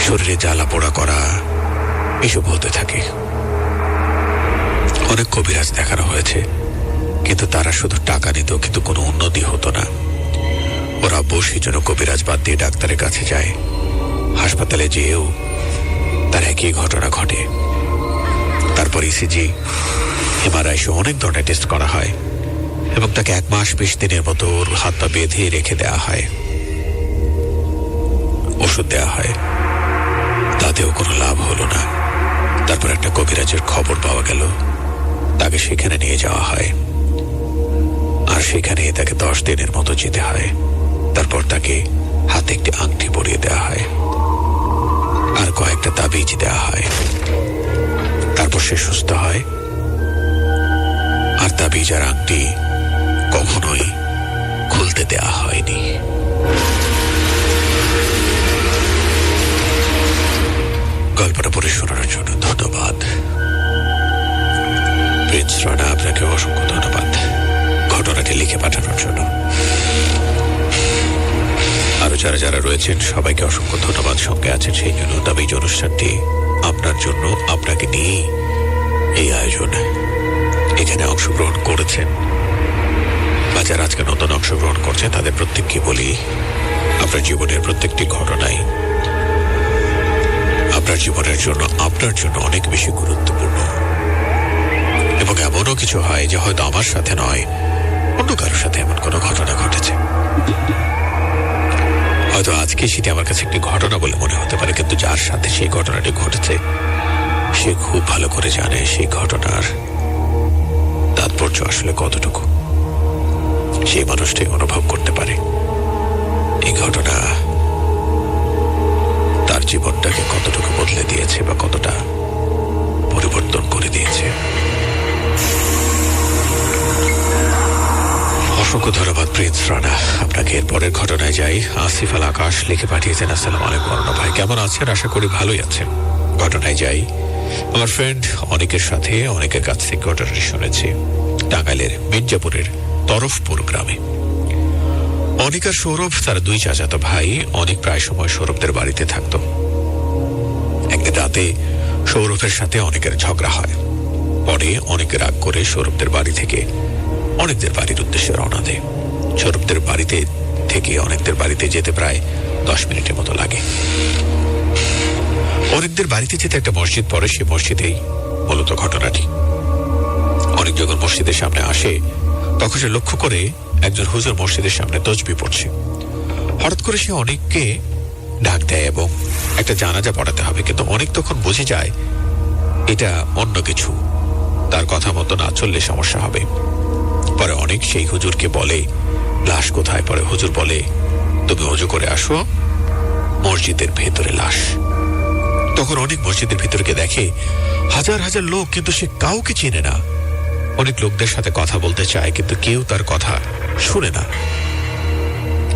শরীরে জ্বালা পোড়া করা এসব হতে থাকে। অনেক কবিরাজ দেখানো হয়েছে, কিন্তু তারা শুধু টাকা নিত, কিন্তু কোনো উন্নতি হতো না। ওরা সেই জন্য কবিরাজ বাদ দিয়ে ডাক্তারের কাছে যায়। হাসপাতালে যেয়েও তার একই ঘটনা ঘটে। তারপর ইসিজি, এমআরআই সহ অনেক ধরনের টেস্ট করা হয় এবং তাকে 1 মাস 20 দিনের মতো ওর হাত পা বেঁধে রেখে দেওয়া হয়। ওষুধ দেওয়া হয়, তাতেও কোনো লাভ হলো না। তারপর একটা কবিরাজের খবর পাওয়া গেল, তাকে সেখানে নিয়ে যাওয়া হয়। আর সেখানে তাকে 10 দিনের মতো যেতে হয়। তারপর তাকে হাতে একটি আংটি পরিয়ে দেওয়া হয়, আর কয়েকটা তাবিজ দেওয়া হয়। তারপর সে সুস্থ হয়। আর তাবিজ আর আংটি কখনোই খুলতে দেওয়া হয়নি। গল্পটা পড়ে শোনানোর জন্য ধন্যবাদ প্রিন্স রানা, আপনাকে অসংখ্য ধন্যবাদ ঘটনাটি লিখে পাঠানোর জন্য। আরো যারা রয়েছেন সবাইকে অসংখ্য ধন্যবাদ সঙ্গে আছেন সেই জন্য। তবে এই অনুষ্ঠানটি আপনার জন্য, আপনাকে নিয়ে এই আয়োজন। এখানে অংশগ্রহণ করেছেন বা যারা আজকে নতুন অংশগ্রহণ করছেন তাদের প্রত্যেককে বলি, আপনার জীবনের প্রত্যেকটি ঘটনাই আপনার জীবনের জন্য, আপনার জন্য অনেক বেশি গুরুত্বপূর্ণ। এবং এমনও কিছু হয় যে হয়তো আমার সাথে নয়, অন্য কারোর সাথে এমন কোনো ঘটনা ঘটেছে। হয়তো আজকে সেটি আমার কাছে একটি ঘটনা বলে মনে হতে পারে, কিন্তু যার সাথে সেই ঘটনাটি ঘটেছে সে খুব ভালো করে জানে সেই ঘটনার তাৎপর্য আসলে কতটুকু। সেই মানুষটাই অনুভব করতে পারে এই ঘটনা তার জীবনটাকে কতটুকু বদলে দিয়েছে বা কতটা পরিবর্তন করে দিয়েছে। অসংখ্য ধন্যবাদ প্রিন্স রানা আপনাকে। এর পরের ঘটনায় যাই। আসিফ আল আকাশ লিখে পাঠিয়েছেন, আসসালামু আলাইকুম অরুণ ভাই, কেমন আছেন? আশা করি ভালোই আছেন। ঘটনায় যাই। আমার ফ্রেন্ড অনেকের সাথে অনেকের কাছ থেকে ঘটনাটি শুনেছি। টাঙ্গাইলের মির্জাপুরের তরফপুর গ্রামে অনিক আর সৌরভ, তারা 2 চাচাতো ভাই। অনেক প্রায় সময় সৌরভদের বাড়িতে থাকতো। একদিন রাতে সৌরভের সাথে অনেকের ঝগড়া হয়। পরে অনেকে রাগ করে সৌরভদের বাড়ি থেকে অনেকদের বাড়ির উদ্দেশ্যে রওনা দেয়। সৌরভদের বাড়িতে থেকে অনেকদের বাড়িতে যেতে প্রায় 10 মিনিটের মতো লাগে। অনেকদের বাড়িতে যেতে একটা মসজিদ পড়ে, সে মসজিদেই মূলত ঘটনাটি। অনেক যখন মসজিদের সামনে আসে তখন সে লক্ষ্য করে একজন হুজুর মসজিদের সামনে তসবিহ পড়ছে। হঠাৎ করে সে অনেককে ডাক দেয় এবং একটা জানাজা পড়াতে হবে, কিন্তু অনেক তখন বুঝে যায় এটা অন্য কিছু, তার কথা মতো না চললে সমস্যা হবে। পরে অনেক সেই হুজুরকে বলে লাশ কোথায়? পরে হুজুর বলে তুমি ওযু করে আসো, মসজিদের ভেতরে লাশ। তখন অনেক মসজিদের ভিতরকে দেখে হাজার হাজার লোক, কিন্তু সে কাউকে চেনে না। অনেক লোকদের সাথে কথা বলতে চায়, কিন্তু কেউ তার কথা শুনে না।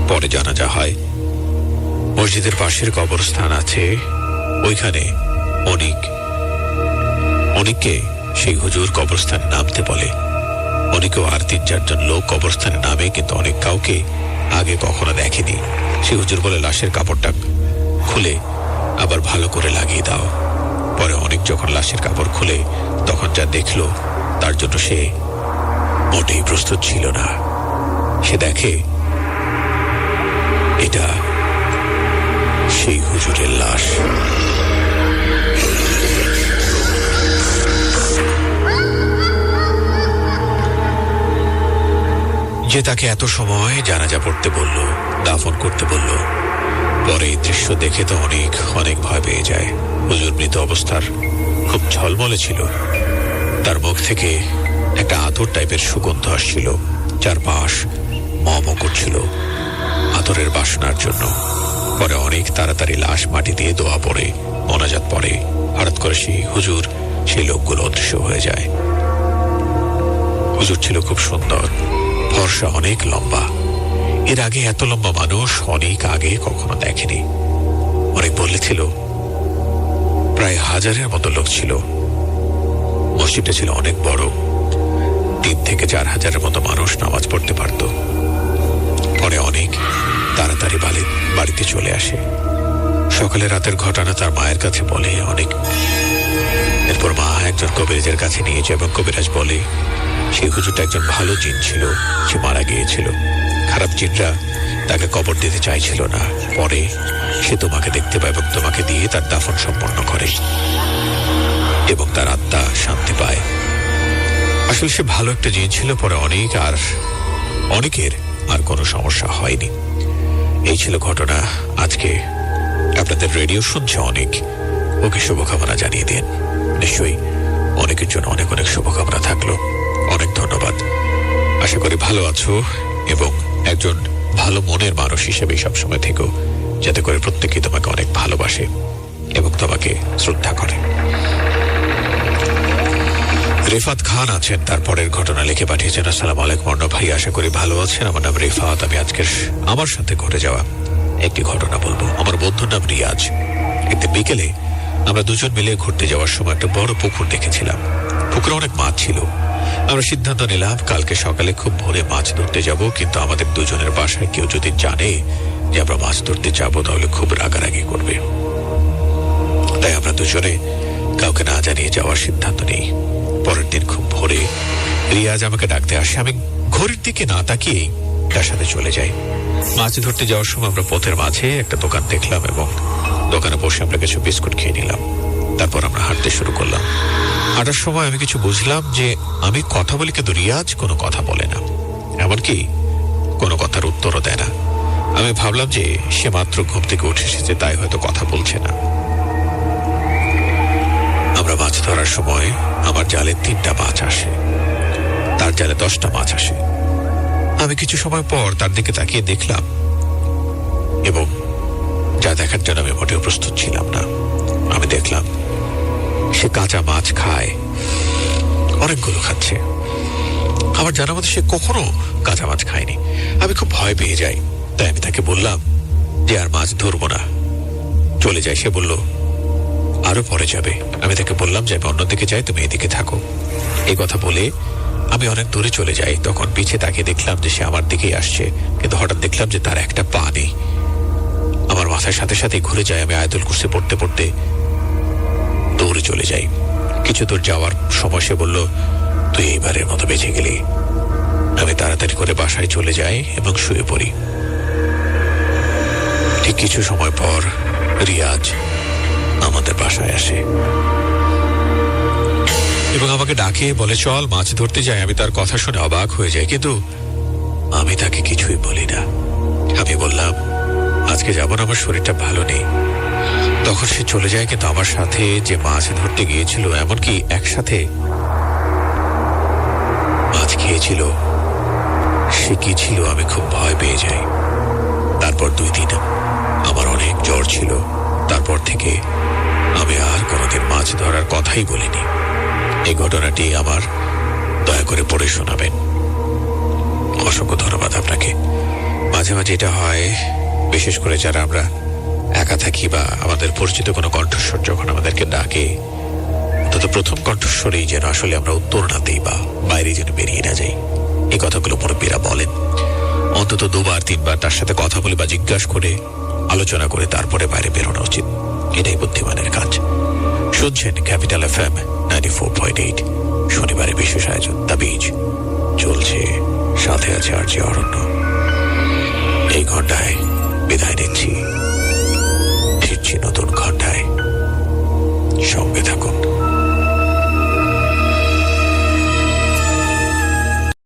পরে জানাজা হয়, মসজিদের পাশের কবরস্থান আছে, ওইখানে অনেককে সেই হুজুর কবরস্থানে নামতে বলে। অনেকেও আর ৩-৪ জন লোক কবরস্থানে নামে, কিন্তু অনেক কাউকে আগে কখনো দেখেনি। সেই হুজুর বলে লাশের কাপড়টা খুলে আবার ভালো করে লাগিয়ে দাও। পরে অনেক যখন লাশের কাপড় খুলে তখন যা দেখলো তার জন্য সে মোটেই প্রস্তুত ছিল না। সে দেখে এটা সেই হুজুরের লাশ। যে তাকে এত সময় জানাজা পড়তে বলল, দাফন করতে বলল, পরে এই দৃশ্য দেখে তো অনেক ভয় পেয়ে যায়। হুজুর মৃত অবস্থার খুব ঝলমলে ছিল, তার মুখ থেকে একটা আতর টাইপের সুগন্ধ আসছিল, চারপাশ মম করছিল আতরের বাসনার জন্য। পরে অনেক তাড়াতাড়ি লাশ মাটি দিয়ে দোয়া পড়ে, মোনাজাত পড়ে। হঠাৎ করে সেই হুজুর, সেই লোকগুলো অদৃশ্য হয়ে যায়। হুজুর ছিল খুব সুন্দর, ফর্সা, অনেক লম্বা। এর আগে এত লম্বা মানুষ অনেক আগে কখনো দেখেনি। অনেক বলেছিল প্রায় 1000-এর মতো লোক ছিল। মসজিদটা ছিল অনেক বড়, 3 থেকে 4,000-এর মতো মানুষ নামাজ পড়তে পারত। পরে অনেক তাড়াতাড়ি বাড়িতে চলে আসে। সকালে রাতের ঘটনা তার মায়ের কাছে বলে অনেক। এরপর মা একজন কবিরাজের কাছে নিয়ে যায় এবং কবিরাজ বলে সেই হুজুরটা একজন ভালো জিন ছিল, সে মারা গিয়েছিল। খারাপ জিনরা তাকে কবর দিতে চাইছিল না। পরে সে তোমাকে দেখতে পায় এবং তোমাকে দিয়ে তার দাফন সম্পন্ন করে এবং তার আত্মা শান্তি পায়। আসলে সে ভালো একটা জিন ছিল। পরে অনেকের আর কোনো সমস্যা হয়নি। এই ছিল ঘটনা। আজকে আপনাদের রেডিও শুনছে অনেক, ওকে শুভকামনা জানিয়ে দিন। নিশ্চয়ই অনেকের জন্য অনেক অনেক শুভকামনা থাকলো। অনেক ধন্যবাদ। আশা করি ভালো আছো এবং একজন ভালো মনের মানুষ হিসেবে সবসময় থেকো, যাতে করে প্রত্যেকেই তোমাকে অনেক ভালোবাসে এবং তোমাকে শ্রদ্ধা করে। রেফাত খান আছেন, তারপরের ঘটনা লিখে পাঠিয়েছেন। আসসালামু আলাইকুম অর্ণব ভাই, আশা করি ভালো আছেন। আমার নাম রেফাত। আমি আজকের আমার সাথে ঘটে যাওয়া একটি ঘটনা বলবো। আমার বন্ধুর নাম রিয়াজ। একদিন বিকেলে আমরা দুজন মিলে ঘুরতে যাওয়ার সময় একটা বড় পুকুর দেখেছিলাম। পুকুরে অনেক মাছ ছিল। আমরা সিদ্ধান্ত নিলাম কালকে সকালে খুব ভোরে মাছ ধরতে যাব, কিন্তু আমাদের দুজনের বাসায় কেউ যদি জানে যে আমরা মাছ ধরতে যাব তাহলে খুব রাগারাগি করবে। তাই আমরা দুজনে কাউকে না জানিয়ে যাওয়ার সিদ্ধান্ত নেই। পরের দিন খুব ভোরে রিয়াজ আমাকে ডাকতে আসে। আমি ঘড়ির দিকে না তাকিয়েই তার সাথে চলে যাই। মাছ ধরতে যাওয়ার সময় আমরা পথের মাঝে একটা দোকান দেখলাম এবং দোকানে বসে আমরা কিছু বিস্কুট খেয়ে নিলাম। তারপর আমরা হাঁটতে শুরু করলাম। হাঁটার সময় আমি কিছু বুঝলাম যে আমি কথা বলি, কিন্তু রিয়াজ কোনো কথা বলে না, এমনকি কোনো কথার উত্তরও দেয় না। আমি ভাবলাম যে সে মাত্র ঘুম থেকে উঠে এসেছে, তাই হয়তো কথা বলছে না। আমরা মাছ ধরার সময় আমার জালে 3টা মাছ আসে, তার জালে 10টা মাছ আসে। আমি কিছু সময় পর তার দিকে তাকিয়ে দেখলাম এবং যা দেখার জন্য আমি মোটেও প্রস্তুত ছিলাম না। আমি দেখলাম সে কাঁচা মাছ খায়, অনেকগুলো খাচ্ছে। আমার জানা মতো সে কখনো কাঁচা মাছ খায়নি। আমি খুব ভয় পেয়ে যাই, তাই আমি তাকে বললাম যে আর মাছ ধরবো না, চলে যাই। সে বলল আরো পরে যাবে। আমি তাকে বললাম যে আমি অন্যদিকে যাই, তুমি এদিকে থাকো। এই কথা বলে আমি অনেক দূরে চলে যাই। তখন পিছে তাকিয়ে দেখলাম যে সে আমার দিকেই আসছে, কিন্তু হঠাৎ দেখলাম যে তার একটা পা নেই। আমার মাথার সাথে সাথে ঘুরে যায়। আমি আয়াতুল কুরসি পড়তে পড়তে দৌড়ে চলে যাই। কিছু দূর যাওয়ার সময় সে বলল তুই এইবারের মতো বেঁচে গেলি। আমি তাড়াতাড়ি করে বাসায় চলে যাই এবং শুয়ে পড়ি। ঠিক কিছু সময় পর রিয়াজ আমাদের বাসায় আসে এবং আমাকে ডাকে, বলে চল মাছ ধরতে যাই। আমি তার কথা শুনে অবাক হয়ে যাই, কিন্তু আমি তাকে কিছুই বলি না। আমি বললাম আজকে যাব না, আমার শরীরটা ভালো নেই। তখন সে চলে যায়, কিন্তু আমার সাথে যে মাছ ধরতে গিয়েছিল, এমনকি একসাথে মাছ খেয়েছিল, সে কি ছিল আমি খুব ভয় পেয়ে যাই। তারপর 2 দিন আমার অনেক জ্বর ছিল। তারপর থেকে আমি আর কোনোদিন মাছ ধরার কথাই বলিনি। এই ঘটনাটি আমার দয়া করে পড়ে শোনাবেন। অসংখ্য ধন্যবাদ আপনাকে। মাঝে মাঝে এটা হয়, বিশেষ করে যারা আমরা একা থাকি বা আমাদের পরিচিত কোনো কণ্ঠস্বর যখন আমাদেরকে ডাকে, অন্তত প্রথম কণ্ঠস্বরেই যেন আসলে আমরা উত্তর না দিই বা বাইরে যেন বেরিয়ে না যাই। এই কথাগুলো মুরব্বীরা বলেন। অন্তত 2বার 3বার তার সাথে কথা বলে বা জিজ্ঞাসা করে, আলোচনা করে তারপরে বাইরে বেরোনো উচিত। এটাই বুদ্ধিমানের কাজ। শুনছেন ক্যাপিটাল FM 94.8, শনিবারে বিশেষ আয়োজন তাবিজ চলছে। সাথে আছে আরজে অরণ্য। এই ঘন্টায় বিদায় নিচ্ছি, ফিরছি নতুন ঘন্টায়। সঙ্গে থাকুন।